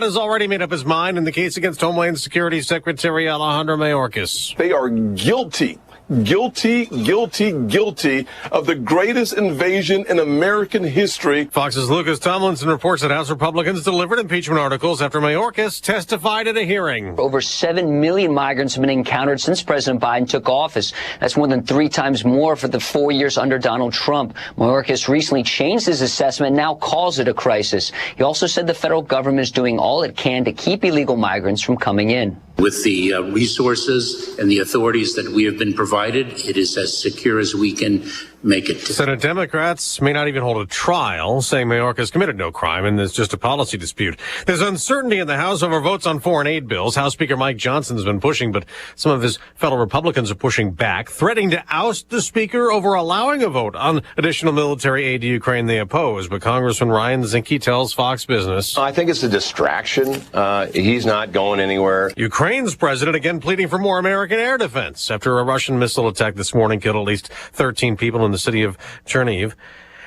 God has already made up his mind in the case against Homeland Security Secretary Alejandro Mayorkas. They are guilty of the greatest invasion in American history. Fox's Lucas Tomlinson reports that House Republicans delivered impeachment articles after Mayorkas testified at a hearing. Over 7 million migrants have been encountered since President Biden took office. That's more than 3 times more for the 4 years under Donald Trump. Mayorkas recently changed his assessment and now calls it a crisis. He also said the federal government is doing all it can to keep illegal migrants from coming in. With the resources and the authorities that we have been provided, it is as secure as we can make it. Senate Democrats may not even hold a trial, saying Mayorkas committed no crime and it's just a policy dispute. There's uncertainty in the House over votes on foreign aid bills. House Speaker Mike Johnson has been pushing, but some of his fellow Republicans are pushing back, threatening to oust the Speaker over allowing a vote on additional military aid to Ukraine they oppose. But Congressman Ryan Zinke tells Fox Business, I think it's a distraction. He's not going anywhere. Ukraine's president again pleading for more American air defense after a Russian missile attack this morning killed at least 13 people in the city of Chernihiv.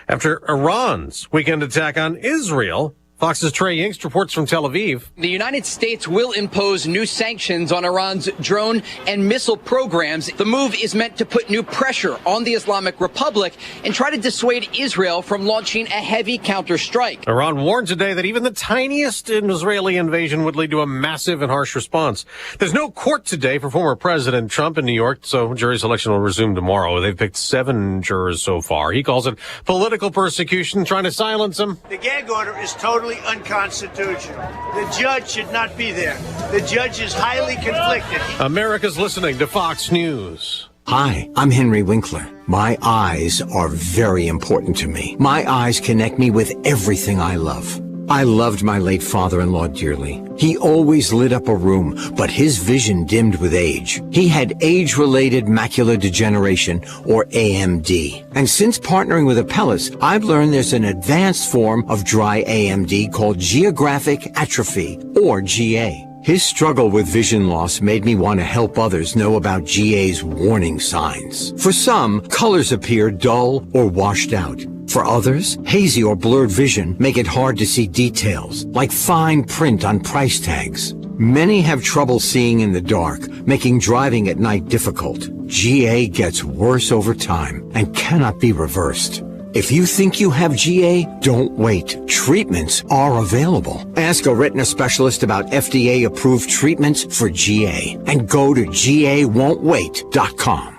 After Iran's weekend attack on Israel, Fox's Trey Yingst reports from Tel Aviv. The United States will impose new sanctions on Iran's drone and missile programs. The move is meant to put new pressure on the Islamic Republic and try to dissuade Israel from launching a heavy counterstrike. Iran warned today that even the tiniest Israeli invasion would lead to a massive and harsh response. There's no court today for former President Trump in New York, so jury selection will resume tomorrow. They've picked 7 jurors so far. He calls it political persecution, trying to silence him. The gag order is totally unconstitutional. The judge should not be there. The judge is highly conflicted. America's listening to Fox News. Hi, I'm Henry Winkler. My eyes are very important to me. My eyes connect me with everything I love. I loved my late father-in-law dearly. He always lit up a room, but his vision dimmed with age. He had age-related macular degeneration, or AMD. And since partnering with Apellis, I've learned there's an advanced form of dry AMD called geographic atrophy, or GA. His struggle with vision loss made me want to help others know about GA's warning signs. For some, colors appear dull or washed out. For others, hazy or blurred vision make it hard to see details, like fine print on price tags. Many have trouble seeing in the dark, making driving at night difficult. GA gets worse over time and cannot be reversed. If you think you have GA, don't wait. Treatments are available. Ask a retina specialist about FDA-approved treatments for GA and go to GAWon'tWait.com.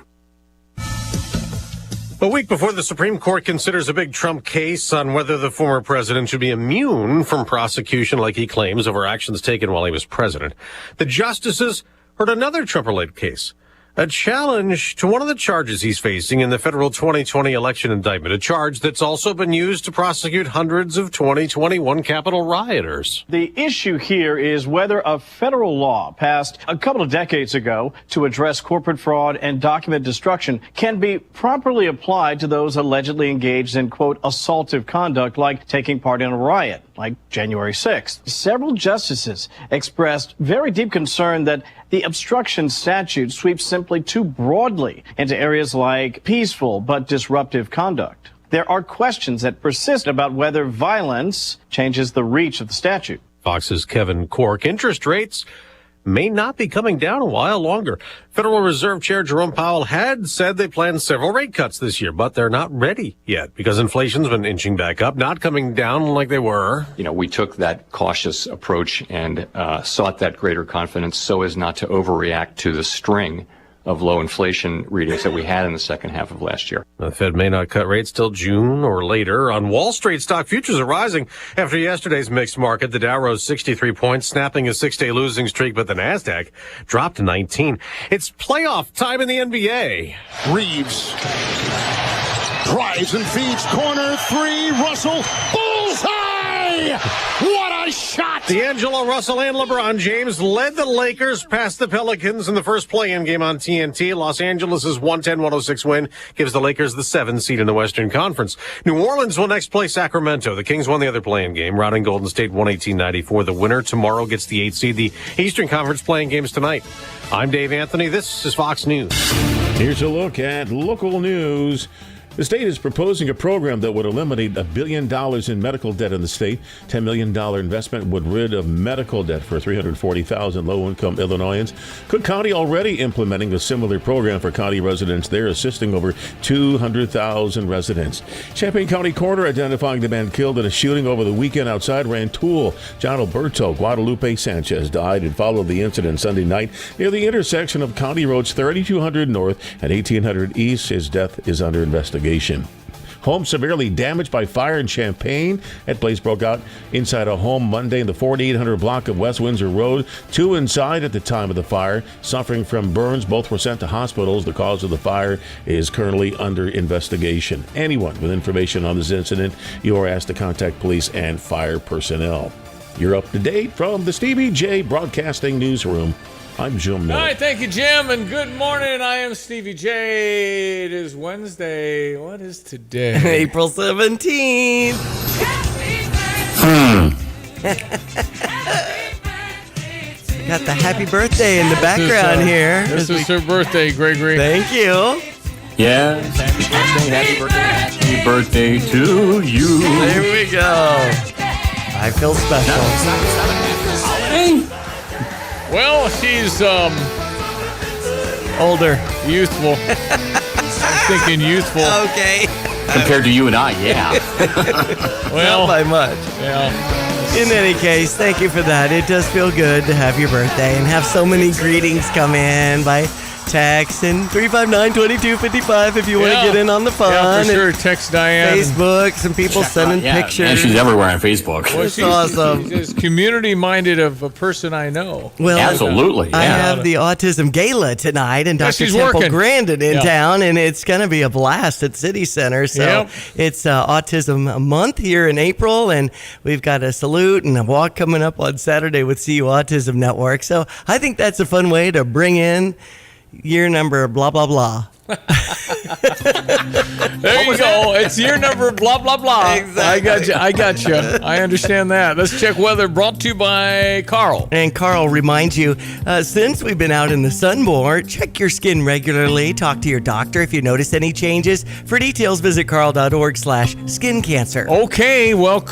A week before the Supreme Court considers a big Trump case on whether the former president should be immune from prosecution like he claims over actions taken while he was president, the justices heard another Trump-related case. A challenge to one of the charges he's facing in the federal 2020 election indictment, a charge that's also been used to prosecute hundreds of 2021 Capitol rioters. The issue here is whether a federal law passed a couple of decades ago to address corporate fraud and document destruction can be properly applied to those allegedly engaged in, quote, assaultive conduct like taking part in a riot, like January 6th. Several justices expressed very deep concern that the obstruction statute sweeps simply too broadly into areas like peaceful but disruptive conduct. There are questions that persist about whether violence changes the reach of the statute. Fox's Kevin Corke. Interest rates may not be coming down a while longer. Federal Reserve Chair Jerome Powell had said they planned several rate cuts this year, but they're not ready yet because inflation's been inching back up, not coming down like they were. We took that cautious approach and sought that greater confidence so as not to overreact to the string of low inflation readings that we had in the second half of last year. The Fed may not cut rates till June or later. On Wall Street, stock futures are rising after yesterday's mixed market. The Dow rose 63 points, snapping a 6-day losing streak, but the Nasdaq dropped to 19. It's playoff time in the NBA. Reeves drives and feeds, corner three, Russell, bullseye! What a shot! D'Angelo Russell and LeBron James led the Lakers past the Pelicans in the first play-in game on TNT. Los Angeles' 110-106 win gives the Lakers the 7th seed in the Western Conference. New Orleans will next play Sacramento. The Kings won the other play-in game, routing Golden State 118-94. The winner tomorrow gets the 8th seed. The Eastern Conference play-in games tonight. I'm Dave Anthony. This is Fox News. Here's a look at local news. The state is proposing a program that would eliminate $1 billion in medical debt in the state. $10 million investment would rid of medical debt for 340,000 low-income Illinoisans. Cook County already implementing a similar program for county residents there, assisting over 200,000 residents. Champaign County coroner identifying the man killed in a shooting over the weekend outside Rantoul. John Alberto Guadalupe Sanchez died and followed the incident Sunday night near the intersection of County Roads 3200 North and 1800 East. His death is under investigation. Home severely damaged by fire in Champaign. That blaze broke out inside a home Monday in the 4800 block of West Windsor Road. 2 inside at the time of the fire, suffering from burns. Both were sent to hospitals. The cause of the fire is currently under investigation. Anyone with information on this incident, you are asked to contact police and fire personnel. You're up to date from the Stevie Jay Broadcasting Newsroom. I'm Jim Miller. All right, thank you, Jim, and good morning. I am Stevie J. It is Wednesday. What is today? April 17th. Got the happy birthday in the background here. This is her birthday, Gregory. Thank you. Yes, happy birthday to you. There we go. I feel special. Well, she's older, youthful. I'm thinking youthful. Okay. Compared to you and I, yeah. Well, not by much. Yeah. In any case, thank you for that. It does feel good to have your birthday and have so many greetings come in by text and 359-2255 if you want to get in on the fun. Yeah, for sure. Text Diane. Facebook, some people sending pictures. And she's everywhere on Facebook. Well, It's awesome. She's community-minded of a person I know. Well, absolutely. I have the Autism Gala tonight, and Dr. she's Temple working. Grandin in town, and it's going to be a blast at City Center. So it's Autism Month here in April, and we've got a salute and a walk coming up on Saturday with CU Autism Network. So I think that's a fun way to bring in year number blah, blah, blah. There you go. It's year number blah, blah, blah. Exactly. I got you. I understand that. Let's check weather brought to you by Carl. And Carl reminds you, since we've been out in the sun more, check your skin regularly. Talk to your doctor if you notice any changes. For details, visit carl.org/skin cancer. Okay, well,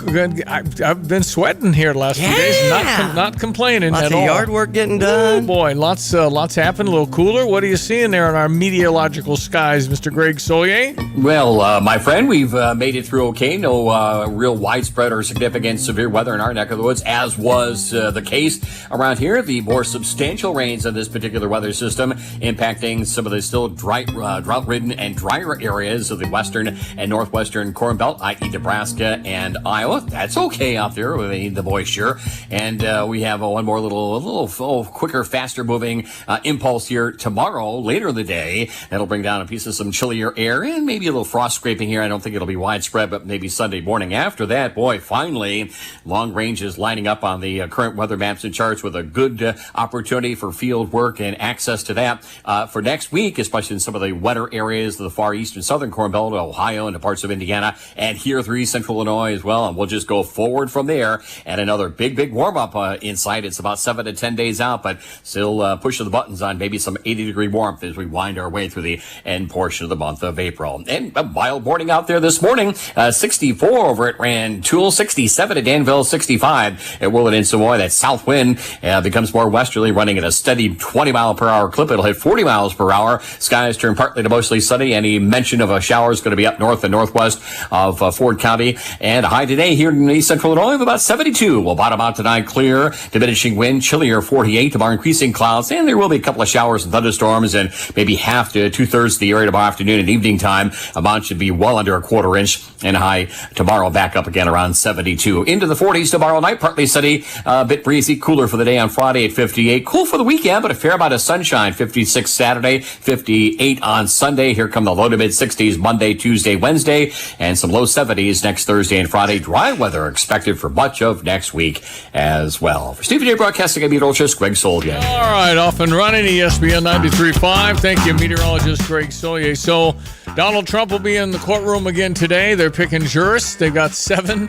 I've been sweating here the last few days. Not complaining lots at of all. yard work getting done. Oh, boy, lots happened. A little cooler. What are you seeing there in our meteorological skies, Mr. Greg Solier? Well, my friend, we've made it through okay. No real widespread or significant severe weather in our neck of the woods, as was the case around here. The more substantial rains of this particular weather system impacting some of the still drought-ridden and drier areas of the western and northwestern Corn Belt, i.e. Nebraska and Iowa. That's okay out there with the moisture. And we have one more little quicker, faster moving impulse here tomorrow, later in the day. That'll bring down a piece of some chillier air and maybe a little frost scraping here. I don't think it'll be widespread, but maybe Sunday morning after that. Boy, finally, long range is lining up on the current weather maps and charts with a good opportunity for field work and access to that for next week, especially in some of the wetter areas of the far east and southern Corn Belt, Ohio, and the parts of Indiana, and here through central Illinois as well. And we'll just go forward from there. And another big warm up in sight. It's about 7 to 10 days out, but still pushing the buttons on maybe some 80-degree warmth as we wind our way through the end portion of the month of April. And a mild morning out there this morning. 64 over at Rantoul, 67 at Danville, 65 at Willard and Savoy. That south wind becomes more westerly, running at a steady 20-mile-per-hour clip. It'll hit 40 miles per hour. Skies turn partly to mostly sunny. Any mention of a shower is going to be up north and northwest of Ford County. And a high today here in east central Illinois of about 72. We'll bottom out tonight clear, diminishing wind, chillier 48. Tomorrow increasing clouds, and there will be a couple of showers and thunderstorms, and maybe half to 2/3 of the area tomorrow afternoon and evening time. Amount should be well under a quarter inch, and high tomorrow back up again around 72. Into the 40s tomorrow night, partly sunny, a bit breezy, cooler for the day on Friday at 58. Cool for the weekend, but a fair amount of sunshine. 56 Saturday, 58 on Sunday. Here come the low to mid 60s Monday, Tuesday, Wednesday, and some low 70s next Thursday and Friday. Dry weather expected for much of next week as well. For Stevie Jay Broadcasting, I'm meteorologist Greg Solier. All right, off and running, ESPN 93.5. Thank you, meteorologist Greg Solier. So Donald Trump will be in the courtroom again today. They're picking jurists. They've got 7,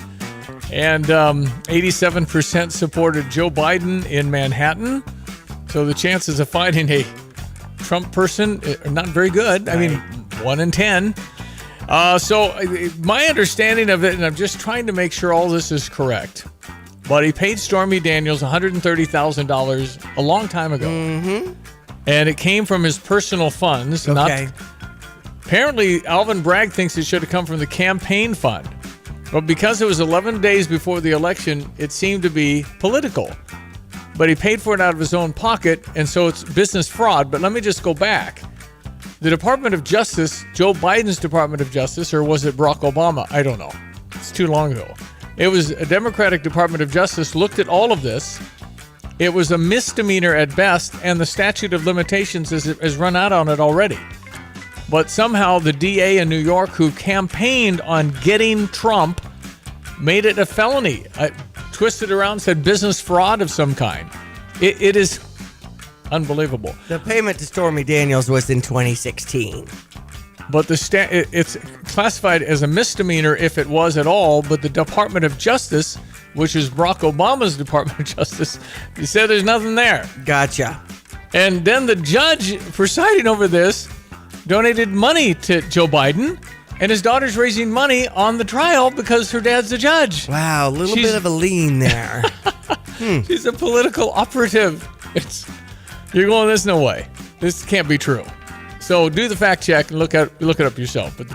and 87% supported Joe Biden in Manhattan. So the chances of finding a Trump person are not very good. I mean, 1 in 10. So my understanding of it, and I'm just trying to make sure all this is correct, but he paid Stormy Daniels $130,000 a long time ago. Mm-hmm. And it came from his personal funds. Okay. Apparently, Alvin Bragg thinks it should have come from the campaign fund. But because it was 11 days before the election, it seemed to be political. But he paid for it out of his own pocket, and so it's business fraud. But let me just go back. The Department of Justice, Joe Biden's Department of Justice, or was it Barack Obama? I don't know. It's too long ago. It was a Democratic Department of Justice looked at all of this. It was a misdemeanor at best, and the statute of limitations has run out on it already. But somehow the DA in New York who campaigned on getting Trump made it a felony. Twisted around, said business fraud of some kind. It is unbelievable. The payment to Stormy Daniels was in 2016. But it's classified as a misdemeanor if it was at all, but the Department of Justice, which is Barack Obama's Department of Justice, said there's nothing there. Gotcha. And then the judge presiding over this donated money to Joe Biden, and his daughter's raising money on the trial because her dad's the judge. Wow, a little bit of a lean there. She's a political operative. You're going, there's no way. This can't be true. So do the fact check and look it up yourself. But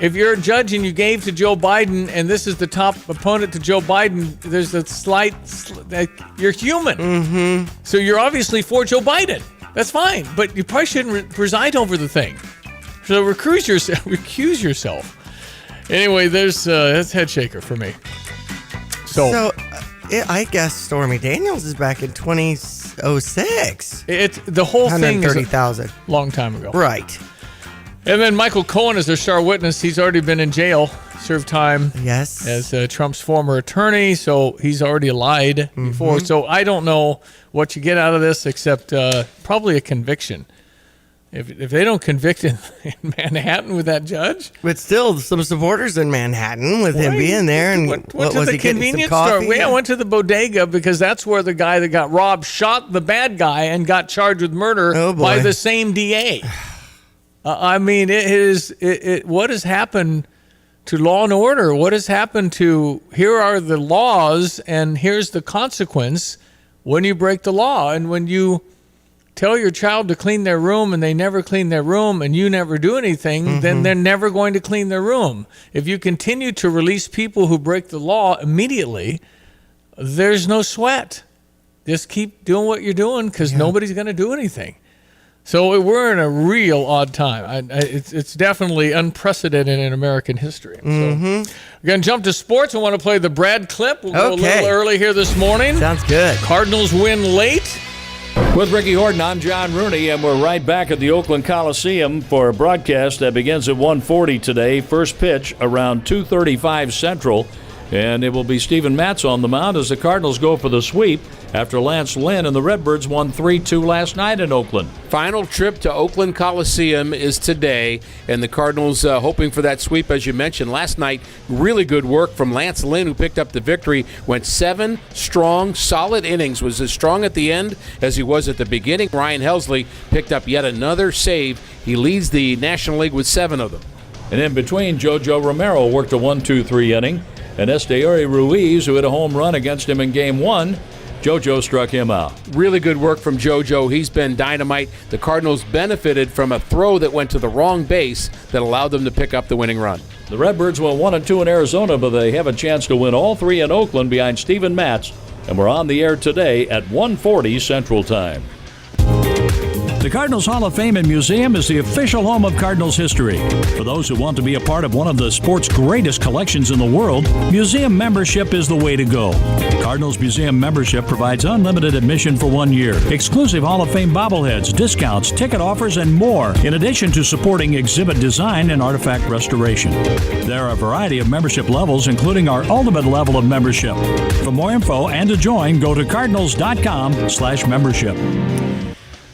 if you're a judge and you gave to Joe Biden, and this is the top opponent to Joe Biden, there's a slight you're human. Mm-hmm. So you're obviously for Joe Biden. That's fine, but you probably shouldn't preside over the thing. So recuse yourself. Anyway, that's head shaker for me. So I guess Stormy Daniels is back in 2006. The whole thing is $130,000. Long time ago. Right. And then Michael Cohen is their star witness. He's already been in jail, served time. Yes. As Trump's former attorney, so he's already lied before. So I don't know what you get out of this except probably a conviction. If they don't convict in Manhattan with that judge, but still some supporters in Manhattan with him being there, and went to the convenience store. I went to the bodega because that's where the guy that got robbed shot the bad guy and got charged with murder by the same DA. I mean, what has happened to law and order? What has happened to here are the laws and here's the consequence when you break the law, and when you tell your child to clean their room and they never clean their room and you never do anything, then they're never going to clean their room. If you continue to release people who break the law immediately, there's no sweat. Just keep doing what you're doing because nobody's going to do anything. So we're in a real odd time. It's definitely unprecedented in American history. So we're going to jump to sports. I want to play the Brad clip. We'll go a little early here this morning. Sounds good. Cardinals win late. With Ricky Horton, I'm John Rooney, and we're right back at the Oakland Coliseum for a broadcast that begins at 1:40 today. First pitch around 2:35 Central, and it will be Steven Matz on the mound as the Cardinals go for the sweep after Lance Lynn and the Redbirds won 3-2 last night in Oakland. Final trip to Oakland Coliseum is today, and the Cardinals hoping for that sweep, as you mentioned. Last night, really good work from Lance Lynn, who picked up the victory. Went 7 strong, solid innings. Was as strong at the end as he was at the beginning. Ryan Helsley picked up yet another save. He leads the National League with 7 of them. And in between, JoJo Romero worked a 1-2-3 inning, and Esteori Ruiz, who hit a home run against him in Game 1, JoJo struck him out. Really good work from JoJo. He's been dynamite. The Cardinals benefited from a throw that went to the wrong base that allowed them to pick up the winning run. The Redbirds went 1-2 in Arizona, but they have a chance to win all 3 in Oakland behind Steven Matz, and we're on the air today at 1:40 Central Time. The Cardinals Hall of Fame and Museum is the official home of Cardinals history. For those who want to be a part of one of the sport's greatest collections in the world, museum membership is the way to go. Cardinals Museum membership provides unlimited admission for 1 year, exclusive Hall of Fame bobbleheads, discounts, ticket offers, and more, in addition to supporting exhibit design and artifact restoration. There are a variety of membership levels, including our ultimate level of membership. For more info and to join, go to cardinals.com/membership.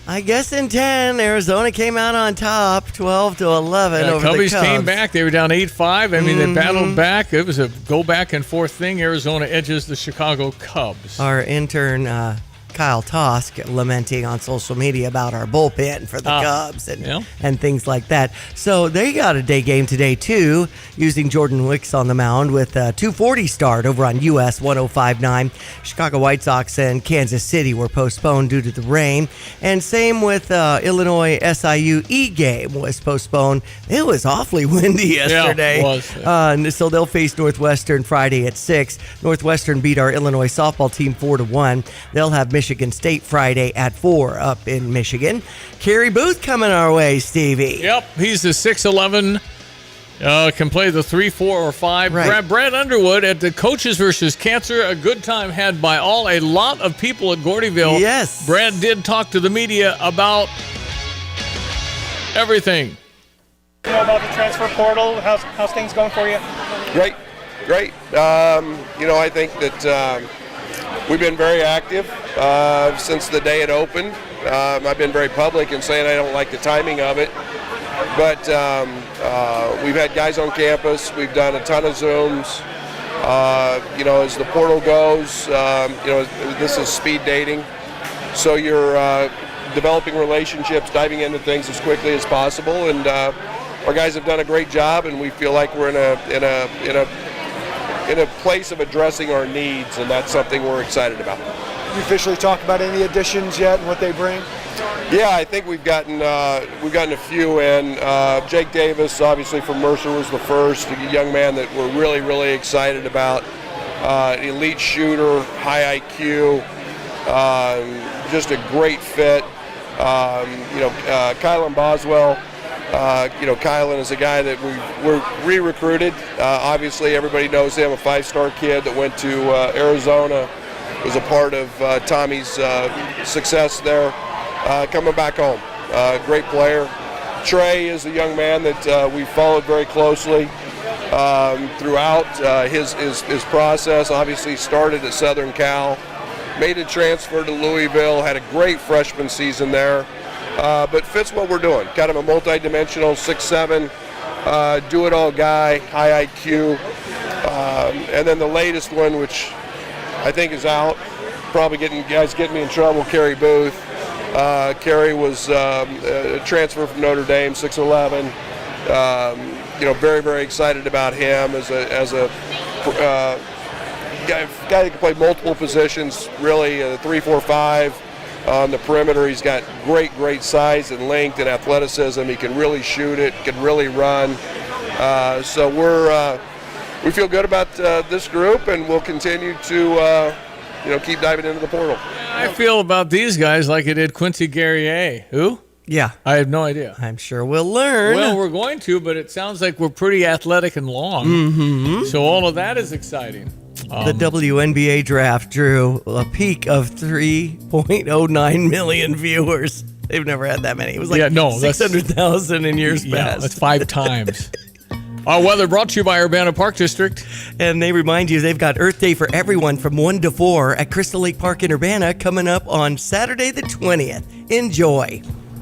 I guess in 10, Arizona came out on top, 12-11 over the Cubs. Cubbies came back. They were down 8-5. I mean, they battled back. It was a go back and forth thing. Arizona edges the Chicago Cubs. Our intern, Kyle Tosk lamenting on social media about our bullpen for the Cubs and things like that. So they got a day game today, too, using Jordan Wicks on the mound with a 2:40 start over on US 105.9. Chicago White Sox and Kansas City were postponed due to the rain. And same with Illinois SIU E-game was postponed. It was awfully windy yesterday. Yeah, it was. So they'll face Northwestern Friday at 6. Northwestern beat our Illinois softball team 4-1. They'll have Michigan State Friday at 4 up in Michigan. Kerry Booth coming our way, Stevie. Yep, he's the 6'11". Can play the 3, 4, or 5. Right. Brad Underwood at the Coaches versus Cancer. A good time had by all. A lot of people at Gordyville. Yes. Brad did talk to the media about everything. You know about the transfer portal? How's things going for you? Great. I think that we've been very active since the day it opened. I've been very public in saying I don't like the timing of it. But we've had guys on campus. We've done a ton of Zooms. As the portal goes, this is speed dating. So you're developing relationships, diving into things as quickly as possible. And our guys have done a great job, and we feel like we're in a place of addressing our needs, and that's something we're excited about. You officially talk about any additions yet and what they bring? Yeah, I think we've gotten a few in. Jake Davis, obviously from Mercer, was the first, a young man that we're really, really excited about. Elite shooter, high IQ, just a great fit. Kylan Boswell. Kylan is a guy that we're re-recruited. Obviously, everybody knows him, a 5-star kid that went to Arizona, was a part of Tommy's success there. Coming back home, great player. Trey is a young man that we followed very closely throughout his process. Obviously started at Southern Cal, made a transfer to Louisville, had a great freshman season there, but fits what we're doing. Kind of a multi-dimensional 6'7", do-it-all guy, high IQ. And then the latest one, which I think is out, probably getting me in trouble, Kerry Booth. Kerry was a transfer from Notre Dame, 6'11". Very, very excited about him as a guy that can play multiple positions, really 3, 4, 5 on the perimeter. He's got great size and length and athleticism. He can really shoot it, can really run. So we feel good about this group, and we'll continue to keep diving into the portal. I feel about these guys like I did Quincy Guerrier. Who? Yeah. I have no idea. I'm sure we'll learn. Well, we're going to, but it sounds like we're pretty athletic and long. Mm-hmm. So all of that is exciting. The WNBA draft drew a peak of 3.09 million viewers. They've never had that many. It was like 600,000 in years past. That's 5 times. Our weather brought to you by Urbana Park District. And they remind you they've got Earth Day for everyone from 1 to 4 at Crystal Lake Park in Urbana coming up on Saturday the 20th. Enjoy.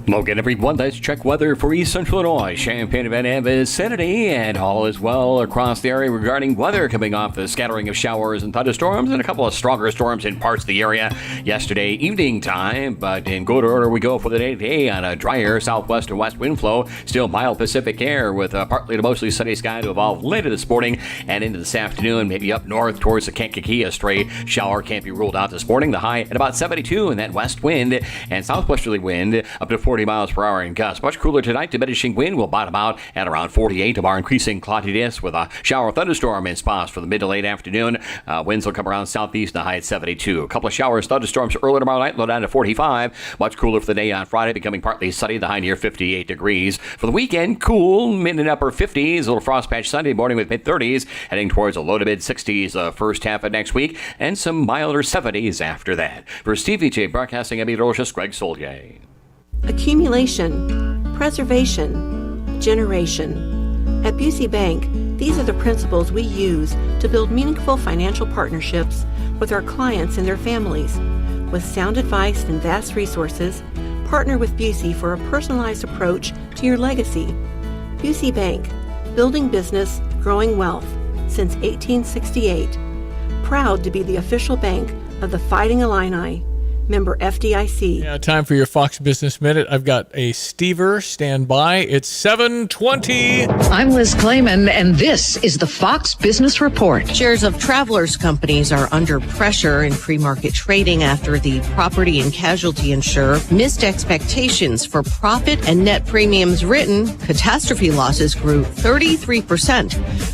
Logan, everyone, let's check weather for East Central Illinois. Champaign-Urbana vicinity, and all is well across the area regarding weather coming off the scattering of showers and thunderstorms and a couple of stronger storms in parts of the area yesterday evening time. But in good order we go for the day today on a drier southwest and west wind flow. Still mild Pacific air with a partly to mostly sunny sky to evolve later this morning and into this afternoon. Maybe up north towards the Kankakee, a stray shower can't be ruled out this morning. The high at about 72 in that west wind and southwesterly wind up to 40 miles per hour in gusts. Much cooler tonight. Diminishing wind will bottom out at around 48. Tomorrow increasing cloudiness with a shower thunderstorm in spots for the mid to late afternoon. Winds will come around southeast and the high at 72. A couple of showers, thunderstorms early tomorrow night, low down to 45. Much cooler for the day on Friday, becoming partly sunny, the high near 58 degrees. For the weekend, cool, mid and upper 50s. A little frost patch Sunday morning with mid 30s, heading towards a low to mid 60s first half of next week, and some milder 70s after that. For Stevie Jay broadcasting, I'm meteorologist Greg Solier. Accumulation, preservation, generation. At Busey Bank, these are the principles we use to build meaningful financial partnerships with our clients and their families. With sound advice and vast resources, partner with Busey for a personalized approach to your legacy. Busey Bank, building business, growing wealth since 1868. Proud to be the official bank of the Fighting Illini. Member FDIC. Yeah, time for your Fox Business Minute. I've got a Stever stand by. It's 7:20. I'm Liz Clayman, and this is the Fox Business Report. Shares of Travelers companies are under pressure in pre-market trading after the property and casualty insurer missed expectations for profit and net premiums written. Catastrophe losses grew 33%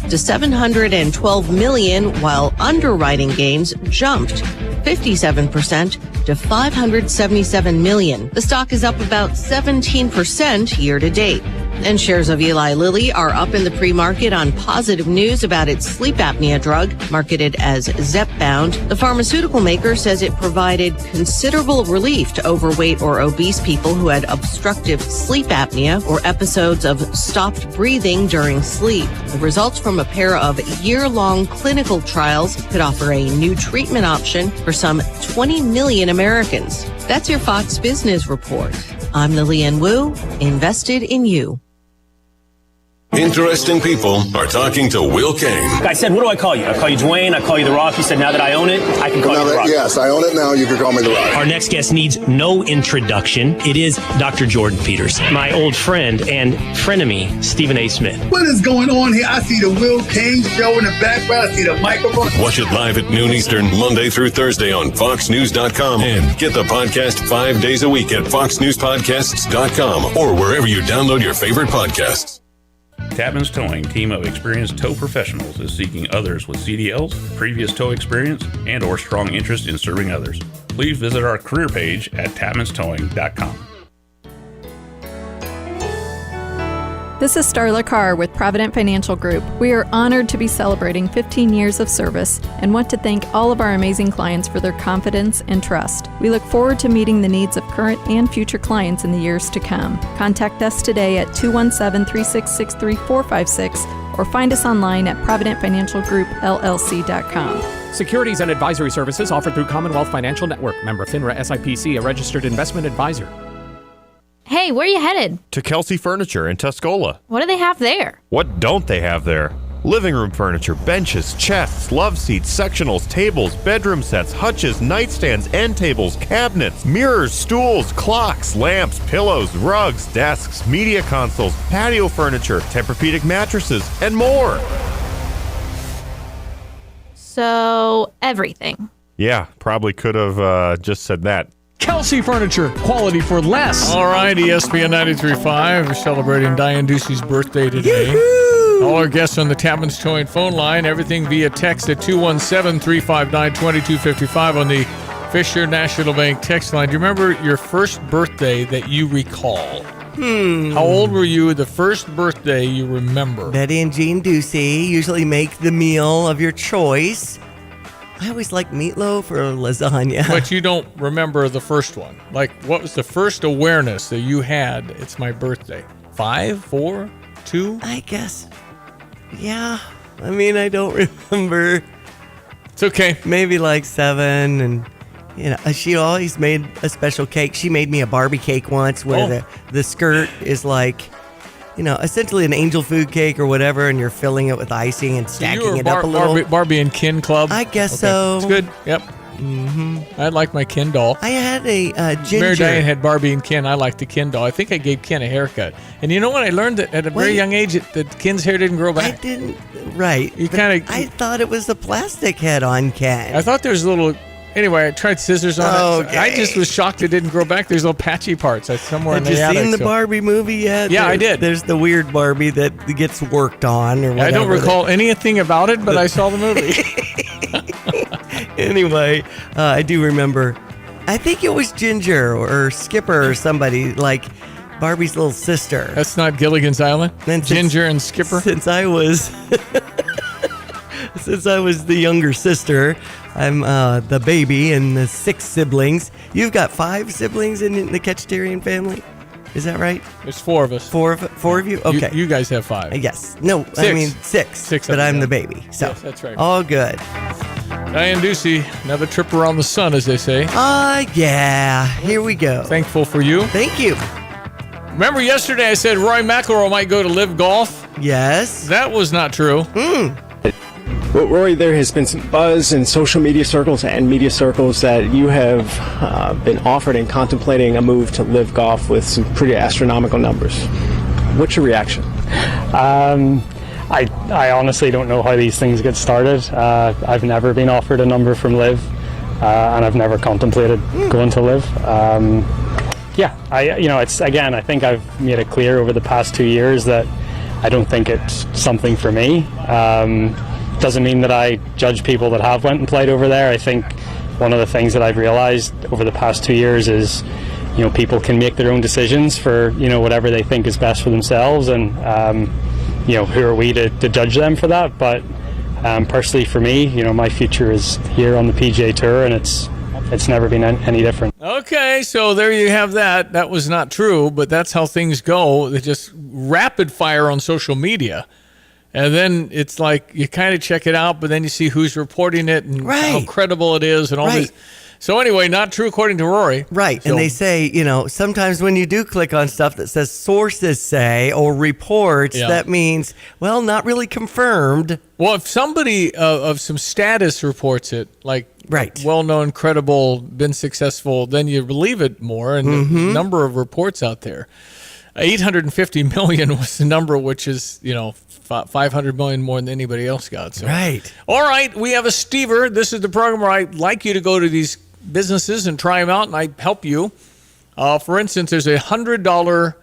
to $712 million, while underwriting gains jumped 57% to $577 million. The stock is up about 17% year to date. And shares of Eli Lilly are up in the pre-market on positive news about its sleep apnea drug, marketed as Zepbound. The pharmaceutical maker says it provided considerable relief to overweight or obese people who had obstructive sleep apnea or episodes of stopped breathing during sleep. The results from a pair of year-long clinical trials could offer a new treatment option for some 20 million Americans. That's your Fox Business Report. I'm Lillian Wu, invested in you. Interesting people are talking to Will King. I said, what do I call you? I call you Dwayne. I call you The Rock. You said, now that I own it, I can call you The Rock. Yes, I own it now. You can call me The Rock. Our next guest needs no introduction. It is Dr. Jordan Peters, my old friend and frenemy, Stephen A. Smith. What is going on here? I see the Will King Show in the background. I see the microphone. Watch it live at noon Eastern, Monday through Thursday on FoxNews.com. And get the podcast 5 days a week at FoxNewsPodcasts.com or wherever you download your favorite podcasts. Tapman's Towing, team of experienced tow professionals, is seeking others with CDLs, previous tow experience, and or strong interest in serving others. Please visit our career page at tapmanstowing.com. This is Starla Carr with Provident Financial Group. We are honored to be celebrating 15 years of service and want to thank all of our amazing clients for their confidence and trust. We look forward to meeting the needs of current and future clients in the years to come. Contact us today at 217-366-3456 or find us online at providentfinancialgroupllc.com. Securities and advisory services offered through Commonwealth Financial Network. Member FINRA SIPC, a registered investment advisor. Hey, where are you headed? To Kelsey Furniture in Tuscola. What do they have there? What don't they have there? Living room furniture, benches, chests, love seats, sectionals, tables, bedroom sets, hutches, nightstands, end tables, cabinets, mirrors, stools, clocks, lamps, pillows, rugs, desks, media consoles, patio furniture, Tempur-Pedic mattresses, and more. So, everything. Yeah, probably could have just said that. Kelsey Furniture, quality for less. All right, ESPN 93.5. We're celebrating Diane Ducey's birthday today. Yoo-hoo! All our guests on the Tapman's Towing phone line. Everything via text at 217-359-2255 on the Fisher National Bank text line. Do you remember your first birthday that you recall? How old were you the first birthday you remember? Betty and Jean Ducey usually make the meal of your choice. I always like meatloaf or lasagna. But you don't remember the first one. Like, what was the first awareness that you had? It's my birthday. 5, 4, 2? I guess. Yeah. I mean, I don't remember. It's okay. Maybe like 7. And, you know, she always made a special cake. She made me a Barbie cake once where the skirt is like, you know, essentially an angel food cake or whatever, and you're filling it with icing and stacking it up a little. Barbie and Ken Club? I guess so. It's good. Yep. Mm-hmm. I like my Ken doll. I had a ginger. Mary Diane had Barbie and Ken. I liked the Ken doll. I think I gave Ken a haircut. And you know what? I learned that at a very young age that Ken's hair didn't grow back. I didn't. Right. You kind of. I thought it was a plastic head on Ken. I thought there was a little. Anyway, I tried scissors on it. I just was shocked it didn't grow back. There's little patchy parts. That's somewhere in the attic. Have you seen the Barbie movie yet? Yeah, I did. There's the weird Barbie that gets worked on or whatever. I don't recall anything about it, but I saw the movie. Anyway, I do remember. I think it was Ginger or Skipper or somebody, like Barbie's little sister. That's not Gilligan's Island? Ginger and Skipper? Since I was the younger sister, I'm the baby and the 6 siblings. You've got 5 siblings in the Ketchetarian family? Is that right? There's 4 of us. 4 of you? Okay. You guys have 5. Yes. No, 6. I mean 6 but I'm the baby. So yes, that's right. All good. Diane Ducey, another trip around the sun, as they say. Yeah. Here we go. Thankful for you. Thank you. Remember yesterday I said Roy McIlroy might go to Live Golf? Yes. That was not true. Well, Rory, there has been some buzz in social media circles and media circles that you have been offered and contemplating a move to Live Golf with some pretty astronomical numbers. What's your reaction? I honestly don't know how these things get started. I've never been offered a number from Live, and I've never contemplated going to Live. I think I've made it clear over the past 2 years that I don't think it's something for me. Doesn't mean that I judge people that have went and played over there. I think one of the things that I've realized over the past 2 years is, people can make their own decisions for, whatever they think is best for themselves, and, who are we to judge them for that? But personally for me, my future is here on the PGA Tour, and it's never been any different. Okay, so there you have that. That was not true, but that's how things go. They just rapid fire on social media. And then it's like you kind of check it out, but then you see who's reporting it and how credible it is and all this. So anyway, not true according to Rory. Right. So, and they say, sometimes when you do click on stuff that says sources say or reports, that means, well, not really confirmed. Well, if somebody of some status reports it, like well-known, credible, been successful, then you believe it more. And the number of reports out there. 850 million was the number, which is, 500 million more than anybody else got. So. Right. All right. We have a Stever. This is the program where I like you to go to these businesses and try them out, and I help you. For instance, there's a $100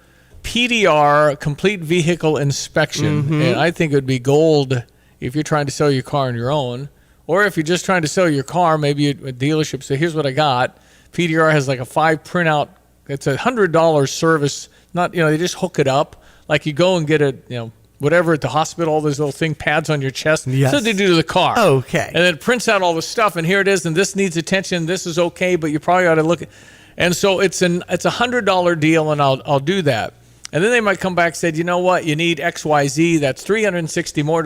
PDR complete vehicle inspection, and I think it would be gold if you're trying to sell your car on your own, or if you're just trying to sell your car, maybe a dealership say, here's what I got. PDR has like a 5 printout. It's a $100 service. Not, they just hook it up. Like you go and get a, whatever at the hospital, all those little pads on your chest. Yes. That's what they do to the car. Okay. And then it prints out all the stuff, and here it is, and this needs attention. This is okay, but you probably ought to look at. And so it's a $100 deal, and I'll do that. And then they might come back and say, you know what, you need XYZ. That's $360 more.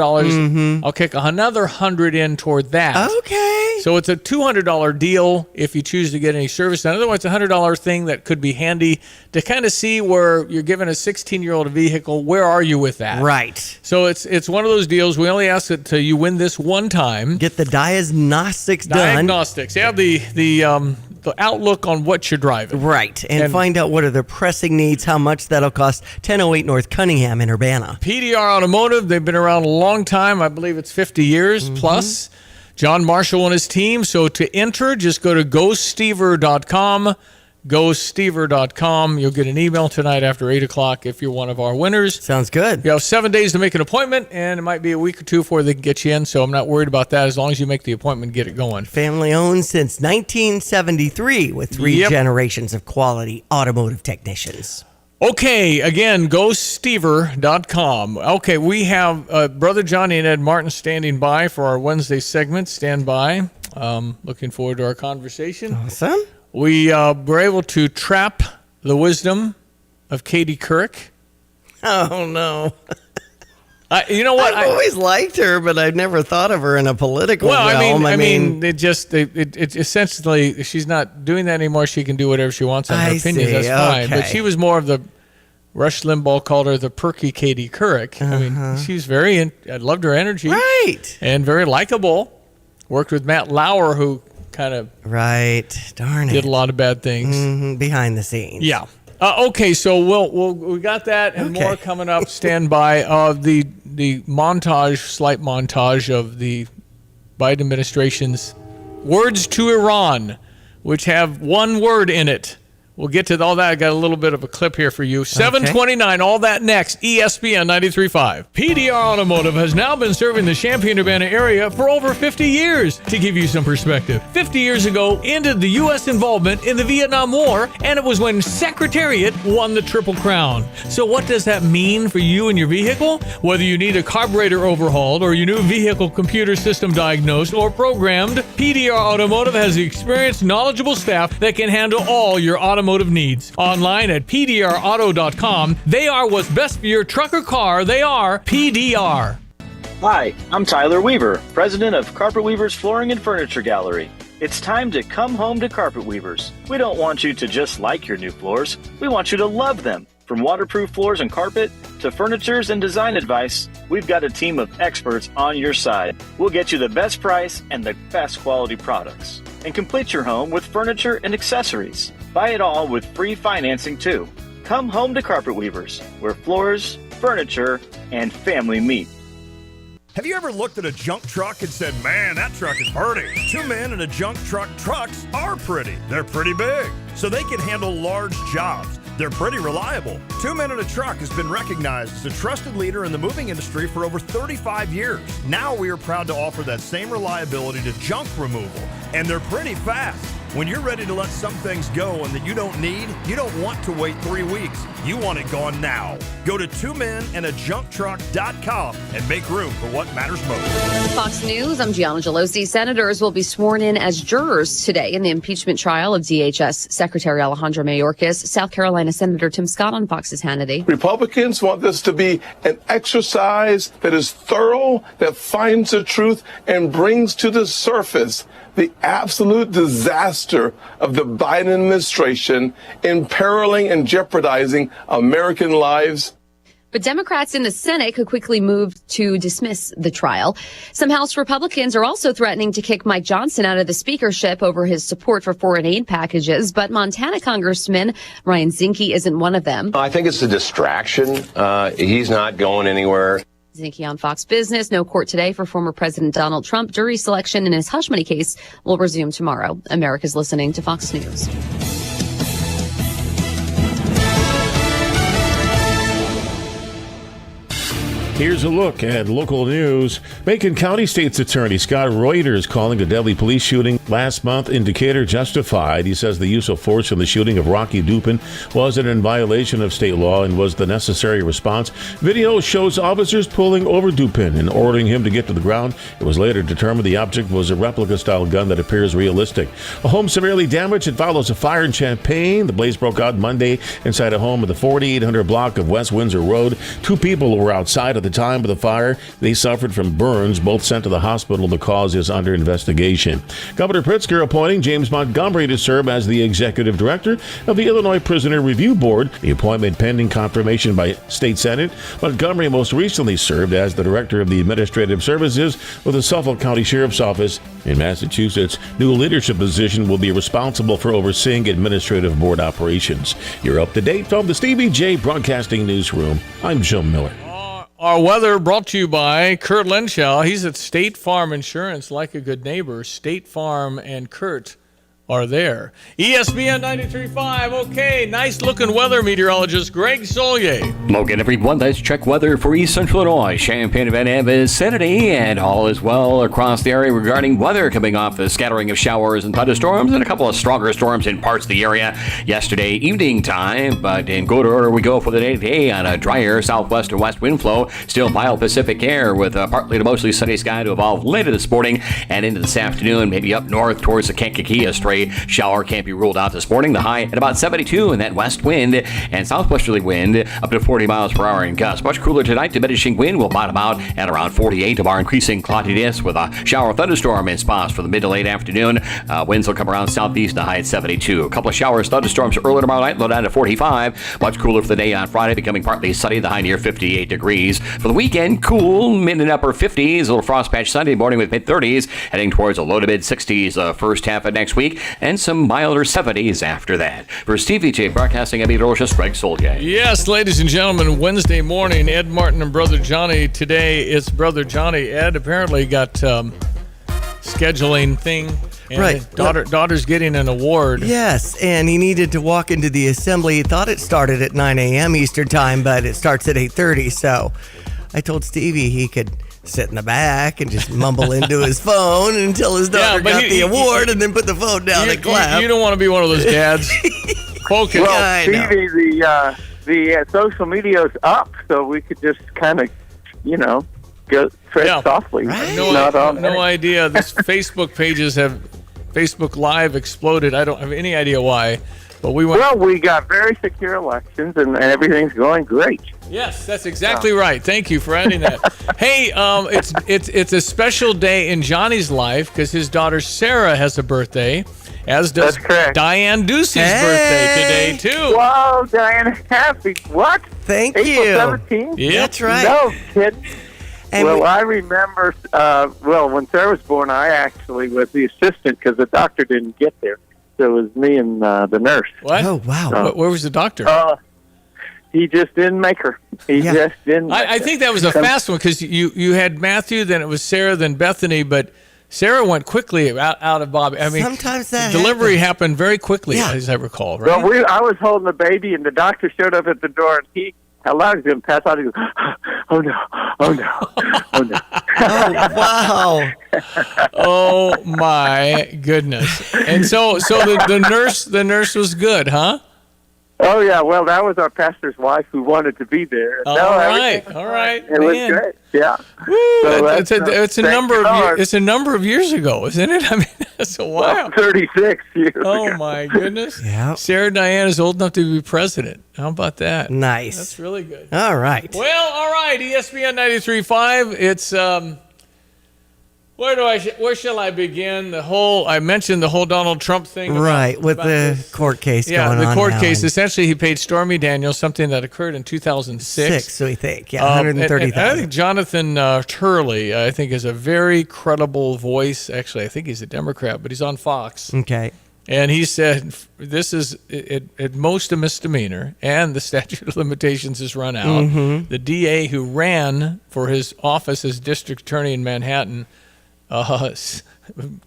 I'll kick another 100 in toward that. Okay. So it's a $200 deal if you choose to get any service. And otherwise, it's a $100 thing that could be handy to kind of see where you're giving a 16-year-old a vehicle. Where are you with that? Right. So it's one of those deals. We only ask that you win this one time. Get the diagnostics done. Diagnostics. Yeah, the outlook on what you're driving. Right. And find out what are their pressing needs, how much that'll cost. 1008 North Cunningham in Urbana. PDR Automotive, they've been around a long time. I believe it's 50 years plus. John Marshall and his team. So to enter, just go to gostever.com. GoStever.com. You'll get an email tonight after 8 o'clock if you're one of our winners. Sounds good. You have 7 days to make an appointment, and it might be a week or two before they can get you in, so I'm not worried about that as long as you make the appointment and get it going. Family owned since 1973 with 3 generations of quality automotive technicians. Okay, again, GoStever.com. Okay, we have Brother Johnny and Ed Martin standing by for our Wednesday segment. Stand by. Looking forward to our conversation. Awesome. We were able to trap the wisdom of Katie Couric. Oh, no. You know what? I've always liked her, but I've never thought of her in a political realm. I mean, it essentially, she's not doing that anymore. She can do whatever she wants on her opinions. That's fine. But she was more of the, Rush Limbaugh called her the perky Katie Couric. I mean, she's I loved her energy. Right. And very likable. Worked with Matt Lauer, who kind of did a lot of bad things behind the sines. Yeah. Okay, so we got that and more coming up. Stand by. The slight montage of the Biden administration's words to Iran, which have one word in it. We'll get to all that. I got a little bit of a clip here for you. 7:29, all that next. ESPN 93.5. PDR Automotive has now been serving the Champaign-Urbana area for over 50 years. To give you some perspective, 50 years ago ended the U.S. involvement in the Vietnam War, and it was when Secretariat won the Triple Crown. So what does that mean for you and your vehicle? Whether you need a carburetor overhauled or your new vehicle computer system diagnosed or programmed, PDR Automotive has the experienced, knowledgeable staff that can handle all your automotive needs. Online at pdrauto.com. They are what's best for your truck or car. They are PDR. Hi, I'm Tyler Weaver, president of Carpet Weavers Flooring and Furniture Gallery. It's time to come home to Carpet Weavers. We don't want you to just like your new floors. We want you to love them. From waterproof floors and carpet to furnitures and design advice, we've got a team of experts on your side. We'll get you the best price and the best quality products. And complete your home with furniture and accessories. Buy it all with free financing too. Come home to Carpet Weavers, where floors, furniture, and family meet. Have you ever looked at a junk truck and said, man, that truck is pretty? Two men in a junk truck trucks are pretty. They're pretty big, so they can handle large jobs. They're pretty reliable. Two Men in a Truck has been recognized as a trusted leader in the moving industry for over 35 years. Now we are proud to offer that same reliability to junk removal, and they're pretty fast. When you're ready to let some things go and that you don't need, you don't want to wait 3 weeks. You want it gone now. Go to twomeninAjunkTruck.com and make room for what matters most. Fox News, I'm Gianna Gelosi. Senators will be sworn in as jurors today in the impeachment trial of DHS Secretary Alejandro Mayorkas. South Carolina Senator Tim Scott on Fox's Hannity. Republicans want this to be an exercise that is thorough, that finds the truth and brings to the surface the absolute disaster of the Biden administration, imperiling and jeopardizing American lives. But Democrats in the Senate could quickly move to dismiss the trial. Some House Republicans are also threatening to kick Mike Johnson out of the speakership over his support for foreign aid packages. But Montana Congressman Ryan Zinke isn't one of them. I think it's a distraction. He's not going anywhere. Zinke on Fox Business. No court today for former President Donald Trump. Jury selection in his hush money case will resume tomorrow. America's listening to Fox News. Here's a look at local news. Macon County State's Attorney Scott Reuter is calling the deadly police shooting last month in Decatur justified. He says the use of force in the shooting of Rocky Dupin wasn't in violation of state law and was the necessary response. Video shows officers pulling over Dupin and ordering him to get to the ground. It was later determined the object was a replica-style gun that appears realistic. A home severely damaged. It follows a fire in Champaign. The blaze broke out Monday inside a home at the 4800 block of West Windsor Road. 2 people were outside at the time of the fire. They suffered from burns, both sent to the hospital. The cause is under investigation. Governor Pritzker appointing James Montgomery to serve as the executive director of the Illinois Prisoner Review Board. The appointment pending confirmation by State Senate. Montgomery most recently served as the director of the Administrative Services with the Suffolk County Sheriff's Office in Massachusetts. New leadership position will be responsible for overseeing administrative board operations. You're up to date from the Stevie Jay Broadcasting Newsroom. I'm Jim Miller. Our weather brought to you by Kurt Lenshaw. He's at State Farm Insurance, like a good neighbor. State Farm and Kurt are there. ESPN 93.5. Okay, nice-looking weather meteorologist Greg Solier. Logan, everyone, let's check weather for East Central Illinois, Champaign, Van Ness vicinity, and all is well across the area regarding weather coming off the scattering of showers and thunderstorms and a couple of stronger storms in parts of the area yesterday evening time. But in good order, we go for the day today on a drier southwest to west wind flow. Still mild Pacific air with a partly to mostly sunny sky to evolve later this morning and into this afternoon, maybe up north towards the Kankakee. A stray shower can't be ruled out this morning. The high at about 72, and that west wind and southwesterly wind up to 40 miles per hour in gusts. Much cooler tonight. Diminishing wind will bottom out at around 48. Tomorrow increasing cloudiness with a shower thunderstorm in spots for the mid to late afternoon. Winds will come around southeast, the high at 72. A couple of showers, thunderstorms early tomorrow night, low down to 45. Much cooler for the day on Friday, becoming partly sunny, the high near 58 degrees. For the weekend, cool, mid and upper 50s. A little frost patch Sunday morning with mid 30s, heading towards a low to mid 60s first half of next week, and some milder 70s after that. For Stevie Jay Broadcasting, I'm meteorologist Greg Solier. Yes, ladies and gentlemen, Wednesday morning, Ed Martin and Brother Johnny. Today it's Brother Johnny. Ed apparently got scheduling thing. And right. Daughter's getting an award. Yes, and he needed to walk into the assembly. He thought it started at 9 a.m. Eastern time, but it starts at 8:30. So I told Stevie he could sit in the back and just mumble into his phone until his daughter got the award and then put the phone down and clap. You don't want to be one of those dads. Focus. Well, Stevie, the social media's up, so we could just kind of, go tread softly. Right. No idea. This Facebook pages have Facebook Live exploded. I don't have any idea why. But we got very secure elections, and everything's going great. Yes, that's exactly right. Thank you for adding that. Hey, it's a special day in Johnny's life because his daughter Sarah has a birthday, as does Diane Ducey's birthday today too. Wow, Diane, happy what? Thank April you. 17th? Yeah, that's right. No, kid. Well, I remember, when Sarah was born, I actually was the assistant because the doctor didn't get there. So it was me and the nurse. What? Oh, wow. Where was the doctor? He just didn't make her. He just didn't. I think that was a fast one because you had Matthew, then it was Sarah, then Bethany, but Sarah went quickly out of Bobby. I mean, sometimes that delivery happened very quickly, as I recall, right? Well, I was holding the baby, and the doctor showed up at the door, and he allowed him to pass out. He goes, "Oh no, oh no, oh no!" Oh, wow! Oh my goodness! And so the nurse was good, huh? Oh yeah, well that was our pastor's wife who wanted to be there. All right. It was great. Yeah. It's a number of years ago, isn't it? I mean, that's a while. 36 years. Oh my goodness. Yeah. Sarah Diane is old enough to be president. How about that? Nice. That's really good. All right. Well, all right. ESPN 93.5. It's where shall I begin? I mentioned the whole Donald Trump thing. Right, with the court case going on. Yeah, the court now. case. Essentially, he paid Stormy Daniels something that occurred in 2006. So we think, $130,000. I think Jonathan Turley, I think, is a very credible voice. Actually, I think he's a Democrat, but he's on Fox. Okay. And he said this is at most a misdemeanor, and the statute of limitations has run out. Mm-hmm. The DA who ran for his office as district attorney in Manhattan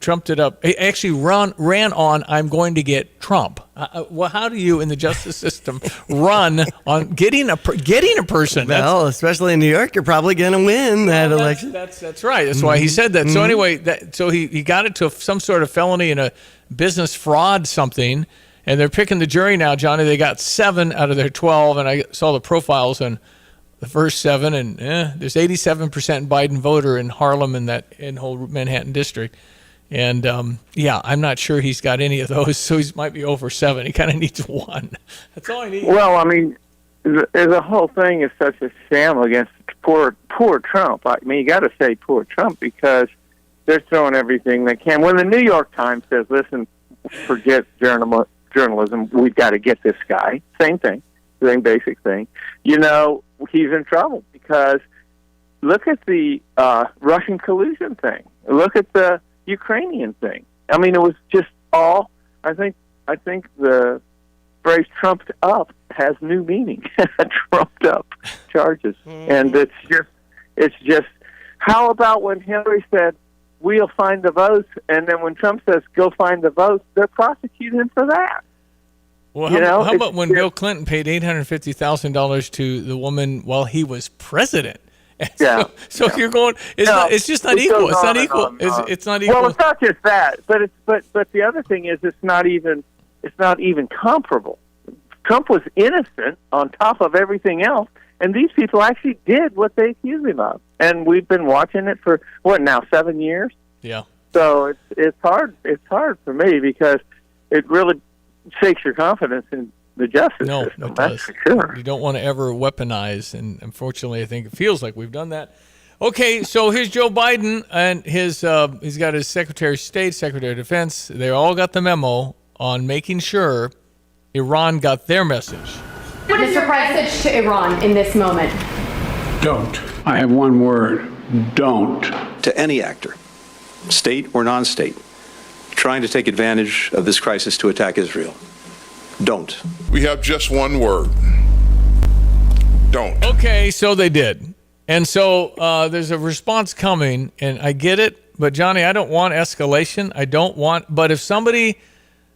trumped it up. He actually ran on, I'm going to get Trump. Well, how do you in the justice system run on getting a person? Well, especially in New York, you're probably going to win that election. That's right. That's why he said that. So anyway, so he got it to some sort of felony in a business fraud something, and they're picking the jury now, Johnny. They got 7 out of their 12, and I saw the profiles on the first 7, and there's 87% Biden voter in Harlem in whole Manhattan district. And, I'm not sure he's got any of those, so he might be over 7. He kind of needs 1. That's all he needs. Well, I mean, the whole thing is such a sham against poor Trump. I mean, you got to say poor Trump because they're throwing everything they can. When the New York Times says, listen, forget journalism, we've got to get this guy, same basic thing, he's in trouble because look at the Russian collusion thing. Look at the Ukrainian thing. I mean, it was just all. I think the phrase "trumped up" has new meaning. Trumped up charges, and it's just. How about when Hillary said, "We'll find the votes," and then when Trump says, "Go find the votes," they're prosecuting him for that. Well, how about when Bill Clinton paid $850,000 to the woman while he was president? So you're going. It's just not equal. It's not equal. It's not equal. Well, it's not just that, but the other thing is it's not even comparable. Trump was innocent on top of everything else, and these people actually did what they accused him of. And we've been watching it for 7 years? Yeah. So it's hard. It's hard for me because it really shakes your confidence in the justice system. No, it that's does. for sure. You don't want to ever weaponize, and unfortunately, I think it feels like we've done that. Okay, so here's Joe Biden, and he's got his Secretary of State, Secretary of Defense. They all got the memo on making sure Iran got their message. What is your message to Iran in this moment? Don't. I have one word. Don't. To any actor, state or non-state, trying to take advantage of this crisis to attack Israel. Don't. We have just one word. Don't. Okay, so they did. And so there's a response coming, and I get it, but Johnny, I don't want escalation. But if somebody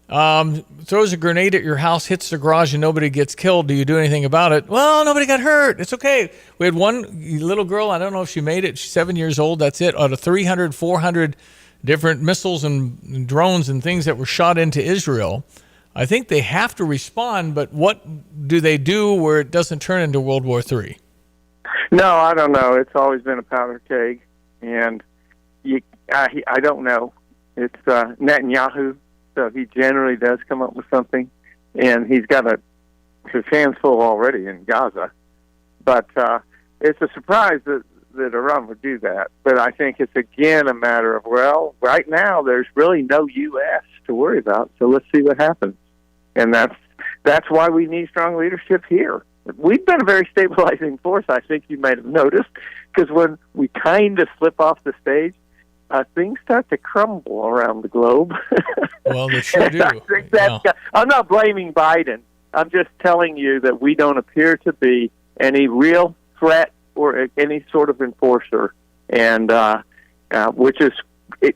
throws a grenade at your house, hits the garage, and nobody gets killed, do you do anything about it? Well, nobody got hurt. It's okay. We had one little girl, I don't know if she made it. She's 7 years old. That's it. Out of 300, 400 different missiles and drones and things that were shot into Israel. I think they have to respond, but what do they do where it doesn't turn into World War III? No, I don't know. It's always been a powder keg, and I don't know. It's Netanyahu, so he generally does come up with something, and he's got his hands full already in Gaza. But it's a surprise that Iran would do that. But I think it's, again, a matter of, well, right now there's really no U.S. to worry about, so let's see what happens. And that's why we need strong leadership here. we've been a very stabilizing force, I think you might have noticed, because when we kind of slip off the stage, things start to crumble around the globe. Well, they sure do. I'm not blaming Biden. I'm just telling you that we don't appear to be any real threat or any sort of enforcer, and which is,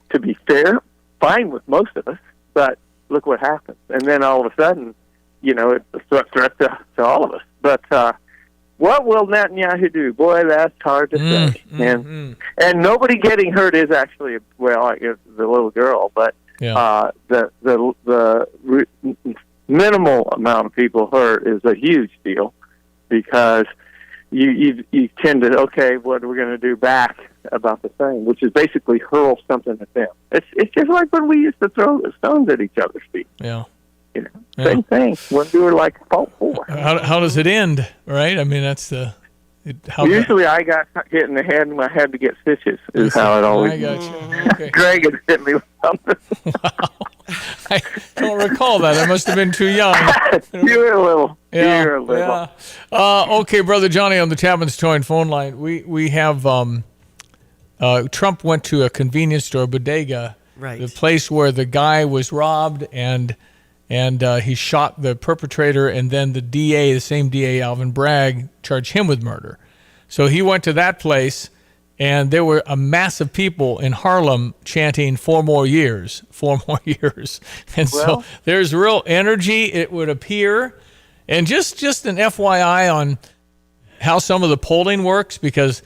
to be fair, fine with most of us, but look what happens. And then all of a sudden, it's a threat to all of us. But what will Netanyahu do? Boy, that's hard to say. And nobody getting hurt is actually, I guess the little girl, but the minimal amount of people hurt is a huge deal, because you tend to, okay, what are we going to do back about the same, which is basically hurl something at them. It's just like when we used to throw stones at each other's feet. Yeah. Same thing. When we were like Fault 4. How does it end, right? I mean, that's usually I got hit in the head and I had to get stitches, is how it always. I got you. Okay. Greg had hit me with something. Wow. I don't recall that. I must have been too young. You were a little. Yeah. You were a little. Yeah. Okay, Brother Johnny on the Tapman's Toy and Phone line. We have Trump went to a convenience store, bodega, right, the place where the guy was robbed, and he shot the perpetrator, and then the same DA, Alvin Bragg, charged him with murder. So he went to that place, and there were a mass of people in Harlem chanting 4 more years, 4 more years. And so there's real energy, it would appear. And just an FYI on how some of the polling works, because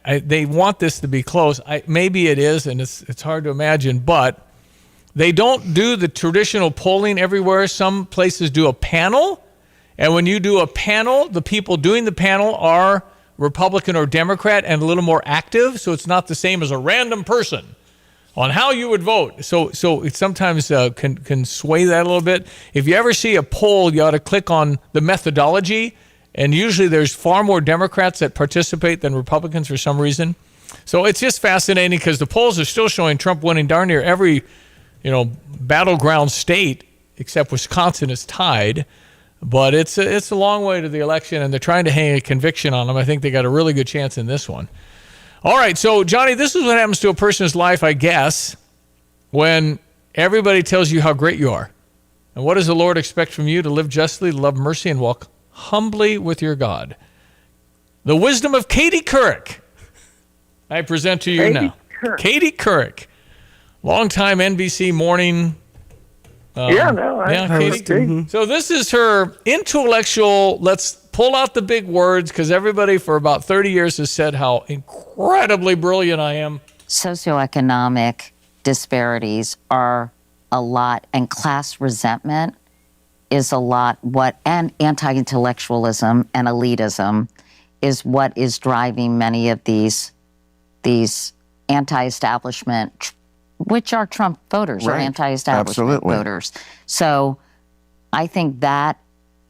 they want this to be close. Maybe it is, and it's hard to imagine, but they don't do the traditional polling everywhere. Some places do a panel, and when you do a panel, the people doing the panel are Republican or Democrat and a little more active, so it's not the same as a random person on how you would vote. So it sometimes can sway that a little bit. If you ever see a poll, you ought to click on the methodology, and usually there's far more Democrats that participate than Republicans for some reason. So it's just fascinating, because the polls are still showing Trump winning darn near every battleground state, except Wisconsin is tied. But it's a long way to the election, and they're trying to hang a conviction on him. I think they got a really good chance in this one. All right, so Johnny, this is what happens to a person's life, I guess, when everybody tells you how great you are. And what does the Lord expect from you? To live justly, to love mercy, and walk humbly with your God. The wisdom of Katie Couric, I present to you now. Katie Couric. Longtime NBC morning. Katie. So this is her intellectual, let's pull out the big words, because everybody for about 30 years has said how incredibly brilliant I am. Socioeconomic disparities are a lot, and class resentment is a lot, and anti-intellectualism and elitism is what is driving many of these anti-establishment, which are Trump voters, or anti-establishment voters. So I think that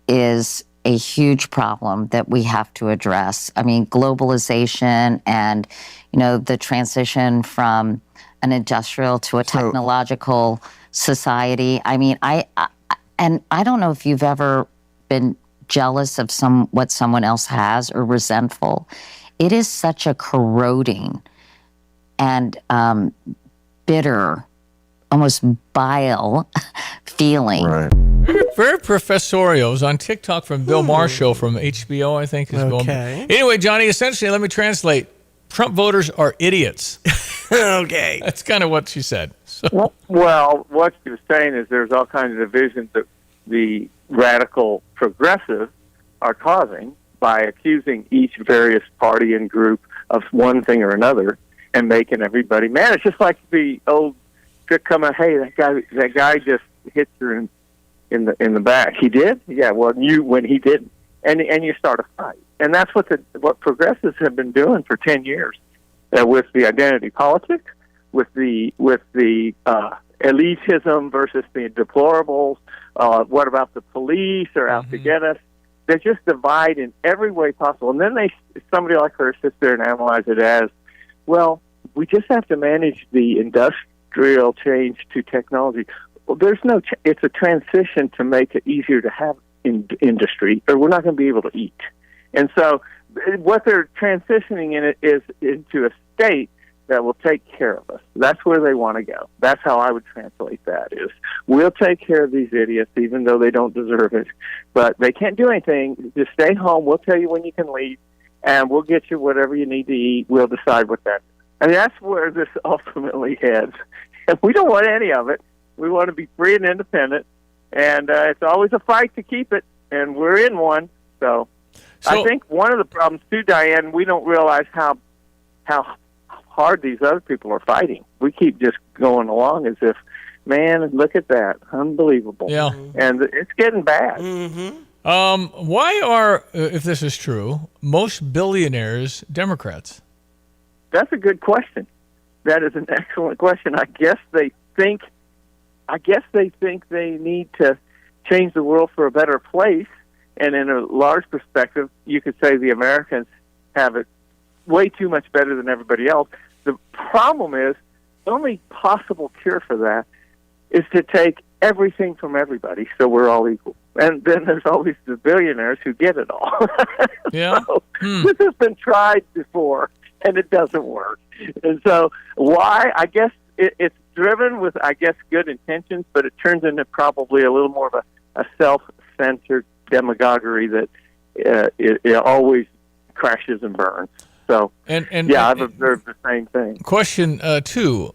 is a huge problem that we have to address. I mean, globalization and, the transition from an industrial to a technological society. I mean, I don't know if you've ever been jealous of what someone else has, or resentful. It is such a corroding and bitter, almost bile feeling. Right. Very professorial. It was on TikTok from Bill Maher's show from HBO, I think. Anyway, Johnny, essentially, let me translate. Trump voters are idiots. Okay. That's kind of what she said. So. Well, what she was saying is there's all kinds of divisions that the radical progressives are causing by accusing each various party and group of one thing or another, and making everybody mad. It's just like the old trick coming, hey, that guy just hit you in the back. He did? Yeah, well, when he didn't. And you start a fight. And that's what progressives have been doing for 10 years with the identity politics, with the elitism versus the deplorables. What about the police are out to get us? They just divide in every way possible. And then somebody like her sits there and analyze it as, well, we just have to manage the industrial change to technology. Well, there's it's a transition to make it easier to have industry, or we're not going to be able to eat. And so what they're transitioning in it is into a state that will take care of us. That's where they want to go. That's how I would translate that, is we'll take care of these idiots even though they don't deserve it. But they can't do anything. Just stay home. We'll tell you when you can leave, and we'll get you whatever you need to eat. We'll decide what that is. And that's where this ultimately heads. And we don't want any of it. We want to be free and independent. And it's always a fight to keep it, and we're in one. So I think one of the problems, too, Diane, we don't realize how hard these other people are fighting. We keep just going along as if, man, look at that. Unbelievable. Yeah. And it's getting bad. Why are, if this is true, most billionaires Democrats? That's a good question. That is an excellent question. I guess they think they need to change the world for a better place. And in a large perspective, you could say the Americans have it way too much better than everybody else. The problem is, the only possible cure for that is to take everything from everybody so we're all equal. And then there's always the billionaires who get it all. Yeah. So, this has been tried before, and it doesn't work. And so why? I guess it's driven with, good intentions, but it turns into probably a little more of a self-centered demagoguery that it always crashes and burns. So, I've observed the same thing. Question 2.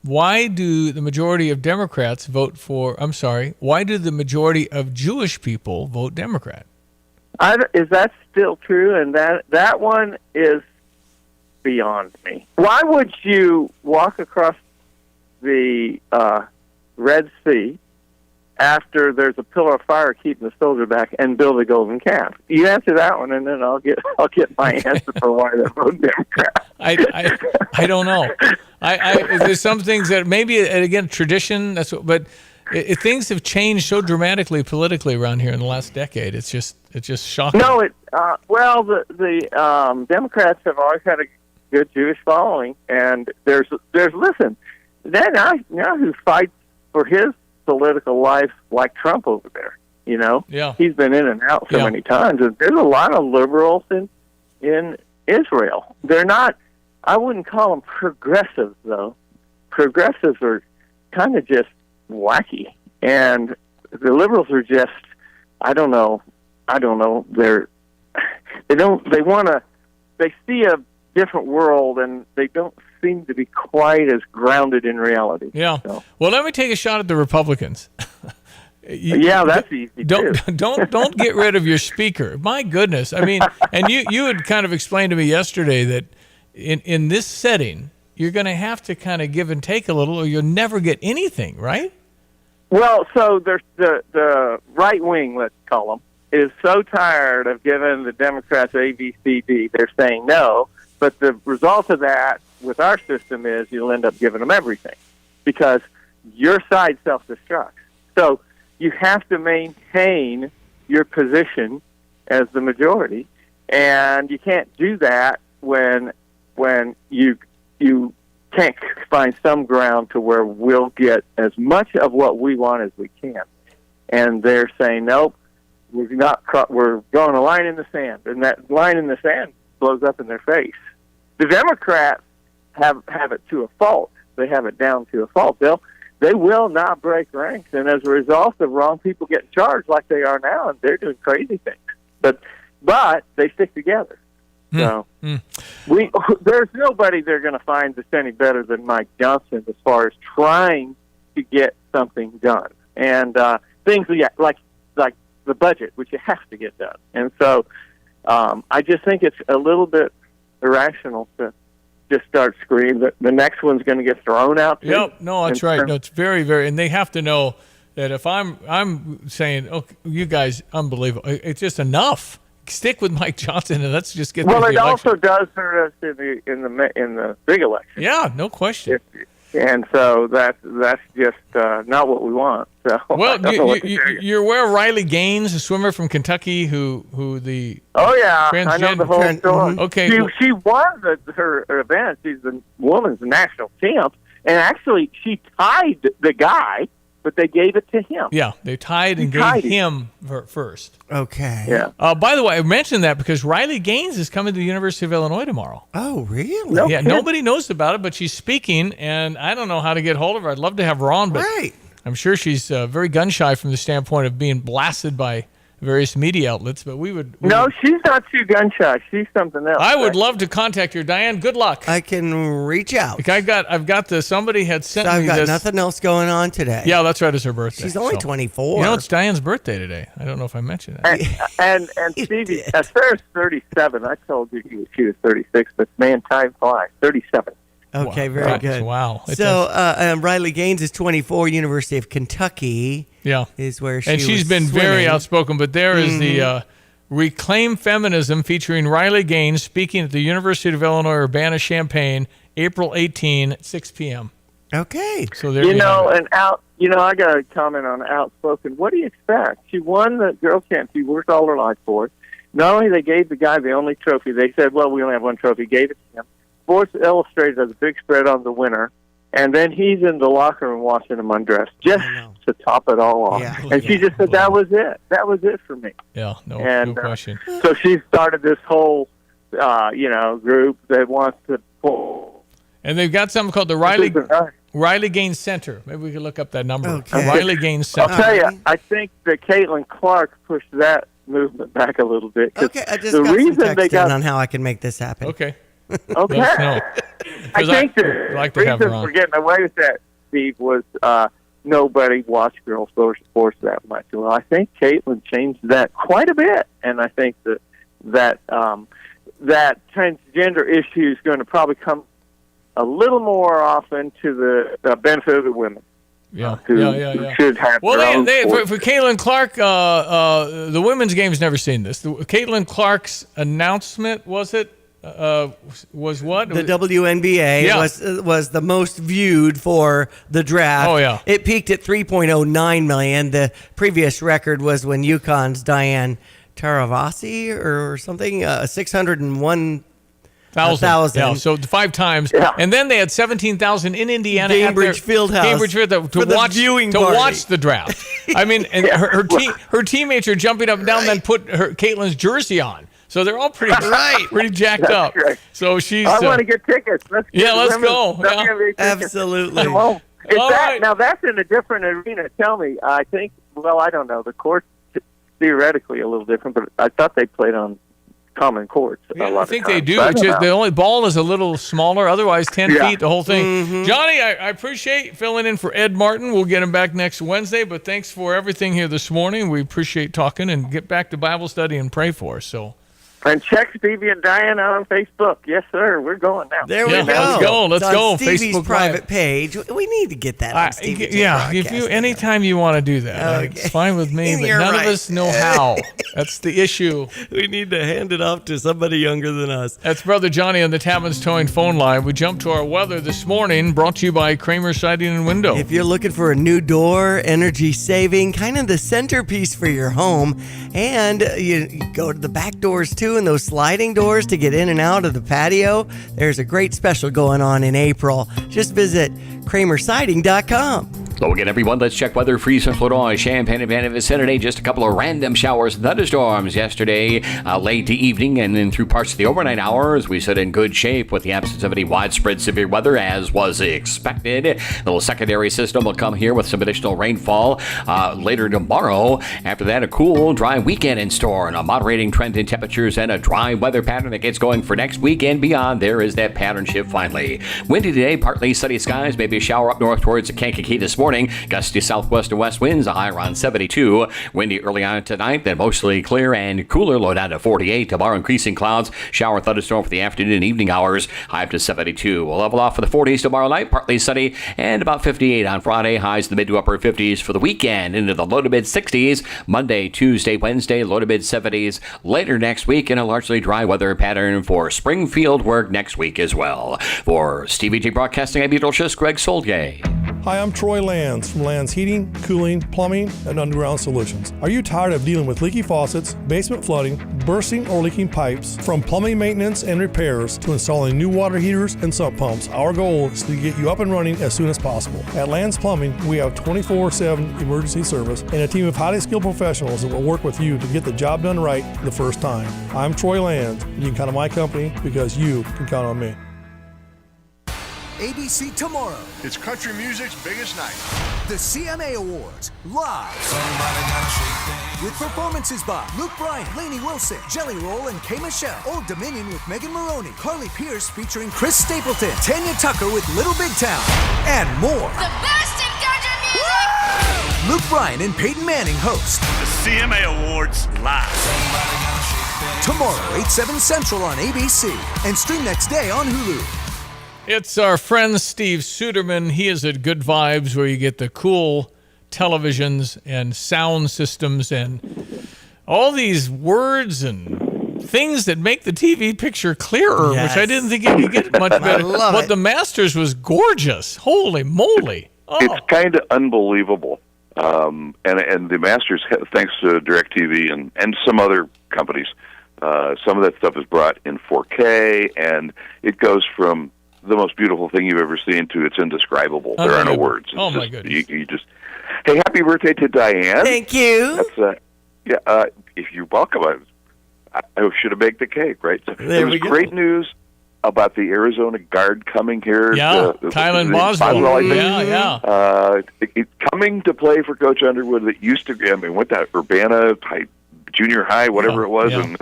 Why do the majority of Democrats vote for, why do the majority of Jewish people vote Democrat? Is that still true? And that one is beyond me. Why would you walk across the Red Sea after there's a pillar of fire keeping the soldier back and build a golden calf? You answer that one, and then I'll get my answer for why they're voting Democrat. I don't know. There's some things that maybe, again, tradition. But things have changed so dramatically politically around here in the last decade. It's just shocking. No, the Democrats have always had a good Jewish following, and there's listen, now who fights for his political life like Trump over there, Yeah. He's been in and out so many times, and there's a lot of liberals in Israel. They're not, I wouldn't call them progressives, though. Progressives are kind of just wacky, and the liberals are just, I don't know, they see a different world, and they don't seem to be quite as grounded in reality. Yeah. So. Well, let me take a shot at the Republicans. That's easy. Don't get rid of your speaker. My goodness. I mean, and you had kind of explained to me yesterday that in this setting, you're going to have to kind of give and take a little, or you'll never get anything, right? Well, so there's the right wing, let's call them, is so tired of giving the Democrats A, B, C, D. They're saying no, but the result of that with our system is you'll end up giving them everything because your side self-destructs. So you have to maintain your position as the majority, and you can't do that when you can't find some ground to where we'll get as much of what we want as we can. And they're saying, nope, we're drawing a line in the sand, and that line in the sand blows up in their face. The Democrats have it to a fault. They have it down to a fault. They will not break ranks, and as a result of wrong people getting charged like they are now, and they're doing crazy things. But they stick together. So there's nobody they're going to find that's any better than Mike Johnson as far as trying to get something done, and things like the budget, which you have to get done. And so I just think it's a little bit irrational to just start screaming that the next one's going to get thrown out. Yep, no, that's right. No, it's very, very, and they have to know that if I'm saying, okay, you guys, unbelievable, it's just enough. Stick with Mike Johnson, and let's just get. Well, it also does hurt us in the big election. Yeah, no question. And so that's just not what we want. So well, you're aware of Riley Gaines, a swimmer from Kentucky, who the I know the whole story. Okay, she won her event. She's the women's national champ, and actually she tied the guy but they gave it to him. Yeah, they tied and gave him first. Okay. Yeah. By the way, I mentioned that because Riley Gaines is coming to the University of Illinois tomorrow. Oh, really? No Yeah, kidding. nobody knows about it, but she's speaking, and I don't know how to get hold of her. I'd love to have her on, but I'm sure she's very gun-shy from the standpoint of being blasted by various media outlets, but we would... No, she's not too gun-shy. She's something else. I would love to contact her. Diane, good luck. I can reach out. Like I've got somebody had sent I've me got this. nothing else going on today. Yeah, that's right. It's her birthday. She's only 24. You know, it's Diane's birthday today. I don't know if I mentioned that. And Stevie, as Sarah's 37. I told you she was 36, but man, time flies. 37. Okay, Wow. very Right. good. Wow. It So Riley Gaines is 24, University of Kentucky. Yeah. Is where she and she's was been very swimming. outspoken, but there is the Reclaim Feminism featuring Riley Gaines speaking at the University of Illinois Urbana-Champaign, April 18 at 6 p.m. Okay. So there You know, have it. I got a comment on Outspoken. What do you expect? She won the Girls' Camp. She worked all her life for it. Not only they gave the guy the only trophy, they said, well, we only have one trophy, gave it to him. Sports Illustrated does a big spread on the winner, and then he's in the locker room watching him undress just to top it all off. Yeah. And she just said, that was it. That was it for me. Yeah, no question. So she started this whole, group that wants to pull. And they've got something called the Riley Gaines Center. Maybe we could look up that number. Okay. Riley Gaines I'll Center. tell you, I think that Caitlin Clark pushed that movement back a little bit. 'cause Okay, I just the got some reason text they got in on how I can make this happen. Okay. Okay. Let us know. I 'Cause think I'd the like to have her reason on. for getting away with that, Steve, was nobody watched girls' sports that much. Well, I think Caitlin changed that quite a bit, and I think that transgender issue is going to probably come a little more often to the benefit of the women. Yeah, who should have Well, their own for Caitlin Clark, the women's game's never seen this. Caitlin Clark's announcement, was what? The WNBA was the most viewed for the draft. Oh, yeah. It peaked at 3.09 million. The previous record was when UConn's Diane Taurasi or something, 601,000. Yeah, so 5 times, and then they had 17,000 in Indiana Cambridge at their, Fieldhouse Cambridge Fieldhouse for the viewing party. watch the draft. I mean, and her teammates are jumping up and down, then put Caitlin's jersey on. So they're all pretty jacked up. Right. So she's. I want to get tickets. Let's go. WNBA tickets. Absolutely. Well, now that's in a different arena. Tell me, I think. Well, I don't know. The court's theoretically a little different, but I thought they played on common courts. I think they do. It's just the only ball is a little smaller. Otherwise, 10 feet, the whole thing. Johnny, I appreciate filling in for Ed Martin. We'll get him back next Wednesday. But thanks for everything here this morning. We appreciate talking, and get back to Bible study and pray for us. So. And check Stevie and Diane out on Facebook. Yes, sir. We're going now. There we go. Let's go. Let's It's go. on Stevie's Facebook private Live. page. We need to get that on Stevie J Broadcasting. Anytime you want to do that, it's fine with me. But You're none right. of us know how. That's the issue. We need to hand it off to somebody younger than us. That's Brother Johnny on the Tapman's Towing phone line. We jumped to our weather this morning, brought to you by Kramer Siding and Window. If you're looking for a new door, energy saving, kind of the centerpiece for your home, and you go to the back doors too, and those sliding doors to get in and out of the patio, there's a great special going on in April. Just visit kramersiding.com. Hello again, everyone. Let's check weather for Eastern Florida, Champaign and Van vicinity. Just a couple of random showers and thunderstorms yesterday, late to evening, and then through parts of the overnight hours. We sit in good shape with the absence of any widespread severe weather, as was expected. A little secondary system will come here with some additional rainfall later tomorrow. After that, a cool, dry weekend in store, and a moderating trend in temperatures and a dry weather pattern that gets going for next week and beyond. There is that pattern shift finally. Windy today, partly sunny skies, maybe a shower up north towards the Kankakee this morning. Gusty southwest to west winds, a high around 72. Windy early on tonight, then mostly clear and cooler, low down to 48. Tomorrow, increasing clouds, shower thunderstorm for the afternoon and evening hours, high up to 72. We'll level off for the 40s tomorrow night, partly sunny, and about 58 on Friday. Highs in the mid to upper 50s for the weekend, into the low to mid 60s. Monday, Tuesday, Wednesday, low to mid 70s. Later next week, in a largely dry weather pattern for Springfield work next week as well. For Stevie Jay Broadcasting, I'm Beatleshus Greg Soldier. Hi, I'm Troy Lands from Lands Heating, Cooling, Plumbing, and Underground Solutions. Are you tired of dealing with leaky faucets, basement flooding, bursting or leaking pipes? From plumbing maintenance and repairs to installing new water heaters and sump pumps, our goal is to get you up and running as soon as possible. At Lands Plumbing, we have 24/7 emergency service and a team of highly skilled professionals that will work with you to get the job done right the first time. I'm Troy Lands, and you can count on my company because you can count on me. ABC tomorrow. It's country music's biggest night. The CMA Awards, live. With performances by Luke Bryan, Lainey Wilson, Jelly Roll, and Kay Michelle. Old Dominion with Megan Maroney. Carly Pierce featuring Chris Stapleton. Tanya Tucker with Little Big Town. And more. The best in country music! Luke Bryan and Peyton Manning host. The CMA Awards live. Tomorrow, 8/7 Central on ABC. And stream next day on Hulu. It's our friend Steve Suderman. He is at Good Vibes, where you get the cool televisions and sound systems and all these words and things that make the TV picture clearer, which I didn't think you could get much better. But the Masters was gorgeous. Holy moly. Oh. It's kind of unbelievable. And the Masters, thanks to DirecTV and some other companies, some of that stuff is brought in 4K, and it goes from the most beautiful thing you've ever seen to it's indescribable. There are no words. It's my goodness. You just, hey, happy birthday to Diane. Thank you. That's, if you're welcome, I should have baked the cake, right? So there was great news about the Arizona Guard coming here. Yeah, Kylan Boswell. Coming to play for Coach Underwood that used to, went to Urbana junior high, whatever it was, and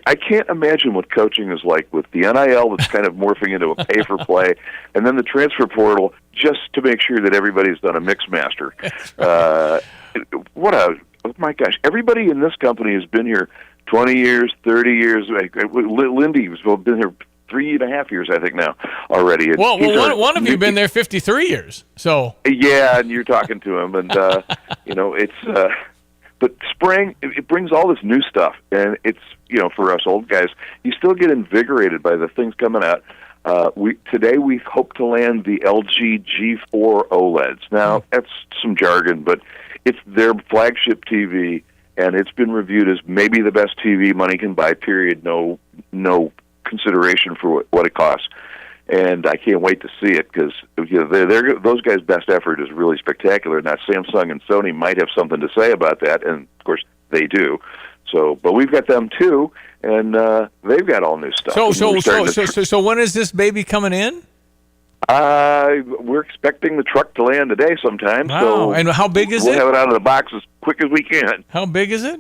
I can't imagine what coaching is like with the NIL that's kind of morphing into a pay-for-play, and then the transfer portal just to make sure that everybody's done a mix master. Oh my gosh, everybody in this company has been here 20 years, 30 years. Lindy has been here 3.5 years, I think, now already. Well, one of you been there 53 years. So yeah, and you're talking to him, and it's. But spring, it brings all this new stuff, and it's, for us old guys, you still get invigorated by the things coming out. Today we hope to land the LG G4 OLEDs. Now, that's some jargon, but it's their flagship TV, and it's been reviewed as maybe the best TV money can buy, period. No consideration for what it costs. And I can't wait to see it because those guys' best effort is really spectacular. Now, Samsung and Sony might have something to say about that, and of course they do. So, but we've got them too, and they've got all new stuff. So when is this baby coming in? We're expecting the truck to land today sometime. Wow. So and how big is it? We'll have it out of the box as quick as we can. How big is it?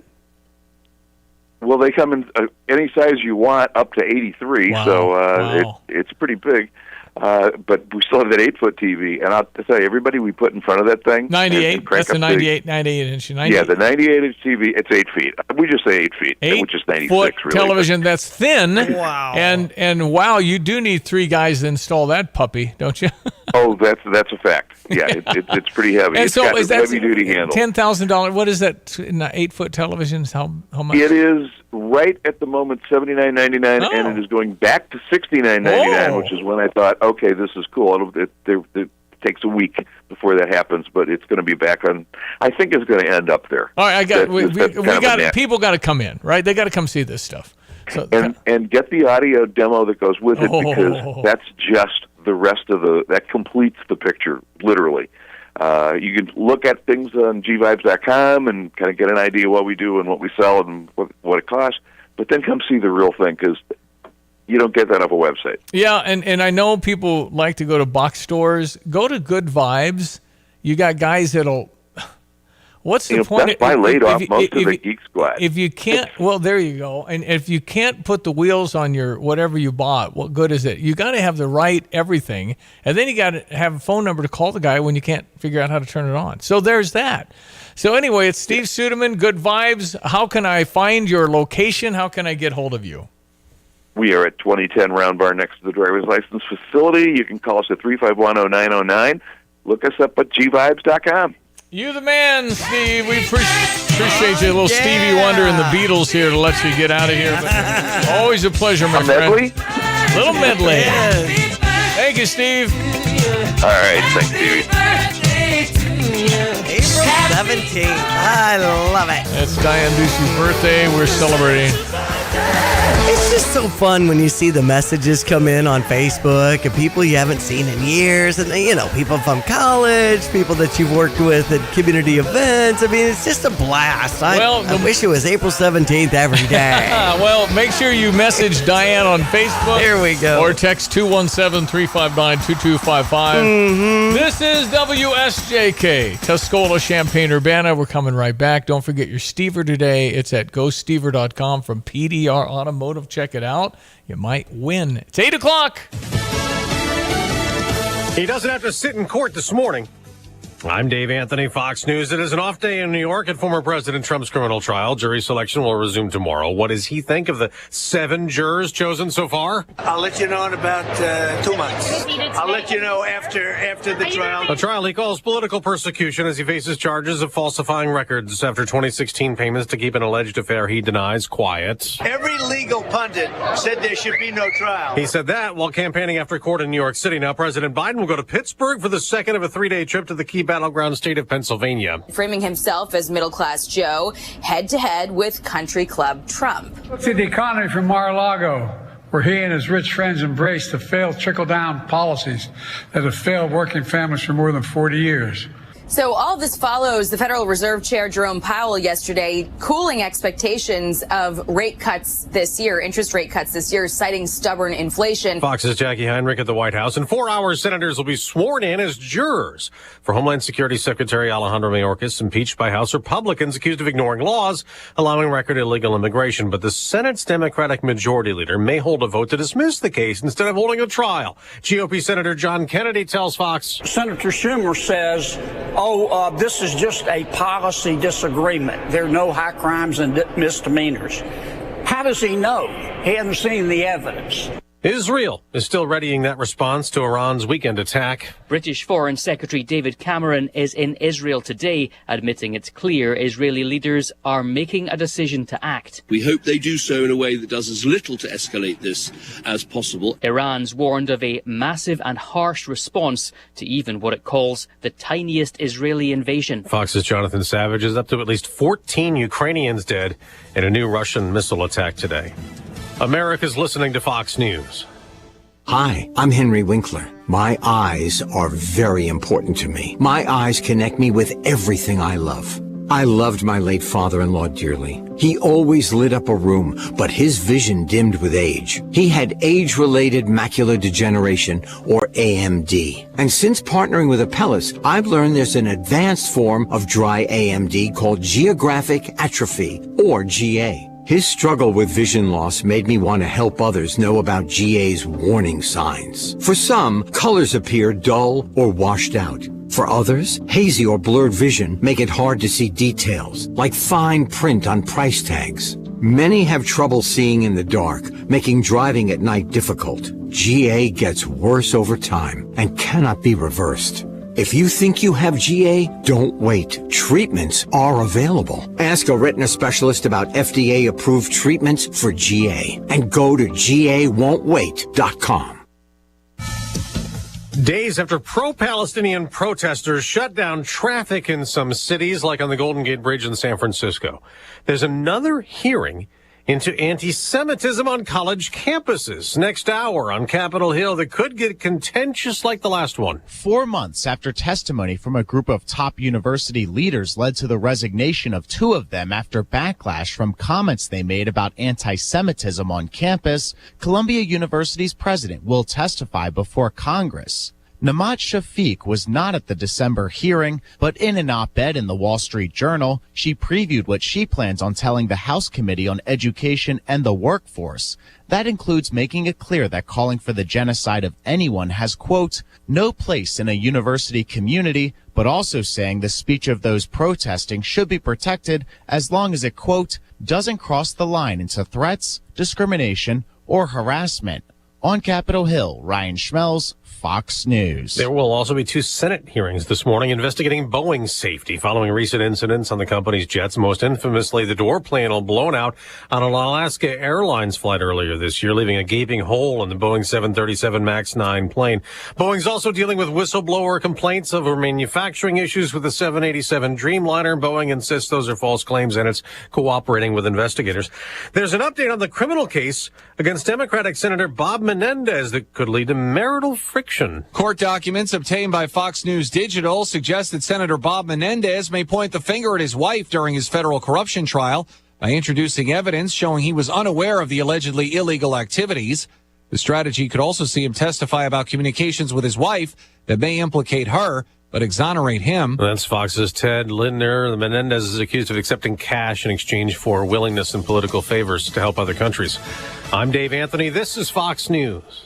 Well, they come in any size you want, up to 83. Wow. So it's pretty big. But we still have that 8-foot TV, and I'll tell you, everybody we put in front of that thing, 98. That's the 98 inch. 98. Yeah, the 98-inch TV. It's 8 feet. We just say 8 feet, which is 96. Foot really, television that's thin. Wow. And wow, you do need 3 guys to install that puppy, don't you? Oh, that's a fact. Yeah, it's pretty heavy. And it's so got is a that heavy-duty handle. $10,000? What is that in 8-foot televisions? How much? It is right at the moment $79.99, and it is going back to $69.99, which is when I thought, okay, this is cool. It takes a week before that happens, but it's going to be back on. I think it's going to end up there. All right, we got people got to come in, right? They got to come see this stuff. So, and get the audio demo that goes with it because that's just the rest of that completes the picture, literally. You can look at things on gvibes.com and kind of get an idea what we do and what we sell and what it costs, but then come see the real thing because you don't get that off a website. Yeah, and I know people like to go to box stores. Go to Good Vibes. You got guys that'll... What's the point? Best Buy laid off most of the Geek Squad. If you can't, well, there you go. And if you can't put the wheels on your whatever you bought, what good is it? You got to have the right everything, and then you got to have a phone number to call the guy when you can't figure out how to turn it on. So there's that. So anyway, it's Steve Suderman, Good Vibes. How can I find your location? How can I get hold of you? We are at 2010 Round Bar next to the driver's license facility. You can call us at 3510909. Look us up at gvibes.com. You the man, Steve. We appreciate you. A little Stevie Wonder and the Beatles here to let you get out of here. But always a pleasure, my friend. Medley? Little medley. Thank you, Steve. All right, thanks, Stevie. April 17th. I love it. It's Diane Ducey's birthday. We're celebrating. It's just so fun when you see the messages come in on Facebook and people you haven't seen in years, and people from college, people that you've worked with at community events. I mean, it's just a blast. I wish it was April 17th every day. Well, make sure you message Diane on Facebook. There we go. Or text 217-359-2255. This is WSJK, Tuscola, Champaign-Urbana. We're coming right back. Don't forget your Stever today. It's at GoStever.com from PDR Automotive. Check it out. You might win. It's 8 o'clock. He doesn't have to sit in court this morning. I'm Dave Anthony, Fox News. It is an off day in New York at former President Trump's criminal trial. Jury selection will resume tomorrow. What does he think of the 7 jurors chosen so far? I'll let you know in about 2 months. I'll let you know after the trial. A trial he calls political persecution as he faces charges of falsifying records after 2016 payments to keep an alleged affair he denies quiet. Every legal pundit said there should be no trial. He said that while campaigning after court in New York City. Now President Biden will go to Pittsburgh for the second of a 3-day trip to the key battleground state of Pennsylvania. Framing himself as middle-class Joe, head-to-head with country club Trump. Look at the economy from Mar-a-Lago, where he and his rich friends embraced the failed trickle-down policies that have failed working families for more than 40 years. So all this follows the Federal Reserve Chair Jerome Powell yesterday cooling expectations of rate cuts this year, interest rate cuts this year, citing stubborn inflation. Fox's Jackie Heinrich at the White House. In 4 hours, senators will be sworn in as jurors for Homeland Security Secretary Alejandro Mayorkas, impeached by House Republicans accused of ignoring laws allowing record illegal immigration. But the Senate's Democratic Majority Leader may hold a vote to dismiss the case instead of holding a trial. GOP Senator John Kennedy tells Fox. Senator Schumer says, this is just a policy disagreement. There are no high crimes and misdemeanors. How does he know? He hasn't seen the evidence. Israel is still readying that response to Iran's weekend attack. British Foreign Secretary David Cameron is in Israel today, admitting it's clear Israeli leaders are making a decision to act. We hope they do so in a way that does as little to escalate this as possible. Iran's warned of a massive and harsh response to even what it calls the tiniest Israeli invasion. Fox's Jonathan Savage is up to at least 14 Ukrainians dead in a new Russian missile attack today. America's listening to Fox News. Hi, I'm Henry Winkler. My eyes are very important to me. My eyes connect me with everything I love. I loved my late father-in-law dearly. He always lit up a room, but his vision dimmed with age. He had age-related macular degeneration, or AMD. And since partnering with Apellis, I've learned there's an advanced form of dry AMD called geographic atrophy, or GA. His struggle with vision loss made me want to help others know about GA's warning signs. For some, colors appear dull or washed out. For others, hazy or blurred vision make it hard to see details, like fine print on price tags. Many have trouble seeing in the dark, making driving at night difficult. GA gets worse over time and cannot be reversed. If you think you have GA, don't wait. Treatments are available. Ask a retina specialist about FDA-approved treatments for GA and go to GAWon'tWait.com. Days after pro-Palestinian protesters shut down traffic in some cities, like on the Golden Gate Bridge in San Francisco, there's another hearing into anti-Semitism on college campuses next hour on Capitol Hill that could get contentious like the last one. 4 months after testimony from a group of top university leaders led to the resignation of 2 of them after backlash from comments they made about anti-Semitism on campus, Columbia University's president will testify before Congress. Namat Shafiq was not at the December hearing, but in an op-ed in the Wall Street Journal, she previewed what she plans on telling the House Committee on Education and the Workforce. That includes making it clear that calling for the genocide of anyone has, quote, no place in a university community, but also saying the speech of those protesting should be protected as long as it, quote, doesn't cross the line into threats, discrimination, or harassment. On Capitol Hill, Ryan Schmelz, Fox News. There will also be 2 Senate hearings this morning investigating Boeing's safety following recent incidents on the company's jets, most infamously the door panel blown out on an Alaska Airlines flight earlier this year, leaving a gaping hole in the Boeing 737 MAX 9 plane. Boeing's also dealing with whistleblower complaints over manufacturing issues with the 787 Dreamliner. Boeing insists those are false claims, and it's cooperating with investigators. There's an update on the criminal case against Democratic Senator Bob Menendez that could lead to marital friction. Court documents obtained by Fox News Digital suggest that Senator Bob Menendez may point the finger at his wife during his federal corruption trial by introducing evidence showing he was unaware of the allegedly illegal activities. The strategy could also see him testify about communications with his wife that may implicate her but exonerate him. That's Fox's Ted Lindner. Menendez is accused of accepting cash in exchange for willingness and political favors to help other countries. I'm Dave Anthony. This is Fox News.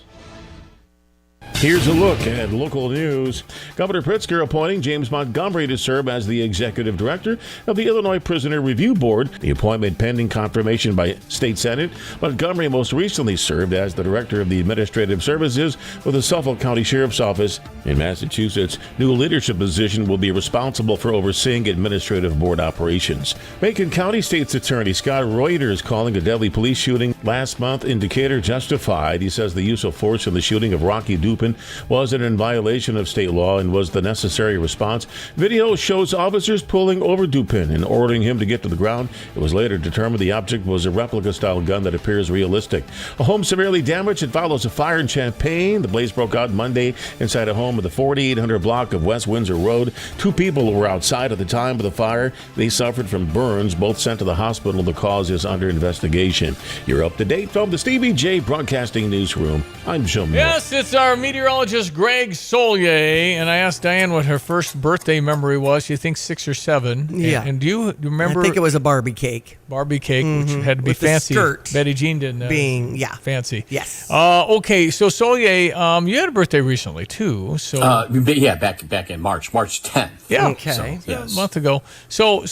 Here's a look at local news. Governor Pritzker appointing James Montgomery to serve as the executive director of the Illinois Prisoner Review Board. The appointment pending confirmation by State Senate. Montgomery most recently served as the director of the administrative services for the Suffolk County Sheriff's Office in Massachusetts. New leadership position will be responsible for overseeing administrative board operations. Macon County State's Attorney Scott Reuter is calling a deadly police shooting last month in Decatur justified. He says the use of force in the shooting of Rocky Dupin was in violation of state law and was the necessary response. Video shows officers pulling over Dupin and ordering him to get to the ground. It was later determined the object was a replica-style gun that appears realistic. A home severely damaged. It follows a fire in Champaign. The blaze broke out Monday inside a home at the 4800 block of West Windsor Road. 2 people were outside at the time of the fire. They suffered from burns, both sent to the hospital. The cause is under investigation. You're up to date from the Stevie Jay Broadcasting Newsroom. I'm Joe Moore. Yes, it's our meteorologist Greg Solier, and I asked Diane what her first birthday memory was. She thinks 6 or 7. Yeah. And do you remember? I think it was a Barbie cake. Barbie cake, which had to be With the fancy. skirt Betty Jean didn't being fancy. Yes. Okay, so Solier, you had a birthday recently too. So back in March 10th. Yeah. Okay. So, yes. A month ago. So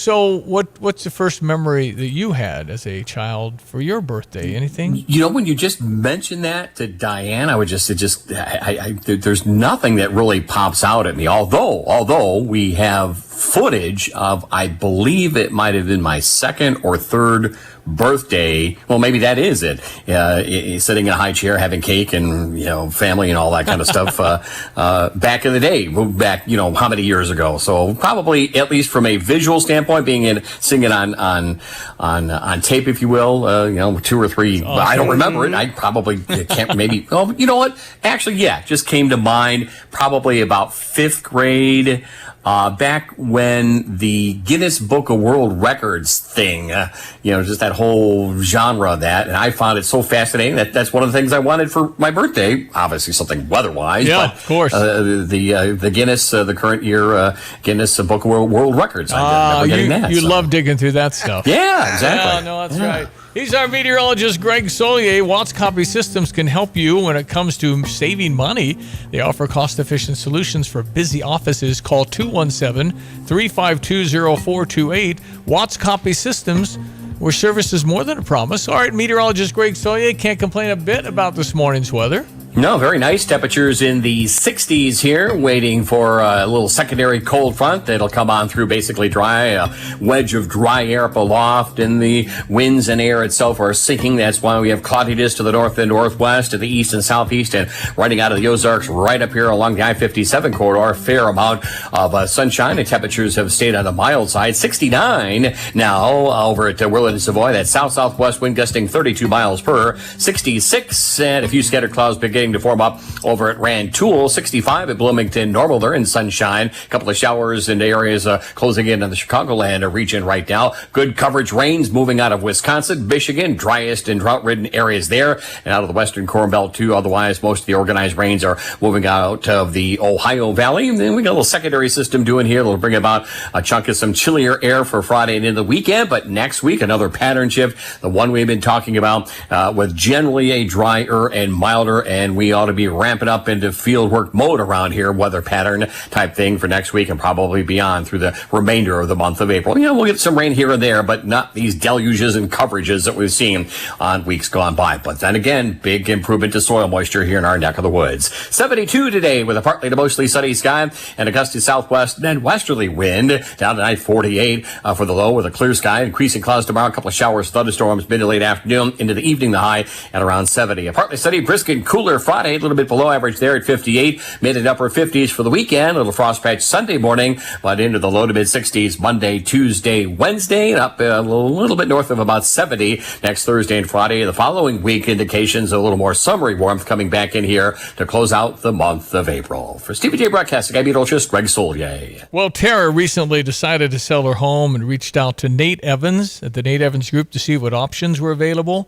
what's the first memory that you had as a child for your birthday? Anything? You know, when you just mentioned that to Diane, I would there's nothing that really pops out at me. Although we have footage of, I believe it might have been my second or third birthday. Well, maybe that is it. Sitting in a high chair, having cake and, family and all that kind of stuff, back in the day, moved back, how many years ago. So probably, at least from a visual standpoint, singing on tape, if you will, 2 or 3, awesome. I don't remember it. I probably can't, maybe, oh, you know what? Actually, just came to mind probably about 5th grade. Back when the Guinness Book of World Records thing, just that whole genre of that, and I found it so fascinating that's one of the things I wanted for my birthday. Obviously, something weather-wise, but of course, the Guinness, the current year Guinness Book of World Records. I remember getting that. You love digging through that stuff. Yeah, exactly. Yeah, no, that's right. He's our meteorologist, Greg Solier. Watts Copy Systems can help you when it comes to saving money. They offer cost-efficient solutions for busy offices. Call 217-352-0428. Watts Copy Systems, where service is more than a promise. All right, meteorologist Greg Solier can't complain a bit about this morning's weather. No, very nice. Temperatures in the 60s here, waiting for a little secondary cold front that'll come on through basically dry, a wedge of dry air up aloft, and the winds and air itself are sinking. That's why we have cloudiness to the north and northwest, to the east and southeast, and running out of the Ozarks right up here along the I-57 corridor. A fair amount of sunshine, and temperatures have stayed on the mild side. 69 now over at Willard and Savoy. That's south-southwest wind gusting 32 miles per. 66, and a few scattered clouds beginning to form up over at Rantoul. 65 at Bloomington. Normal there in sunshine. A couple of showers in areas closing in on the Chicagoland region right now. Good coverage rains moving out of Wisconsin, Michigan. Driest and drought-ridden areas there, and out of the western Corn Belt too. Otherwise, most of the organized rains are moving out of the Ohio Valley. And then we got a little secondary system doing here. It'll bring about a chunk of some chillier air for Friday and into the weekend. But next week, another pattern shift, the one we've been talking about, with generally a drier and milder and and we ought to be ramping up into field work mode around here, weather pattern type thing for next week and probably beyond through the remainder of the month of April. We'll get some rain here and there, but not these deluges and coverages that we've seen on weeks gone by. But then again, big improvement to soil moisture here in our neck of the woods. 72 today with a partly to mostly sunny sky and a gusty southwest and westerly wind. Down tonight, 48 for the low with a clear sky. Increasing clouds tomorrow, a couple of showers, thunderstorms mid to late afternoon into the evening, the high at around 70. A partly sunny, brisk and cooler Friday, a little bit below average there at 58. Mid and upper 50s for the weekend. A little frost patch Sunday morning, but into the low to mid 60s Monday, Tuesday, Wednesday, and up a little bit north of about 70 next Thursday and Friday. The following week indications a little more summery warmth coming back in here to close out the month of April. For Stevie Jay Broadcasting, I'm meteorologist Greg Solier. Well, Tara recently decided to sell her home and reached out to Nate Evans at the Nate Evans Group to see what options were available.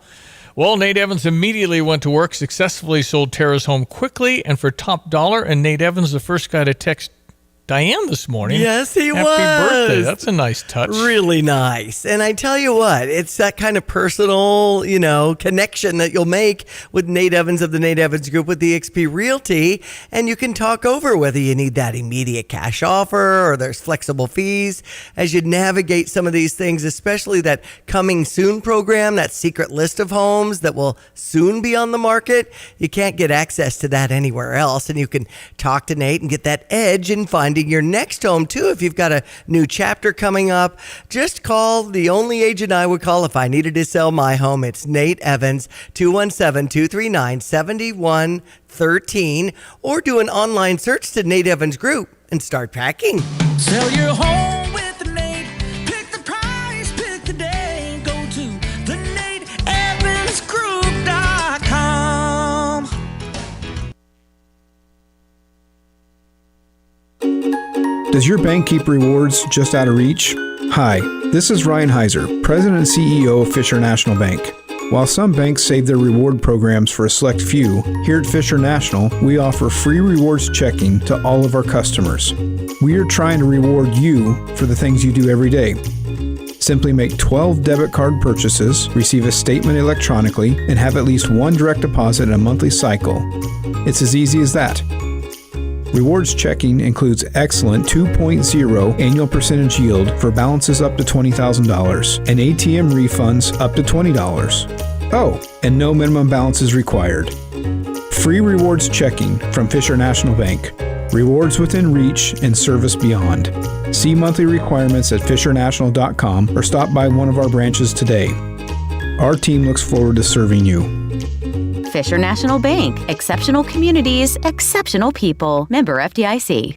Well, Nate Evans immediately went to work, successfully sold Tara's home quickly and for top dollar, and Nate Evans, the first guy to text Diane this morning. Yes, he was. Happy birthday. That's a nice touch. Really nice. And I tell you what, it's that kind of personal, connection that you'll make with Nate Evans of the Nate Evans Group with eXp Realty. And you can talk over whether you need that immediate cash offer or there's flexible fees as you navigate some of these things, especially that coming soon program, that secret list of homes that will soon be on the market. You can't get access to that anywhere else. And you can talk to Nate and get that edge in finding your next home too. If you've got a new chapter coming up, just call the only agent I would call if I needed to sell my home. It's Nate Evans, 217-239-7113, or do an online search to Nate Evans Group and start packing. Sell your home with Nate. Pick the price, pick the day. Go to theNateEvansGroup.com. Does your bank keep rewards just out of reach? Hi, this is Ryan Heiser, President and CEO of Fisher National Bank. While some banks save their reward programs for a select few, here at Fisher National, we offer free rewards checking to all of our customers. We are trying to reward you for the things you do every day. Simply make 12 debit card purchases, receive a statement electronically, and have at least one direct deposit in a monthly cycle. It's as easy as that. Rewards checking includes excellent 2.0 annual percentage yield for balances up to $20,000 and ATM refunds up to $20. Oh, and no minimum balance is required. Free rewards checking from Fisher National Bank. Rewards within reach and service beyond. See monthly requirements at fishernational.com or stop by one of our branches today. Our team looks forward to serving you. Fisher National Bank. Exceptional communities, exceptional people. Member FDIC.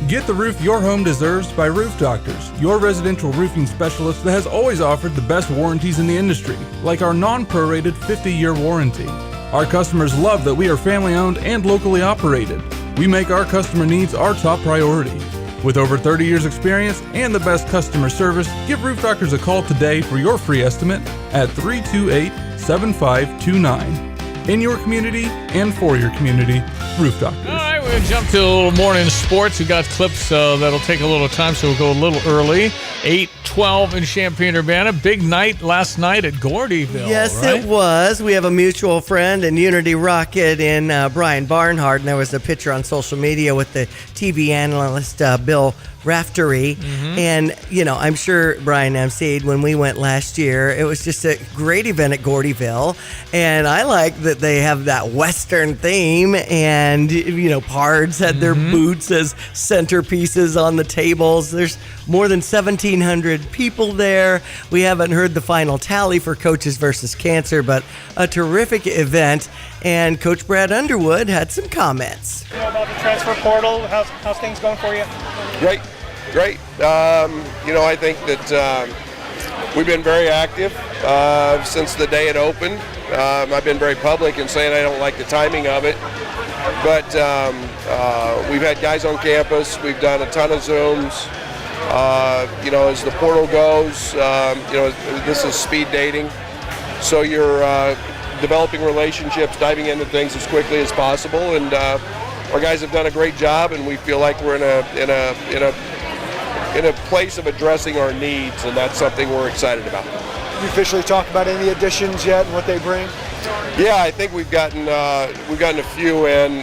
Get the roof your home deserves by Roof Doctors, your residential roofing specialist that has always offered the best warranties in the industry, like our non-prorated 50-year warranty. Our customers love that we are family-owned and locally operated. We make our customer needs our top priority. With over 30 years experience and the best customer service, give Roof Doctors a call today for your free estimate at 328-7529. In your community and for your community, Roof Doctors. All right, we're going to jump to a little morning sports. We got clips that'll take a little time, so we'll go a little early. 8:12 in Champaign-Urbana. Big night last night at Gordyville. Yes, right? It was. We have a mutual friend and Unity Rocket in Brian Barnhart, and there was a picture on social media with the TV analyst Bill Raftery. And, I'm sure Brian emceed when we went last year. It was just a great event at Gordyville. And I like that they have that Western theme. And, Pards had their boots as centerpieces on the tables. There's more than 1,700 people there. We haven't heard the final tally for Coaches versus Cancer, but a terrific event. And Coach Brad Underwood had some comments. About the transfer portal, how's things going for you? Great. I think that we've been very active since the day it opened. I've been very public in saying I don't like the timing of it, but we've had guys on campus. We've done a ton of Zooms. As the portal goes, this is speed dating, so you're developing relationships, diving into things as quickly as possible, and our guys have done a great job, and we feel like we're in a place of addressing our needs, and that's something we're excited about. You officially talked about any additions yet and what they bring? Yeah, I think we've gotten a few in.